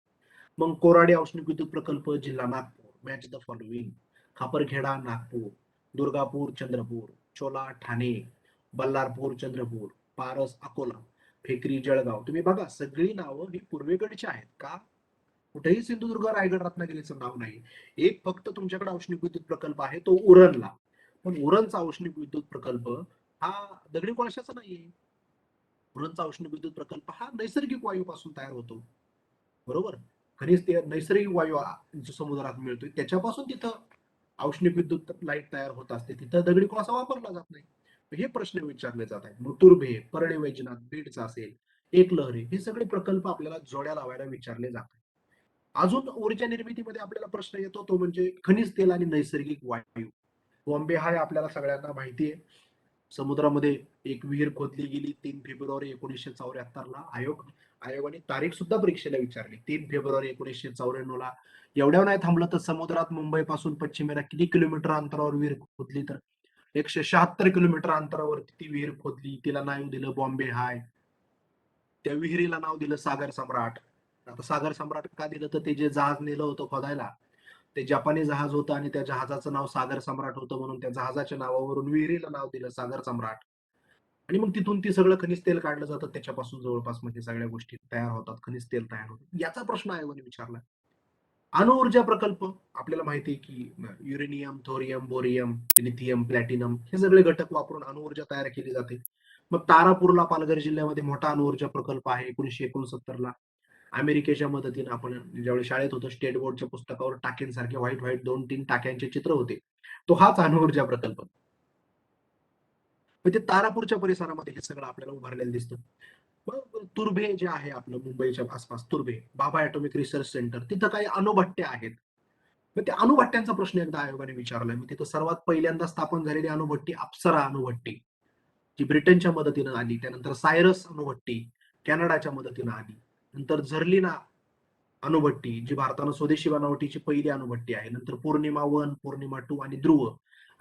मग कोराडी औष्णिक विद्युत प्रकल्प, जिल्हा Nagpur. Match the following. Khaparkheda Nagpur, Durgapur Chandrapur, Chola Thane, Ballarpur Chandrapur, Paras Akola, Fekari Jalgaon. तुम्ही बघा सगळी नावं ही पूर्वेकडची आहेत. का? कुठेही सिंधुदुर्ग, रायगड, रत्नागिरीचं नाव नाही. एक फक्त तुमच्याकडे औष्णिक विद्युत प्रकल्प आहे, तो उरणला. पण उरणचा औष्णिक विद्युत प्रकल्प हा दगडी कोळशाचा नाहीये. उरणचा औष्णिक विद्युत प्रकल्प हा नैसर्गिक वायूपासून तयार होतो. बरोबर? खनिज ते नैसर्गिक वायू जो समुद्रात मिळतोय त्याच्यापासून तिथं औष्णिक विद्युत लाईट तयार होत असते. तिथं दगडी कोळसा वापरला जात नाही. हे प्रश्न विचारले जात आहेत. मग तुर्भे, परळी वैजनाथ, बीडचा असेल, एकलहरी, हे सगळे प्रकल्प आपल्याला जोड्या लावायला विचारले जात आहेत. अजून ऊर्जा निर्मितीमध्ये आपल्याला प्रश्न येतो तो म्हणजे खनिज तेल आणि नैसर्गिक वायू. बॉम्बे हा आपल्याला सगळ्यांना माहिती आहे. समुद्रामध्ये एक विहीर खोदली गेली 3 फेब्रुवारी 1974 ला. आयोगाने तारीख सुद्धा परीक्षेला विचारली. 3 फेब्रुवारी 1994 ला. एवढ्या नाही थांबलं तर समुद्रात मुंबईपासून पश्चिमेला किती किलोमीटर अंतरावर विहीर खोदली? तर 176 किलोमीटर अंतरावरती ती विहीर खोदली. तिला नाव दिलं बॉम्बे हाय. त्या विहिरीला नाव दिलं सागर सम्राट. आता सागर सम्राट का दिलं? तर ते जे जहाज नेलं होतं खोदायला, ते जपानी जहाज होतं आणि त्या जहाजाचं नाव सागर सम्राट होतं, म्हणून त्या जहाजाच्या नावावरून विहिरीला नाव दिलं सागर सम्राट. आणि मग तिथून ती सगळं खनिज तेल काढलं जातं. त्याच्यापासून जवळपास म्हणजे सगळ्या गोष्टी तयार होतात, खनिज तेल तयार होतं. याचा प्रश्न आयोगाने विचारला. अणुऊर्जा प्रकल्प आपल्याला माहिती आहे की uranium, thorium, bohrium, lithium, platinum हे सगळे घटक वापरून अणुऊर्जा तयार केली जाते. मग तारापूरला पालघर जिल्ह्यामध्ये मोठा अणुऊर्जा प्रकल्प आहे 1969 ला. अमेरिकेच्या मदतीने आपण ज्यावेळी शाळेत होतो स्टेट बोर्डच्या पुस्तकावर टाक्यांसारखे व्हाईट व्हाईट 2-3 टाक्यांचे चित्र होते. तो हाच अणुऊर्जा प्रकल्प. ते तारापूरच्या परिसरामध्ये हे सगळं आपल्याला उभारलेलं दिसतं. मग तुर्भे जे आहे आपलं मुंबईच्या आसपास, तुर्भे बाबा ॲटॉमिक रिसर्च सेंटर, तिथं काही अणुभट्ट्या आहेत. मग त्या अणुभट्ट्यांचा प्रश्न एकदा आयोगाने विचारलाय. मग तिथं सर्वात पहिल्यांदा स्थापन झालेली अणुभट्टी अप्सरा अणुभट्टी. जी ब्रिटनच्या मदतीनं आली, त्यानंतर सायरस अणुभट्टी कॅनडाच्या मदतीनं आली, नंतर झर्लिना अणुभट्टी जी भारतानं स्वदेशी बनावटीची पहिली अणुभट्टी आहे, नंतर पौर्णिमा 1, पौर्णिमा 2 आणि ध्रुव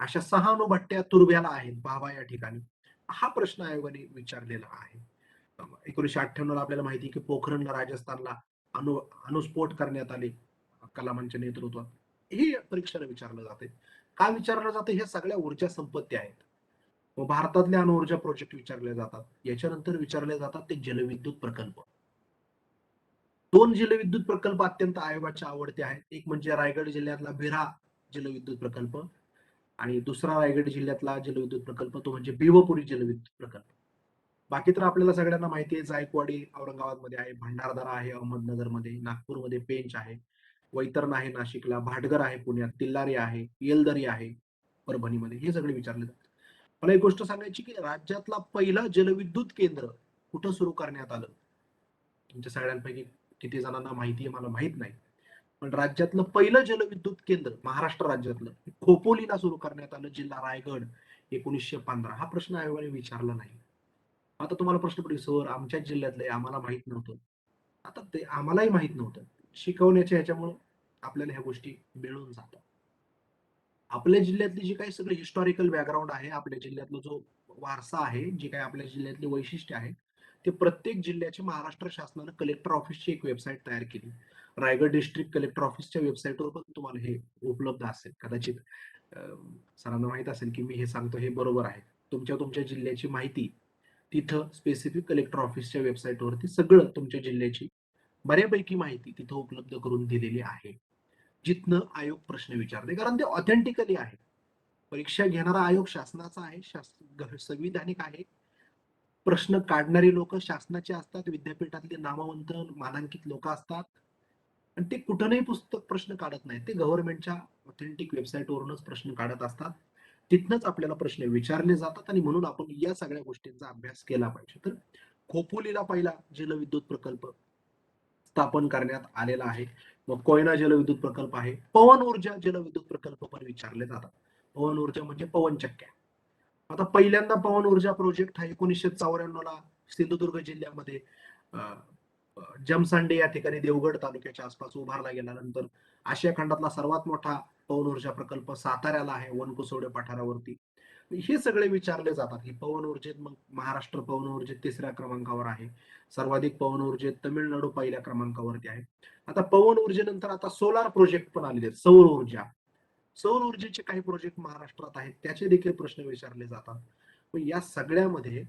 अशा 6 अणुभट्ट्या तुर्भ्याला आहेत भाभा या ठिकाणी. हा प्रश्न आयोगाने विचारलेला आहे. 1998 ला आपल्याला माहिती आहे की पोखरणला राजस्थानला अणुस्फोट करण्यात आले कलामांच्या नेतृत्वात. हे परीक्षेला विचारलं जाते. का विचारलं जातं? हे सगळ्या ऊर्जा संपत्ती आहेत. मग भारतातले अणुऊर्जा प्रोजेक्ट विचारले जातात. याच्यानंतर विचारले जातात ते जलविद्युत प्रकल्प. 2 जलविद्युत प्रकल्प अत्यंत आयोगाच्या आवडते आहेत. एक म्हणजे रायगड जिल्ह्यातला बिरा जलविद्युत प्रकल्प आणि दुसरा रायगड जिल्ह्यातला जलविद्युत प्रकल्प तो म्हणजे भिवपुरी जलविद्युत प्रकल्प. बाकी तर आपल्याला सगळ्यांना माहिती आहे जायकवाडी औरंगाबादमध्ये आहे, भंडारदरा आहे अहमदनगरमध्ये, नागपूरमध्ये पेंच आहे, वैतरणा आहे नाशिकला, भाटघर आहे पुण्यात, तिल्लारी आहे, येलदरी आहे परभणीमध्ये. हे सगळे विचारले जातात. मला एक गोष्ट सांगायची की राज्यातला पहिला जलविद्युत केंद्र कुठं सुरू करण्यात आलं? तुमच्या सगळ्यांपैकी किती जणांना माहिती आहे मला माहित नाही. पण राज्यातलं पहिलं जलविद्युत केंद्र महाराष्ट्र राज्यातलं खोपोलीला सुरू करण्यात आलं, जिल्हा रायगड, 1915. हा प्रश्न आयोगाने विचारला नाही. आता तुम्हाला प्रश्न पडेल, सर आमच्याच जिल्ह्यातलं आहे, आम्हाला माहित नव्हतं. आता ते आम्हालाही माहित नव्हतं. शिकवण्याच्या ह्याच्यामुळे आपल्याला ह्या गोष्टी मिळून जातात. आपल्या जिल्ह्यातली जी काही सगळी हिस्टॉरिकल बॅकग्राऊंड आहे, आपल्या जिल्ह्यातला जो वारसा आहे, जी काही आपल्या जिल्ह्यातली वैशिष्ट्य आहे, ते प्रत्येक जिल्ह्याची महाराष्ट्र शासनानं कलेक्टर ऑफिसची एक वेबसाईट तयार केली. रायगड डिस्ट्रिक्ट कलेक्टर ऑफिसच्या वेबसाईटवर पण तुम्हाला हे उपलब्ध असेल. कदाचित सरांना माहित असेल की मी हे सांगतो हे बरोबर आहे. तुमच्या जिल्ह्याची माहिती तिथं स्पेसिफिक कलेक्टर ऑफिसच्या वेबसाईटवरती सगळं तुमच्या जिल्ह्याची बऱ्यापैकी माहिती तिथं उपलब्ध करून दिलेली आहे. जिथनं आयोग प्रश्न विचारते, कारण ते ऑथेंटिकली आहे. परीक्षा घेणारा आयोग शासनाचा आहे, संविधानिक आहे. प्रश्न काढणारी लोक शासनाचे असतात, विद्यापीठातले नामवंत मानांकित लोक असतात आणि ते कुठूनही पुस्तक प्रश्न काढत नाहीत. ते गव्हर्नमेंटच्या ऑथेंटिक वेबसाईटवरूनच प्रश्न काढत असतात. तिथनच आपल्याला प्रश्न विचारले जातात आणि म्हणून आपण या सगळ्या गोष्टींचा अभ्यास केला पाहिजे. तर खोपोलीला पहिला जलविद्युत प्रकल्प स्थापन करण्यात आलेला आहे. मग कोयना जलविद्युत प्रकल्प आहे. पवन ऊर्जा जलविद्युत प्रकल्प पण विचारले जातात. पवन ऊर्जा म्हणजे पवनचक्क्या. आता पहिल्यांदा पवन ऊर्जा प्रोजेक्ट हा 1994 ला सिंधुदुर्ग जिल्ह्यामध्ये जमसांडे या ठिकाणी देवगड तालुक्याच्या आसपास उभारला गेला. नंतर आशिया खंडातला सर्वात मोठा पवन ऊर्जा प्रकल्प साताऱ्याला आहे, वनकुसोडे पठारावरती. हे सगळे विचारले जातात की पवन ऊर्जेत मग महाराष्ट्र पवन ऊर्जेत 3ऱ्या क्रमांकावर आहे. सर्वाधिक पवन ऊर्जेत तमिळनाडू पहिल्या क्रमांकावरती आहे. आता पवन ऊर्जेनंतर आता सोलार प्रोजेक्ट पण आलेले आहेत, सौर ऊर्जा. सौर ऊर्जेचे काही प्रोजेक्ट महाराष्ट्रात आहेत, त्याचे देखील प्रश्न विचारले जातात. पण या सगळ्यामध्ये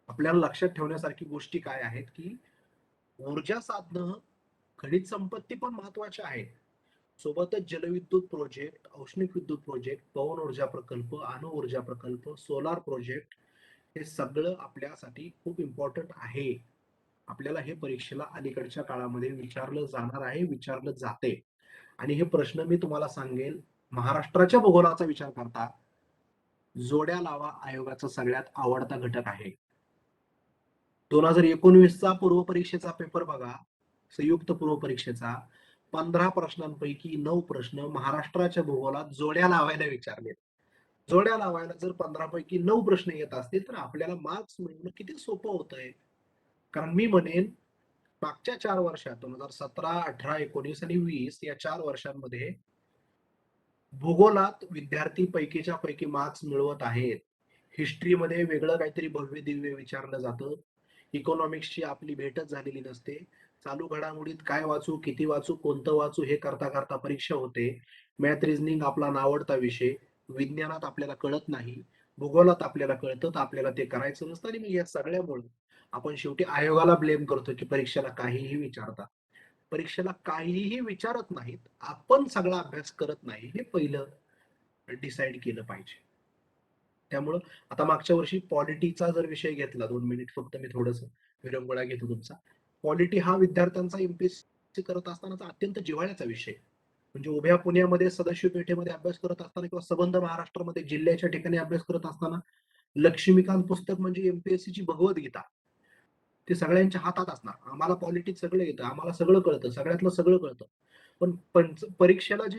आपल्याला लक्षात ठेवण्यासारखी गोष्टी काय आहेत की ऊर्जा साधनं, खनिज संपत्ती पण महत्वाच्या आहेत. सोबतच जलविद्युत प्रोजेक्ट, औष्णिक विद्युत प्रोजेक्ट, पवन ऊर्जा प्रकल्प, अणु ऊर्जा प्रकल्प, सोलार प्रोजेक्ट हे सगळं आपल्यासाठी खूप इम्पॉर्टंट आहे. आपल्याला हे परीक्षेला अलीकडच्या काळामध्ये विचारलं जाणार आहे, विचारलं जाते. आणि हे प्रश्न मी तुम्हाला सांगेल, महाराष्ट्राच्या भूगोलाचा विचार करता जोड्या लावा आयोगाचा सगळ्यात आवडता घटक आहे. 2019चा पूर्व परीक्षेचा पेपर बघा, संयुक्त पूर्व परीक्षेचा 15 प्रश्नांपैकी 9 प्रश्न महाराष्ट्राच्या भूगोलात जोड्या लावायला विचारले. जोड्या लावायला जर 15 पैकी 9 प्रश्न येत असतील तर आपल्याला मार्क्स मिळवणं किती सोपं होतंय. कारण मी म्हणेन मागच्या 4 वर्षात 2017, 18, 19 आणि 20 या 4 वर्षांमध्ये भूगोलात विद्यार्थी पैकीच्या पैकी मार्क्स मिळवत आहेत. हिस्ट्रीमध्ये वेगळं काहीतरी भव्य दिव्य विचारलं जातं. इकॉनॉमिक्सची आपली भेटच झालेली नसते. चालू घडामोडीत काय वाचू, किती वाचू, कोणतं वाचू हे करता करता परीक्षा होते. मॅथ रिझनिंग आपला नावडता विषय. विज्ञानात आपल्याला कळत नाही, भूगोलात आपल्याला कळतं तर आपल्याला ते करायचं नसतं. आणि मी या सगळ्यामुळे आपण शेवटी आयोगाला ब्लेम करतो की परीक्षेला काहीही विचारतात. परीक्षेला काहीही विचारत नाहीत, आपण सगळा अभ्यास करत नाही, हे पहिलं डिसाईड केलं पाहिजे. त्यामुळं आता मागच्या वर्षी पॉलिटीचा जर विषय घेतला, 2 मिनिट फक्त मी थोडस विरंगुळा घेतो तुमचा. पॉलिटी हा विद्यार्थ्यांचा एमपीएससी करत असतानाचा अत्यंत जिव्हाळ्याचा विषय. म्हणजे उभ्या पुण्यामध्ये सदाशिव पेठेमध्ये अभ्यास करत असताना किंवा सबंध महाराष्ट्रामध्ये जिल्ह्याच्या ठिकाणी अभ्यास करत असताना लक्ष्मीकांत पुस्तक म्हणजे एमपीएससीची भगवद्गीता. ते सगळ्यांच्या हातात असणार. आम्हाला पॉलिटिक्स सगळं येतं, आम्हाला सगळं कळतं, सगळ्यातलं सगळं कळतं. पण परीक्षेला जे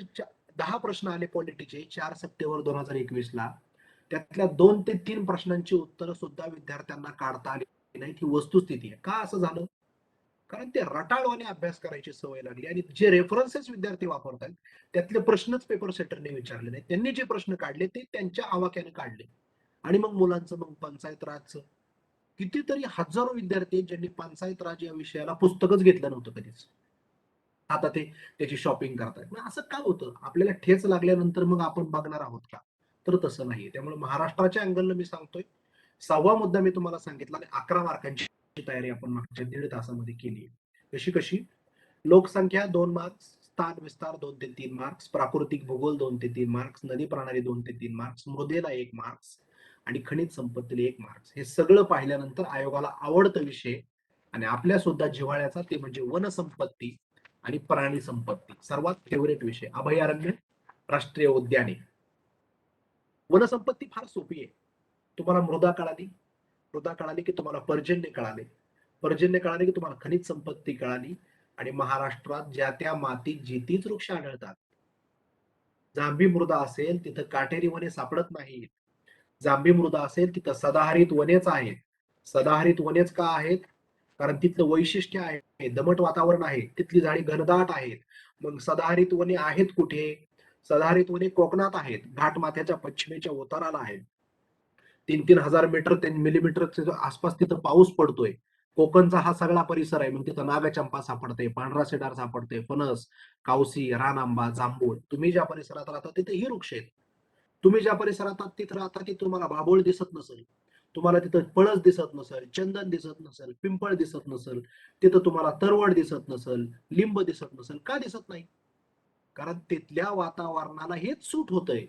10 प्रश्न आले पॉलिटिकचे 4 सप्टेंबर 2021 ला, त्यातल्या 2 ते 3 प्रश्नांची उत्तरं सुद्धा विद्यार्थ्यांना काढता आली नाहीत. ही वस्तुस्थिती आहे. का असं झालं? कारण ते रटाळवाने अभ्यास करायची सवय लागली आणि जे रेफरन्सेस विद्यार्थी वापरतात त्यातले प्रश्नच पेपर सेटरने विचारले नाही. त्यांनी जे प्रश्न काढले ते त्यांच्या आवाक्याने काढले आणि मग मुलांचं मग पंचायत राजचं कितीतरी हजारो विद्यार्थी आहेत ज्यांनी पंचायत राज या विषयाला पुस्तकच घेतलं नव्हतं कधीच. आता ते त्याची शॉपिंग करतायत. मग असं का होतं? आपल्याला ठेच लागल्यानंतर मग आपण बघणार आहोत का? तर तसं नाहीये. त्यामुळे महाराष्ट्राच्या अँगलनं मी सांगतोय, 6वा मुद्दा मी तुम्हाला सांगितला आणि 11 मार्कांची तयारी आपण मागच्या 1.5 तासामध्ये केली. कशी? लोकसंख्या 2 मार्क्स, स्थान विस्तार 2 ते 3 मार्क्स, प्राकृतिक भूगोल 2 ते 3 मार्क्स, नदी प्रणाली 2 ते 3 मार्क्स, मृदेला 1 मार्क्स आणि खनिज संपत्तीला 1 मार्क्स. हे सगळं पाहिल्यानंतर आयोगाला आवडता विषय आणि आपल्या सुद्धा जिव्हाळ्याचा ते म्हणजे वनसंपत्ती आणि प्राणी संपत्ती. सर्वात फेवरेट विषय अभयारण्य, राष्ट्रीय उद्याने. वनसंपत्ती फार सोपी आहे. तुम्हाला मृदा कळाली की तुम्हाला पर्जन्य कळाले. पर्जन्य कळाले की तुम्हाला खनिज संपत्ती कळाली आणि महाराष्ट्रात ज्या त्या मातीत जी तीच वृक्ष आढळतात. जांभी मृदा असेल तिथं काटेरी वने सापडत नाहीत. जांभी मृदा असेल तिथं सदाहरित वनेच आहेत. सदाहरित वनेच का आहेत? कारण तिथलं वैशिष्ट्य आहे, दमट वातावरण आहे, तिथली झाडी घनदाट आहेत. मग सदाहरित वने आहेत कुठे? सदाहरित वने कोकणात आहेत, घाटमाथ्याच्या पश्चिमेच्या उताराला आहेत. 3-3 हजार मीटर मिलीमीटर आसपास तिथं पाऊस पडतोय. कोकणचा हा सगळा परिसर आहे. मग तिथं नागचंपा सापडते, पांढरा सिडार सापडते, फणस, कावसी, रानआंबा, जांभूळ. तुम्ही ज्या परिसरात राहता तिथे ही वृक्ष आहेत. तुम्ही ज्या परिसरात तिथे राहता तिथे तुम्हाला बाभूळ दिसत नसेल, तुम्हाला तिथं पळस दिसत नसेल, चंदन दिसत नसेल, पिंपळ दिसत नसेल, तिथं तुम्हाला तरवड दिसत नसेल, लिंब दिसत नसेल. का दिसत नाही? कारण तिथल्या वातावरणाला हेच सूट होतंय.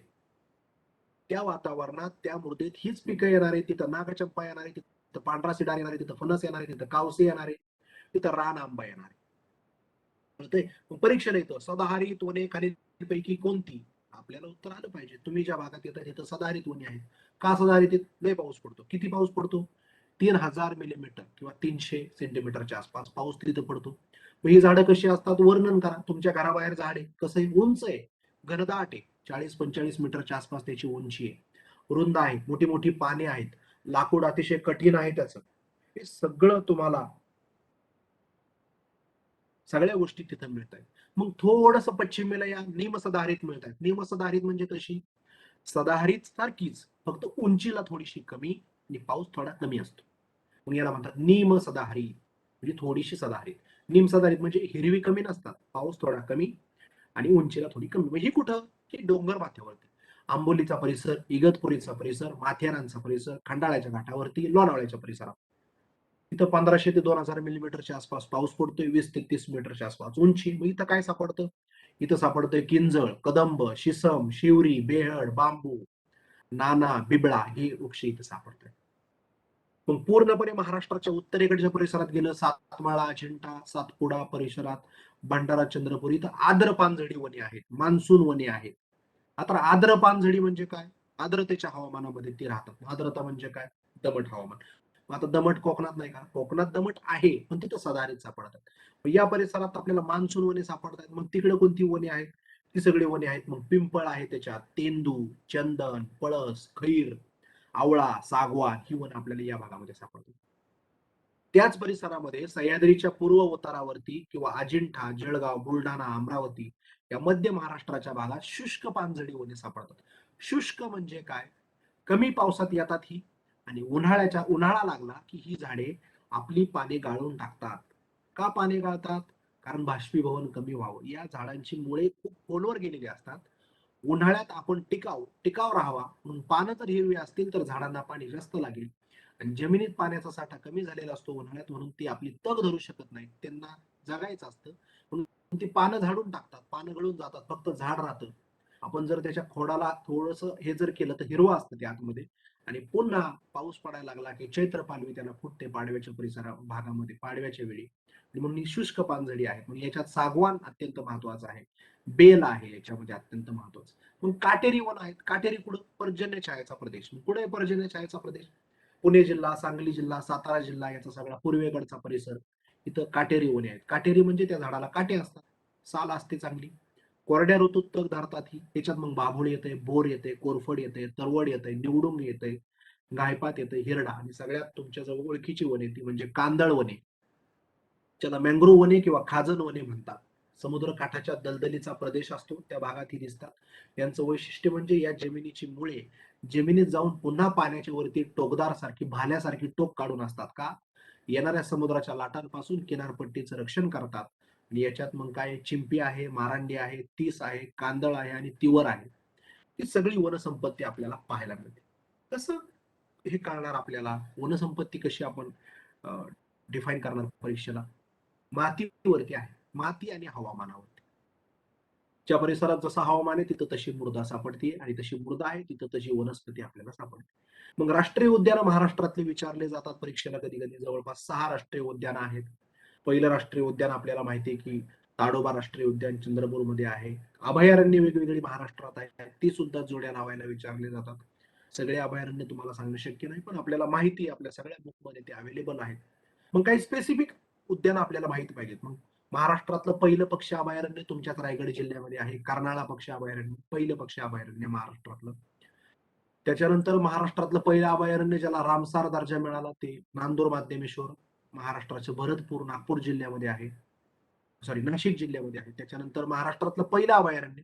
त्या वातावरणात त्या मृदेत हीच पिकं येणार आहे. तिथं नागचंपा येणार आहे, तिथं पांढरा सिडार येणार आहे, तिथं फणस येणार आहे, तिथं कावसे येणार आहे, तिथं रान आंबा येणार आहे. कळतंय? मग परीक्षेला येतं सदाहरित वने खालीलपैकी कोणती? आपल्याला उत्तर आलं पाहिजे. तुम्ही ज्या भागात येता तिथं सदाहरित वने आहेत. का सदाहरित? लय पाऊस पडतो. किती पाऊस पडतो? 3000 मिलीमीटर किंवा 300 सेंटीमीटरच्या आसपास पाऊस तिथं पडतो. मग ही झाडं कशी असतात? वर्णन करा. तुमच्या घराबाहेर झाड आहे. कसं आहे? उंच आहे, घनदाट आहे, 40-45 मीटरच्या आसपास त्याची उंची आहे, रुंद आहे, मोठी मोठी पाने आहेत, लाकूड अतिशय कठीण आहे त्याचं. हे सगळं तुम्हाला सगळ्या गोष्टी तिथं मिळत आहेत. मग थोडस पश्चिमेला या निमसदाहरित मिळत आहेत. निमसदाहरित म्हणजे कशी? सदाहरित सारखीच, फक्त उंचीला थोडीशी कमी आणि पाऊस थोडा कमी असतो. मग याला म्हणतात निमसदाहरित, म्हणजे थोडीशी सदाहरित. निमसदाहरित म्हणजे हिरवी कमी नसतात, पाऊस थोडा कमी आणि उंचीला थोडी कमी. म्हणजे कुठं? की डोंगर माथ्यावरती. आंबोलीचा परिसर, इगतपुरीचा परिसर, माथेरानचा परिसर, खंडाळ्याच्या घाटावरती, लोणावळ्याच्या परिसरात. इथं 1500 ते 2000 मिलीमीटरच्या आसपास पाऊस पडतोय, 20 ते 30 मीटरच्या आसपास उंची. मग इथं काय सापडतं? इथं सापडतंय किंजळ, कदंब, शिसम, शिवरी, बेहड, बांबू, नाना, बिबळा ही वृक्ष इथं सापडतात. मग पूर्णपणे महाराष्ट्राच्या उत्तरेकडच्या परिसरात गेलं, सातमाळा, अजिंठा, सातपुडा परिसरात, भंडारा, चंद्रपूर इथं आर्द्र पानझडी वने आहेत, मान्सून वने आहेत. आता आर्द्र पानझडी म्हणजे काय? आर्द्रतेच्या हवामानामध्ये ती राहतात. आर्द्रता म्हणजे काय? दमट हवामान. आता दमट कोकणात नाही का? कोकणात दमट आहे, पण तिथं सदाहरित सापडतात. या परिसरात आपल्याला मान्सून वने सापडतात. मग तिकडे कोणती वने आहेत? ती सगळी वने आहेत. मग पिंपळ आहे त्याच्यात, तेंदू, चंदन, पळस, खैर, आवळा, सागवान ही वन आपल्याला या भागामध्ये सापडतात. त्याच परिसरामध्ये सह्याद्रीच्या पूर्व उतारावरती किंवा अजिंठा, जळगाव, बुलढाणा, अमरावती या मध्य महाराष्ट्राच्या भागात शुष्क पानझडी वने सापडतात. शुष्क म्हणजे काय? कमी पावसात येतात ही आणि उन्हाळा लागला की ही झाडे आपली पाने गाळून टाकतात. का पाने गाळतात? कारण बाष्पीभवन कमी व्हावं. या झाडांची मुळे खूप खोलवर गेलेली असतात. उन्हाळ्यात आपण टिकाव राहावा म्हणून पानं जर हिरवी असतील तर झाडांना पाणी जास्त लागेल आणि जमिनीत पाण्याचा साठा कमी झालेला असतो उन्हाळ्यात, म्हणून ती आपली तग धरू शकत नाहीत. त्यांना जगायचं असतं म्हणून ती पानं झाडून टाकतात, पानं गळून जातात, फक्त झाड राहतं. आपण जर त्याच्या खोडाला थोडस हे जर केलं तर हिरवं असतं ते आतमध्ये आणि पुन्हा पाऊस पडायला लागला की चैत्र पालवी त्याला फुटते पाडव्याच्या भागामध्ये पाडव्याच्या वेळी. म्हणून ही शुष्क पानझडी आहे. म्हणजे याच्यात सागवान अत्यंत महत्वाचं आहे, बेल आहे याच्यामध्ये अत्यंत महत्वाचं. मग काटेरी वन आहेत. काटेरी कुठं? पर्जन्य छायेचा प्रदेश. कुठे पर्जन्य छायेचा प्रदेश? पुणे जिल्हा, सांगली जिल्हा, सातारा जिल्हा याचा सगळा पूर्वेकडचा परिसर. इथं काटेरी वने आहेत. काटेरी म्हणजे त्या झाडाला काटे असतात, साल असते चांगली. कोरड्या ऋतूत तग धरतात ही, त्याच्यात मग बाभूळ येते, बोर येते, कोरफड येते, तरवड येते, निवडुंग येते, गायपात येते, हिरडा, आणि सगळ्यात तुमच्या जवळ ओळखीची वने ती म्हणजे कांदळ वने, ज्याला मँग्रोव्ह वने किंवा खाजण वने म्हणतात. समुद्र काठाच्या दलदलीचा प्रदेश असतो त्या भागात ही दिसतात. यांचं वैशिष्ट्य म्हणजे या जमिनीची मुळे जमिनीत जाऊन पुन्हा पाण्याच्या वरती टोकदार सारखी भाल्यासारखी टोक काढून असतात. का? येणाऱ्या समुद्राच्या लाटांपासून किनारपट्टीचं रक्षण करतात. आणि याच्यात मग काय, चिंपी आहे, मारांडी आहे, तीस आहे, कांदळ आहे आणि तिवर आहे. ही सगळी वनसंपत्ती आपल्याला पाहायला मिळते. कसं हे कळणार आपल्याला, वनसंपत्ती कशी आपण डिफाईन करणार परीक्षेला? मातीवरती आहे, माती आणि हवामानावरती. ज्या परिसरात जसं हवामान आहे तिथं तशी मृदा सापडते, आणि तशी मृदा आहे तिथं तशी वनस्पती आपल्याला सापडते. मग राष्ट्रीय उद्यान महाराष्ट्रातले विचारले जातात परीक्षेला कधी कधी. जवळपास 6 राष्ट्रीय उद्यान आहेत. पहिलं राष्ट्रीय उद्यान आपल्याला माहिती आहे की ताडोबा राष्ट्रीय उद्यान चंद्रपूरमध्ये आहे. अभयारण्य वेगवेगळी महाराष्ट्रात आहेत, ती सुद्धा जोड्या लावायला विचारले जातात. सगळे अभयारण्य तुम्हाला सांगणं शक्य नाही, पण आपल्याला माहिती आहे, आपल्या सगळ्या बुकमध्ये ते अवेलेबल आहेत. मग काही स्पेसिफिक उद्यान आपल्याला माहिती पाहिजेत. मग महाराष्ट्रातलं पहिलं पक्षी अभयारण्य तुमच्याच रायगड जिल्ह्यामध्ये आहे, कर्नाळा पक्षी अभयारण्य, पहिलं पक्षी अभयारण्य महाराष्ट्रातलं. त्याच्यानंतर महाराष्ट्रातलं पहिलं अभयारण्य ज्याला रामसार दर्जा मिळाला ते नांदूर माध्यमेश्वर, महाराष्ट्राचे भरतपूर नागपूर जिल्ह्यामध्ये आहे, सॉरी नाशिक जिल्ह्यामध्ये आहे. त्याच्यानंतर महाराष्ट्रातलं पहिलं अभयारण्य,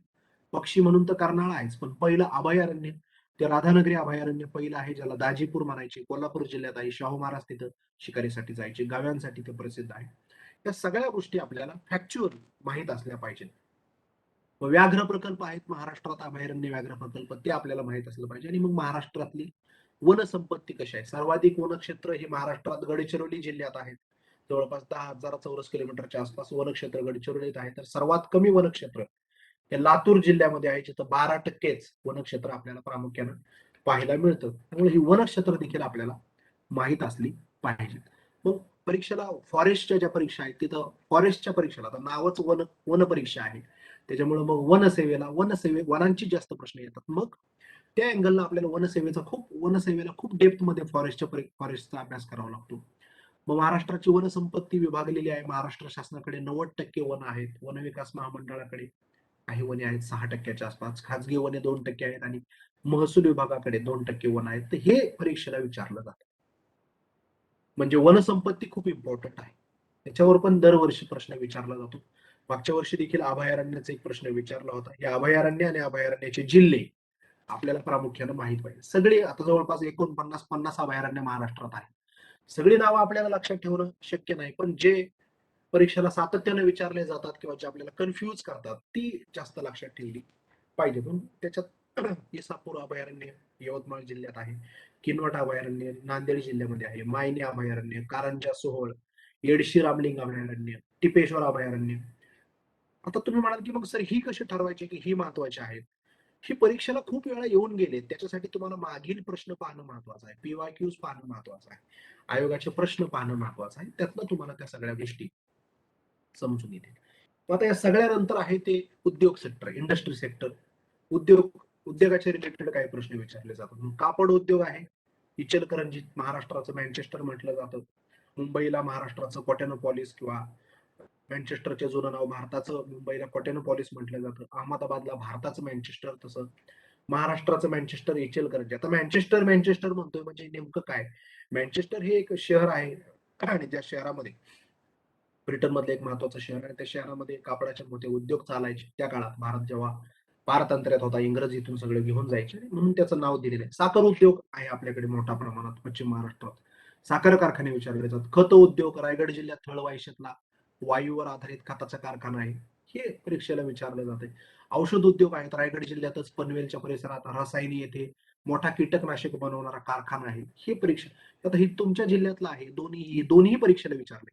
पक्षी म्हणून तर कर्नाळा आहेच, पण पहिलं अभयारण्य ते राधानगरी अभयारण्य पहिलं आहे, ज्याला दाजीपूर म्हणायचे, कोल्हापूर जिल्ह्यात आहे. शाहू महाराज तिथं शिकारीसाठी जायचे, गाव्यांसाठी ते प्रसिद्ध आहे. या सगळ्या गोष्टी आपल्याला फॅक्च्युअल माहीत असल्या पाहिजेत. व्याघ्र प्रकल्प आहेत महाराष्ट्रात, अभयारण्य व्याघ्र प्रकल्प, ते आपल्याला माहित असलं पाहिजे. आणि मग महाराष्ट्रातली वनसंपत्ती कशी आहे? सर्वाधिक वनक्षेत्र हे महाराष्ट्रात गडचिरोली जिल्ह्यात आहेत. जवळपास 10,000 चौरस किलोमीटरच्या आसपास वनक्षेत्र गडचिरोलीत आहे. तर सर्वात कमी वनक्षेत्र हे लातूर जिल्ह्यामध्ये आहे, जिथं 12%च वनक्षेत्र आपल्याला प्रामुख्यानं पाहायला मिळतं. त्यामुळे ही वनक्षेत्र देखील आपल्याला माहीत असली पाहिजे. मग परीक्षेला फॉरेस्टच्या ज्या परीक्षा आहेत तिथं फॉरेस्टच्या परीक्षेला, आता नावच वन परीक्षा आहे, त्याच्यामुळे मग वनांची जास्त प्रश्न येतात. मग त्या अँगलला आपल्याला वनसेवेला खूप डेप्थ मध्ये फॉरेस्टचा अभ्यास करावा लागतो. मग महाराष्ट्राची वनसंपत्ती विभागलेली आहे. महाराष्ट्र शासनाकडे 90% वन आहेत, वन विकास महामंडळाकडे काही वने आहेत 6%च्या आसपास, खाजगी वने 2% आहेत, आणि महसूल विभागाकडे 2% वन आहेत. तर हे परीक्षेला विचारलं जातं. म्हणजे वनसंपत्ती खूप इम्पॉर्टंट आहे, त्याच्यावर पण दरवर्षी प्रश्न विचारला जातो. मागच्या वर्षी देखील अभयारण्याचा एक प्रश्न विचारला होता. या अभयारण्य आणि अभयारण्याचे जिल्हे आपल्याला प्रामुख्यानं माहित पाहिजे. सगळे आता जवळपास 49-50 अभयारण्य महाराष्ट्रात आहे. सगळी नावं आपल्याला लक्षात ठेवणं शक्य नाही, पण जे परीक्षेला सातत्याने विचारले जातात किंवा जे आपल्याला कन्फ्यूज करतात ती जास्त लक्षात ठेवली पाहिजे. पण त्याच्यात इसापूर अभयारण्य यवतमाळ जिल्ह्यात आहे, किनवट अभयारण्य नांदेड जिल्ह्यामध्ये आहे, मायने अभयारण्य, कारंजा सोहोळ, येडशी रामलिंग अभयारण्य, टिपेश्वर अभयारण्य. आता तुम्ही म्हणाल की मग सर ही कशी ठरवायची की ही महत्वाची आहेत? ही परीक्षेला खूप वेळा येऊन गेले, त्याच्यासाठी तुम्हाला मागील प्रश्न पाहणं महत्वाचं आहे, पीवायक्यूज पाहणं महत्वाचं आहे, आयोगाचे प्रश्न पाहणं महत्वाचं आहे. त्यातनं तुम्हाला त्या सगळ्या गोष्टी समजून येतील. आता या सगळ्यानंतर आहे ते उद्योग सेक्टर, इंडस्ट्री सेक्टर. उद्योगाच्या रिलेटेड काही प्रश्न विचारले जातात. कापड उद्योग आहे, इचलकरंजीत महाराष्ट्राचं मँचेस्टर म्हटलं जातं, मुंबईला महाराष्ट्राचं कॉटॅनोपॉलिस किंवा मँचेस्टरचे जुनं नाव भारताचं मुंबईला कॉटॅनोपॉलिस म्हटलं जातं, अहमदाबादला भारताचं मँचेस्टर, तसं महाराष्ट्राचं मँचेस्टर इचलकरंजी. आता मँचेस्टर मँचेस्टर म्हणतोय म्हणजे नेमकं काय? मँचेस्टर हे एक शहर आहे, आणि त्या शहरामध्ये ब्रिटन मधलं एक महत्वाचं शहर आहे. त्या शहरामध्ये कापडाचे मोठे उद्योग चालायचे त्या काळात, भारत जेव्हा पारतंत्र्यात होता, इंग्रज इथून सगळे घेऊन जायचे, म्हणून त्याचं नाव दिलेलं आहे. साखर उद्योग आहे आपल्याकडे मोठ्या प्रमाणात पश्चिम महाराष्ट्रात, साखर कारखाने विचारले जातात. खत उद्योग रायगड जिल्ह्यात थळवाईशेतला वायूवर आधारित खताचा कारखाना आहे, हे परीक्षेला विचारलं जाते. औषध उद्योग आहेत, रायगड जिल्ह्यातच पनवेलच्या परिसरात रसायनी येथे मोठा कीटकनाशक बनवणारा कारखाना आहे, हे परीक्षा. आता ही तुमच्या जिल्ह्यातलं आहे, दोन्ही परीक्षेला विचारले.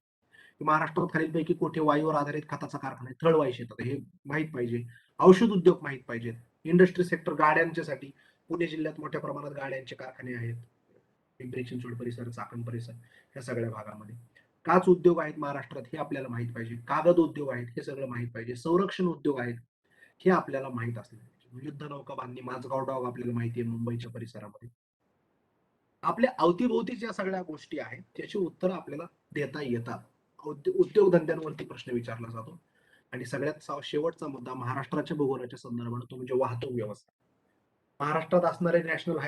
महाराष्ट्रात खालीलपैकी कुठे वायूवर आधारित खताचा कारखाना आहे? थळवाईश येतात, हे माहित पाहिजे. औषध उद्योग माहित पाहिजेत. इंडस्ट्री सेक्टर गाड्यांच्यासाठी पुणे जिल्ह्यात मोठ्या प्रमाणात गाड्यांचे कारखाने आहेत, पिंपरी चिंचवड परिसर, चाकण परिसर, या सगळ्या भागामध्ये. काच उद्योग आहेत महाराष्ट्रात, हे आपल्याला माहित पाहिजे. कागद उद्योग आहेत, हे सगळं माहित पाहिजे. संरक्षण उद्योग आहेत, हे आपल्याला माहित असलं पाहिजे. युद्ध नौका बांधणी, माझगाव डॉग आपल्याला माहिती आहे मुंबईच्या परिसरामध्ये. आपल्या अवतीभोवती ज्या सगळ्या गोष्टी आहेत त्याची उत्तरं आपल्याला देता येतात. उद्योगधंद्यांवरती प्रश्न विचारला जातो. आणि सगळ्यात शेवटचा मुद्दा महाराष्ट्राच्या भूगोलाच्या संदर्भात तो म्हणजे वाहतूक व्यवस्था. महाराष्ट्रात असणारे नॅशनल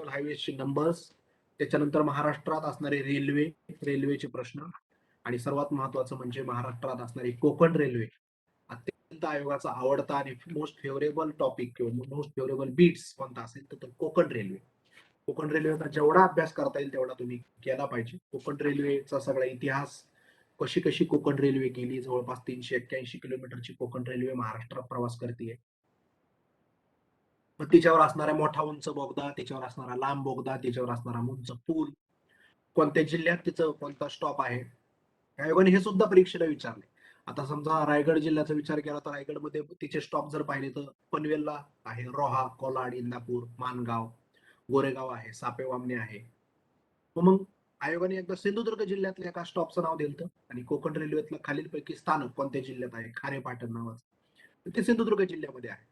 हायवेजचे नंबर्स, त्याच्यानंतर महाराष्ट्रात असणारे रेल्वेचे प्रश्न, आणि सर्वात महत्वाचं म्हणजे महाराष्ट्रात असणारी कोकण रेल्वे. अत्यंत आयोगाचा आवडता आणि मोस्ट फेवरेबल टॉपिक किंवा मोस्ट फेवरेबल बीट्स कोणता असेल तर तो कोकण रेल्वे. कोकण रेल्वेचा जेवढा अभ्यास करता येईल तेवढा तुम्ही केला पाहिजे. कोकण रेल्वेचा सगळा इतिहास, कशी कशी कोकण रेल्वे गेली, जवळपास 381 किलोमीटरची कोकण रेल्वे महाराष्ट्रात प्रवास करते. मग तिच्यावर असणारा मोठा उंच बोगदा, त्याच्यावर असणारा लांब बोगदा, त्याच्यावर असणारा उंच पूल, कोणत्या जिल्ह्यात तिचं कोणता स्टॉप आहे, आयोगाने हे सुद्धा परीक्षेला विचारले. आता समजा रायगड जिल्ह्याचा विचार केला तर रायगडमध्ये तिचे स्टॉप जर पाहिले तर पनवेलला आहे, रोहा, कोलाड, इंदापूर, माणगाव, गोरेगाव आहे, सापेवामने आहे. मग आयोगाने एकदा सिंधुदुर्ग जिल्ह्यातल्या एका स्टॉपचं नाव दिलं आणि कोकण रेल्वेतलं खालीलपैकी स्थानक कोणत्या जिल्ह्यात आहे, खारेपाटण नावाचं, ते सिंधुदुर्ग जिल्ह्यामध्ये आहे.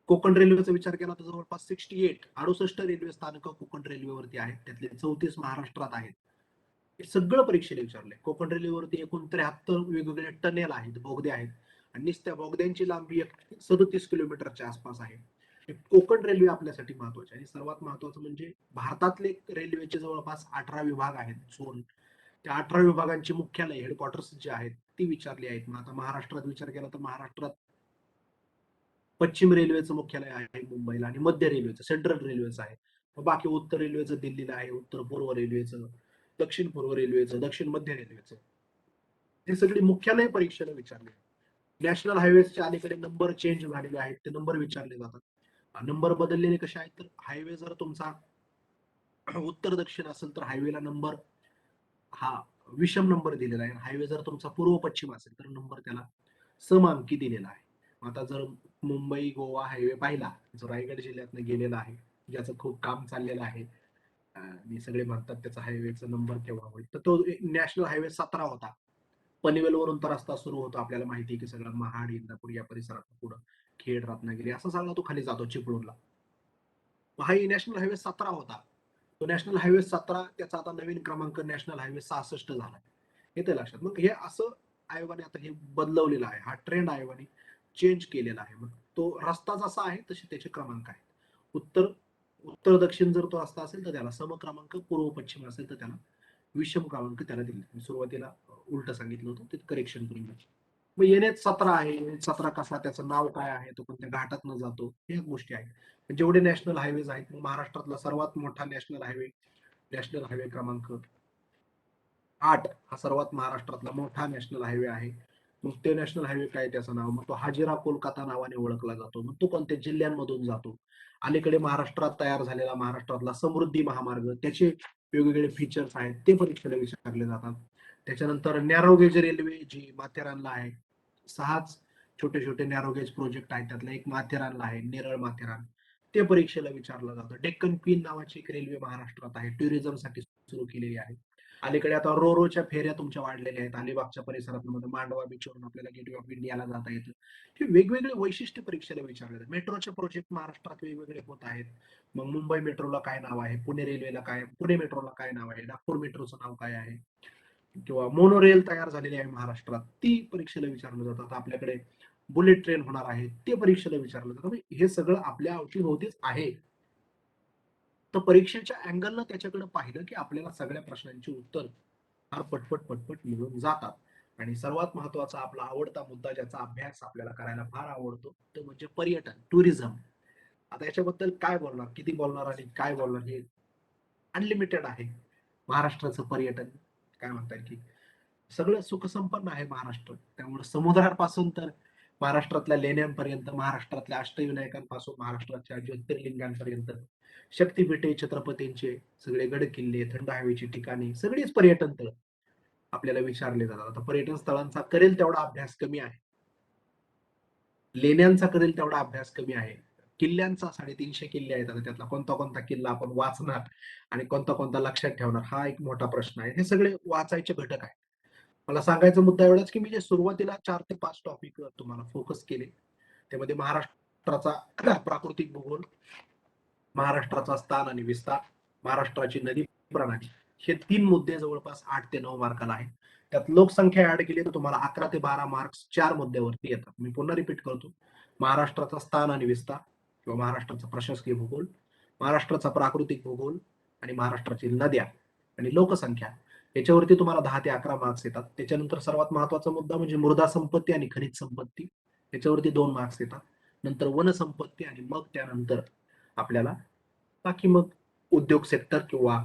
कोकण रेल्वेचा विचार केला तर जवळपास 68 रेल्वे स्थानक कोकण रेल्वेवरती आहेत, त्यातले 34 महाराष्ट्रात आहेत. हे सगळं परीक्षेला विचारलंय. कोकण रेल्वेवरती एकूण 73 वेगवेगळे टनेल आहेत, बोगदे आहेत, आणि नुसत्या बोगद्यांची लांबी 37 किलोमीटरच्या आसपास आहे. कोकण रेल्वे आपल्यासाठी महत्वाची, आणि सर्वात महत्वाचं म्हणजे भारतातले रेल्वेचे जवळपास 18 विभाग आहेत, झोन. त्या 18 विभागांची मुख्यालय, हेडक्वार्टर्स जे आहेत ती विचारली आहेत. मग आता महाराष्ट्रात विचार केला तर महाराष्ट्रात पश्चिम रेल्वेचं मुख्यालय आहे मुंबईला, आणि मध्य रेल्वेचं, सेंट्रल रेल्वेचं आहे. मग बाकी उत्तर रेल्वेचं दिल्लीला आहे, उत्तर पूर्व रेल्वेचं, दक्षिण पूर्व रेल्वेचं, दक्षिण मध्य रेल्वेचं. हे सगळी मुख्यालय परीक्षेला विचारले. नॅशनल हायवेजच्या अलीकडे नंबर चेंज झालेले आहेत, ते नंबर विचारले जातात. नंबर बदललेले कसे आहेत तर हायवे जर तुमचा उत्तर दक्षिण असेल तर हायवेला नंबर हा विषम नंबर दिलेला आहे. हायवे जर तुमचा पूर्व पश्चिम असेल तर नंबर त्याला समांकी दिलेला आहे. आता जर मुंबई गोवा हायवे पाहिला, जो रायगड जिल्ह्यातनं गेलेला आहे, ज्याचं खूप काम चाललेलं आहे, आणि सगळे म्हणतात त्याचा हायवेचा नंबर केव्हा होईल, तर तो नॅशनल हायवे 17 होता. पनवेलवरून तो रस्ता सुरू होतो, आपल्याला माहिती आहे की सगळं महाड, इंदापूर या परिसरात पुढं खेड, रत्नागिरी असा सगळा तो खाली जातो चिपळूणला. हा नॅशनल हायवे 17 होता. तो नॅशनल हायवे 17 त्याचा आता नवीन क्रमांक नॅशनल हायवे 66 झाला. येते लक्षात. मग हे असं आयोगाने आता हे बदलवलेलं आहे, हा ट्रेंड आयोगाने चेंज केलेला आहे. मग तो रस्ता जसा आहे तसे त्याचे क्रमांक आहेत. उत्तर उत्तर दक्षिण जर तो रस्ता असेल तर त्याला सम क्रमांक, पूर्व पश्चिम असेल तर त्याला विषम क्रमांक त्याला दिले. मी सुरुवातीला उलट सांगितलं होतं, ते करेक्शन करून घ्या. मग NH 17 आहे, NH 17 कसा, त्याचं नाव काय आहे, तो कोणत्या घाटातनं जातो, ह्या गोष्टी आहेत. जेवढे नॅशनल हायवेज आहेत, महाराष्ट्रातला सर्वात मोठा नॅशनल हायवे क्रमांक 8 हा सर्वात महाराष्ट्रातला मोठा नॅशनल हायवे आहे. मग ते नॅशनल हायवे काय, त्याचं नाव, मग तो हाजिरा कोलकाता नावाने ओळखला जातो. मग तो कोणत्या जिल्ह्यांमधून जातो, अलीकडे महाराष्ट्रात तयार झालेला महाराष्ट्रातला समृद्धी महामार्ग, त्याचे वेगवेगळे फीचर्स आहेत, ते परीक्षेला विचारले जातात. त्याच्यानंतर नॅरोगेज रेल्वे जी माथेरानला आहे, 6 छोटे छोटे नॅरोगेज प्रोजेक्ट आहेत, त्यातला एक माथेरानला आहे, नेरळ माथेरान, ते परीक्षेला विचारलं जातं. डेक्कन क्वीन नावाची एक रेल्वे महाराष्ट्रात आहे, टुरिझमसाठी सुरू केलेली आहे. अलीकडे आता रोच्या फेऱ्या तुमच्या वाढलेल्या आहेत, अलिबागच्या परिसरात मांडवा बीचवरून आपल्याला गेटवे ऑफ इंडियाला जाता येतं. हे वेगवेगळे वैशिष्ट्य परीक्षेला विचारले जातात. मेट्रोचे प्रोजेक्ट महाराष्ट्रात वेगवेगळे होत आहेत. मग मुंबई मेट्रोला काय नाव आहे, पुणे रेल्वेला काय, पुणे मेट्रोला काय नाव आहे, नागपूर मेट्रोचं नाव काय आहे, किंवा मोनो रेल तयार झालेली आहे महाराष्ट्रात, ती परीक्षेला विचारलं जातात. आपल्याकडे बुलेट ट्रेन होणार आहे, ते परीक्षेला विचारलं जातं. हे सगळं आपल्या अवतीभोवतीच आहे. तर परीक्षेच्या अँगलनं त्याच्याकडे पाहिलं की आपल्याला सगळ्या प्रश्नांची उत्तर फार पटपट मिळून जातात. आणि सर्वात महत्वाचा आपला आवडता मुद्दा, ज्याचा अभ्यास आपल्याला करायला फार आवडतो, तो म्हणजे पर्यटन, टुरिझम. आता याच्याबद्दल काय बोलणार, किती बोलणार आणि काय बोलणार, हे अनलिमिटेड आहे. महाराष्ट्राचं पर्यटन काय म्हणतात की सगळं सुखसंपन्न आहे महाराष्ट्र. त्यामुळे समुद्रापासून तर महाराष्ट्रातल्या लेण्यांपर्यंत, महाराष्ट्रातल्या अष्टविनायकांपासून महाराष्ट्राच्या ज्योतिर्लिंगांपर्यंत, शक्तिपीठे, छत्रपतींचे सगळे गड किल्ले, थंड हवेची ठिकाणी, सगळीच पर्यटन तळ आपल्याला विचारले जातात. आता पर्यटन स्थळांचा करेल तेवढा अभ्यास कमी आहे, लेण्यांचा करेल तेवढा अभ्यास कमी आहे, किल्ल्यांचा 350 किल्ले आहेत, आता त्यातला कोणता कोणता किल्ला आपण वाचणार आणि कोणता कोणता लक्षात ठेवणार, हा एक मोठा प्रश्न आहे. हे सगळे वाचायचे घटक आहेत. मला सांगायचा मुद्दा एवढाच की मी जे सुरुवातीला 4 ते 5 टॉपिक तुम्हाला फोकस केले, त्यामध्ये महाराष्ट्राचा प्राकृतिक भूगोल, महाराष्ट्राचा स्थान आणि विस्तार, महाराष्ट्राची नदी प्रणाली, हे 3 मुद्दे जवळपास 8 ते 9 मार्काला आहेत. त्यात लोकसंख्या ऍड केली तर तुम्हाला 11 ते 12 मार्क्स 4 मुद्द्यावरती येतात. मी पुन्हा रिपीट करतो. महाराष्ट्राचा स्थान आणि विस्तार किंवा महाराष्ट्राचा प्रशासकीय भूगोल, महाराष्ट्राचा प्राकृतिक भूगोल आणि महाराष्ट्रातील नद्या आणि लोकसंख्या याच्यावरती तुम्हाला 10 ते 11 मार्क्स येतात. त्याच्यानंतर सर्वात महत्वाचा मुद्दा म्हणजे मृदा संपत्ती आणि खनिज संपत्ती, याच्यावरती 2 मार्क्स येतात. नंतर वनसंपत्ती आणि मग त्यानंतर आपल्याला बाकी मग उद्योग सेक्टर किंवा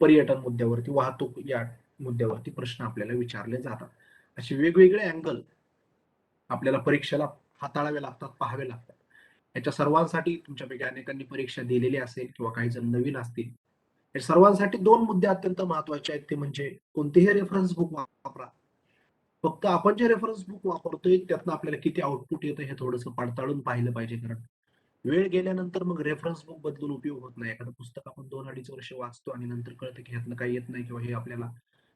पर्यटन मुद्द्यावरती, वाहतूक या मुद्द्यावरती प्रश्न आपल्याला विचारले जातात. असे वेगवेगळे अँगल आपल्याला परीक्षेला हाताळावे लागतात, पाहावे लागतात. याच्या सर्वांसाठी तुमच्यापैकी अनेकांनी परीक्षा दिलेली असेल किंवा काही जण नवीन असतील. या सर्वांसाठी 2 मुद्दे अत्यंत महत्वाचे आहेत. ते म्हणजे कोणतेही रेफरन्स बुक वापरा. फक्त आपण जे रेफरन्स बुक वापरतोय त्यातनं आपल्याला किती आउटपुट येतं हे थोडंसं पडताळून पाहिलं पाहिजे. कारण वेळ गेल्यानंतर मग रेफरन्स बुक बदलून उपयोग होत नाही. एखादं पुस्तक आपण 2-2.5 वर्ष वाचतो आणि नंतर कळतं की ह्यातनं काही येत नाही किंवा हे आपल्याला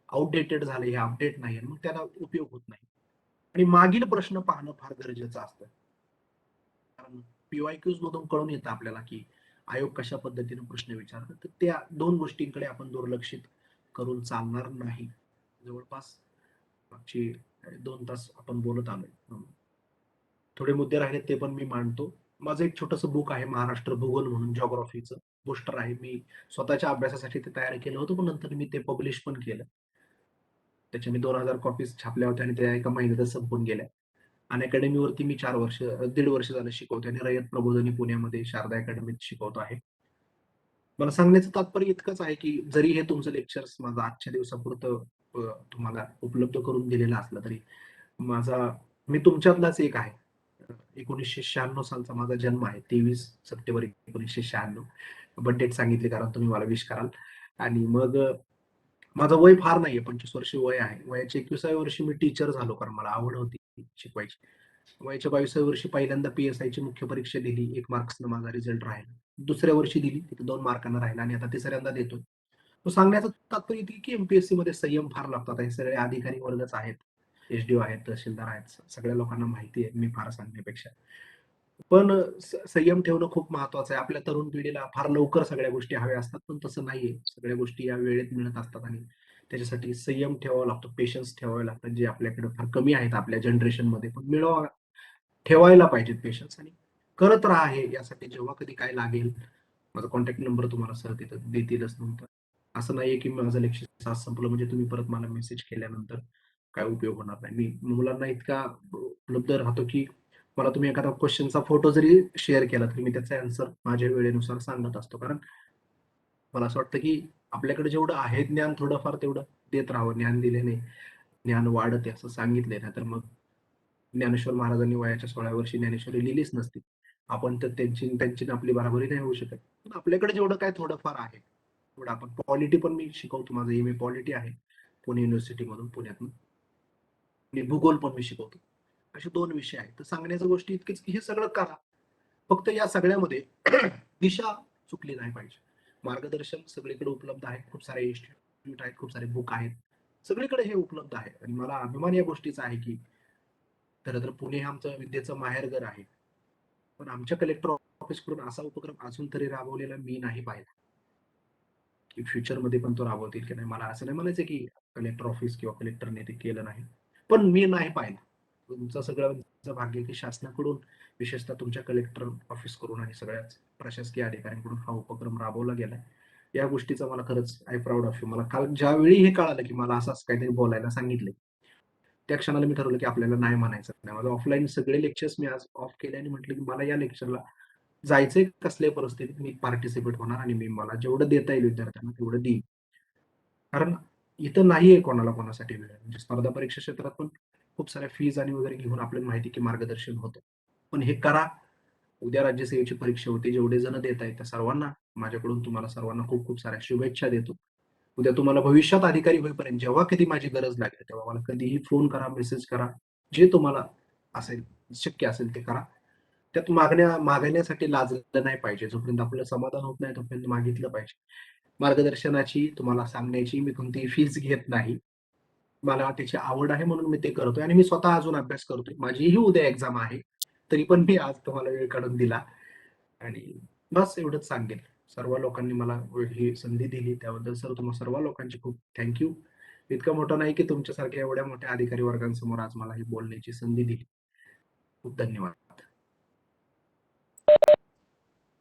आउटडेटेड झालं, हे अपडेट नाही, मग त्याला उपयोग होत नाही. आणि मागील प्रश्न पाहणं फार गरजेचं असतं. कारण पीवायक्यूज मधून कळून येतं आपल्याला की आयोग कशा पद्धतीने प्रश्न विचारतात. तर त्या 2 गोष्टींकडे आपण दुर्लक्षित करून चालणार नाही. जवळपास मागची 2 तास आपण बोलत आलोय. थोडे मुद्दे राहिले ते पण मी मांडतो. माझं एक छोटंसं बुक आहे महाराष्ट्र भूगोल म्हणून, जिओग्राफीचं पोस्टर आहे. मी स्वतःच्या अभ्यासासाठी ते तयार केलं होतं, पण नंतर मी ते पब्लिश पण केलं. त्याच्या मी 2000 कॉपीज छापल्या होत्या आणि त्या एका महिन्यातच संपून गेल्या. अनअकॅडमीवरती मी 4 वर्ष, 1.5 वर्ष झालं शिकवतोय आणि रयत प्रबोधिनी पुण्यामध्ये शारदा अकॅडमीत शिकवतो आहे. मला सांगण्याचं तात्पर्य इतकंच आहे की जरी हे तुमचं लेक्चर्स माझं आजच्या दिवसापुरतं तुम्हाला उपलब्ध करून दिलेलं असलं तरी माझा मी तुमच्यातलाच एक आहे. 1996 सालचा माझा जन्म आहे. 23 सप्टेंबर 1996. बर्थ डेट सांगितली कारण तुम्ही मला विश कराल. आणि मग माझं वय फार नाहीये, 25 वर्ष वय आहे. वयाच्या 21व्या वर्षी मी टीचर झालो कारण मला आवड होती शिकवायची. वयाच्या 22व्या वर्षी पहिल्यांदा पी-एस-आयची मुख्य परीक्षा दिली. 1 मार्क्सनं माझा रिझल्ट राहिला. दुसऱ्या वर्षी दिली, तिथे 2 मार्कांना राहिला आणि आता तिसऱ्यांदा देतोय. तो सांगण्याचं तात्पर्य इतकं की एम-पी-एस-सी मध्ये संयम फार लागतात. हे सगळे अधिकारी वर्गच आहेत. एस-डी-ओ आहेत, तहसीलदार आहेत. सगळ्या लोकांना माहिती आहे, मी फार सांगण्यापेक्षा. पण संयम ठेवणं खूप महत्वाचं आहे. आपल्या तरुण पिढीला फार लवकर सगळ्या गोष्टी हव्या असतात, पण तसं नाहीये. सगळ्या गोष्टी या वेळेत मिळत असतात आणि त्याच्यासाठी संयम ठेवावा लागतो, पेशन्स ठेवावे लागतात, जे आपल्याकडे फार कमी आहेत आपल्या जनरेशनमध्ये. पण ठेवायला पाहिजेत पेशन्स आणि करत राहा हे. यासाठी जेव्हा कधी काय लागेल, माझा कॉन्टॅक्ट नंबर तुम्हाला सर तिथं देतीलच नंतर. असं नाहीये की माझं लेक्चर आज संपलं म्हणजे तुम्ही परत मला मेसेज केल्यानंतर काय उपयोग होणार नाही. मी मुलांना इतका उपलब्ध राहतो की मला तुम्ही एखादा क्वेश्चनचा फोटो जरी शेअर केला तरी मी त्याचा आन्सर माझ्या वेळेनुसार सांगत असतो. कारण मला असं वाटतं की आपल्याकडे जेवढं आहे ज्ञान थोडंफार तेवढं देत राहावं. ज्ञान दिल्याने ज्ञान वाढते असं सांगितलंय ना, तर मग ज्ञानेश्वर महाराजांनी वयाच्या 16व्या वर्षी ज्ञानेश्वरी लिहिलीच नसती. आपण तर त्यांची आपली बराबरी नाही होऊ शकत. पण आपल्याकडे जेवढं काय थोडंफार आहे तेवढं आपण पॉलिटी पण मी शिकवतो. माझं एम ए पॉलिटी आहे पुणे युनिव्हर्सिटी मधून, पुण्यातून. आणि भूगोल पण मी शिकवतो. असे 2 विषय आहेत. तर सांगण्याच्या गोष्टी इतकीच की हे सगळं करा. फक्त या सगळ्यामध्ये दिशा चुकली नाही पाहिजे. मार्गदर्शन सगळीकडे उपलब्ध आहे. खूप सारे इन्स्टिट्यूट आहेत, खूप सारे बुक आहेत. सगळीकडे हे उपलब्ध आहे आणि मला अभिमान या गोष्टीचा आहे की खरं तर पुणे हे आमचं विद्येचं माहेरघर आहे. पण आमच्या कलेक्टर ऑफिसकडून असा उपक्रम अजून तरी राबवलेला मी नाही पाहिला. की फ्युचरमध्ये पण तो राबवतील की नाही. मला असं नाही म्हणायचं की कलेक्टर ऑफिस किंवा कलेक्टरने ते केलं नाही. पण मी नाही पाहिलं. तुमचं सगळं भाग्य की शासनाकडून, विशेषतः तुमच्या कलेक्टर ऑफिस करून आणि सगळ्याच प्रशासकीय अधिकाऱ्यांकडून हा उपक्रम राबवला गेलाय. या गोष्टीचा मला खरंच आय प्राउड ऑफ यू. मला काल ज्यावेळी हे कळालं की मला असं काहीतरी बोलायला सांगितलंय, त्या क्षणाला मी ठरवलं की आपल्याला नाही म्हणायचं नाही. माझं ऑफलाईन सगळे लेक्चर्स मी आज ऑफ केले आणि म्हटलं की मला या लेक्चरला जायचंय कसल्याही परिस्थितीत मी पार्टिसिपेट होणार आणि मी मला जेवढं देता येईल विद्यार्थ्यांना तेवढं देईन. कारण इथं नाहीये कोणाला कोणासाठी वेळ. म्हणजे स्पर्धा परीक्षा क्षेत्रात पण खूप साऱ्या फीज आणि वगैरे घेऊन आपल्याला माहिती की मार्गदर्शन होतं. पण हे करा. उद्या राज्यसेवेची परीक्षा होते. जेवढे जण देत आहेत त्या सर्वांना माझ्याकडून तुम्हाला सर्वांना खूप खूप साऱ्या शुभेच्छा देतो. उद्या तुम्हाला भविष्यात अधिकारी होईपर्यंत जेव्हा कधी माझी गरज लागेल तेव्हा मला कधीही फोन करा, मेसेज करा. जे तुम्हाला असेल, शक्य असेल ते करा. त्यात मागण्यासाठी लाजलं नाही पाहिजे. जोपर्यंत आपलं समाधान होत नाही तोपर्यंत मागितलं पाहिजे. मार्गदर्शनाची, तुम्हाला सांगण्याची मी कोणतीही फीस घेत नाही. मला त्याची आवड आहे म्हणून मी ते करतोय आणि मी स्वतः अजून अभ्यास करतोय. माझीही उद्या एक्झाम आहे. तरी पण मी आज तुम्हाला वेळ काढून दिला आणि बस एवढंच सांगेन. सर्व लोकांनी मला ही संधी दिली त्याबद्दल सर तुम्हा सर्व लोकांचे खूप थँक इतकं मोठं नाही की तुमच्यासारख्या एवढ्या मोठ्या अधिकारी वर्गांसमोर आज मला ही बोलण्याची संधी दिली. खूप धन्यवाद.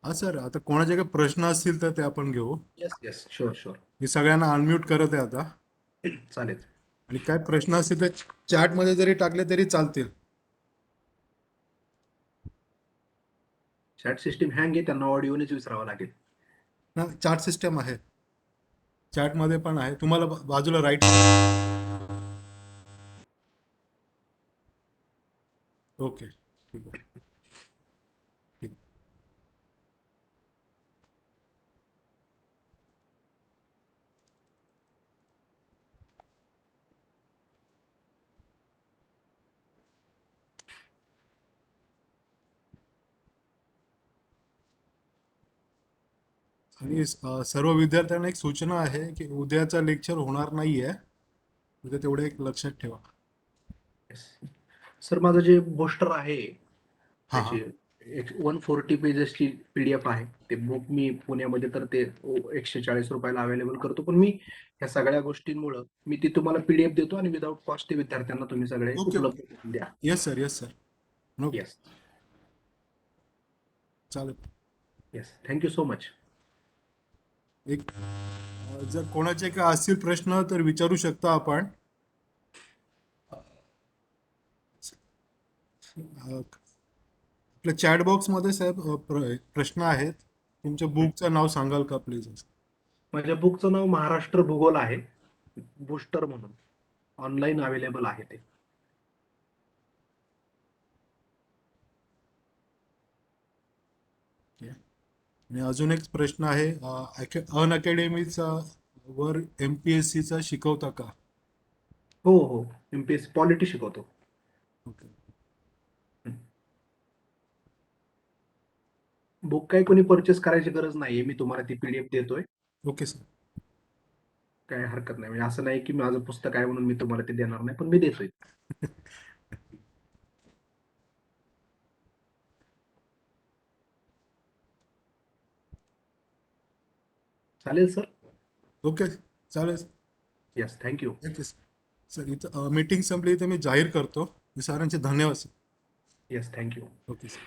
हा सर, आता कोणाचे काही प्रश्न असतील तर ते आपण घेऊ. Yes, yes. Sure, sure. मी सगळ्यांना अनम्यूट करत आहे आता. चालेल. आणि काय प्रश्न असतील तर चॅटमध्ये जरी टाकले तरी चालतील. चॅट सिस्टीम हँग आहे, त्यांना ऑडिओनेच विसरावं लागेल. ना चार्ट सिस्टम आहे, चॅटमध्ये पण आहे. तुम्हाला बाजूला राईट. ओके, ठीक आहे. ठीक. आणि सर्व विद्यार्थ्यांना एक सूचना आहे की उद्याचा लेक्चर होणार नाहीये. उद्या तेवढं एक लक्षात ठेवा. येस. सर, माझं जे पोस्टर आहे हा, त्याची 140 पेजेसची PDF आहे. ते बुक मी पुण्यामध्ये तर ते ₹140 अवेलेबल करतो. पण मी ह्या सगळ्या गोष्टींमुळं मी ती तुम्हाला PDF देतो आणि विदाऊट कॉस्ट ते विद्यार्थ्यांना तुम्ही सगळे ओके, उपलब्ध ओके. करून द्या. Yes sir, yes sir. No, yes, चालेल. येस. Thank you so much. एक जर कोणाचे काय असतील प्रश्न तर विचारू शकता आपण. आपल्या चॅट बॉक्समध्ये साहेब प्रश्न आहेत. तुमच्या बुकचं नाव सांगाल का प्लीज? माझ्या बुकचं नाव महाराष्ट्र भूगोल आहे, बुस्टर म्हणून. ऑनलाईन अवेलेबल आहे ते. आणि अजून एक प्रश्न आहे, अनअकॅडमीचा वर MPSCचा शिकवता का? हो, हो. MPSC पॉलिटी शिकवतो. ओके. बुक काही कोणी परचेस करायची गरज नाहीये. मी तुम्हाला ती PDF देतोय. Okay sir. काही हरकत नाही. म्हणजे असं नाही की माझं पुस्तक आहे म्हणून मी तुम्हाला ते देणार नाही, पण मी देतोय. चालेल सर? ओके, चालेल. Yes, thank you. ओके सर, इथं मीटिंग संपली तर मी जाहीर करतो. सरांचे धन्यवाद sir. Yes, thank you. Okay sir.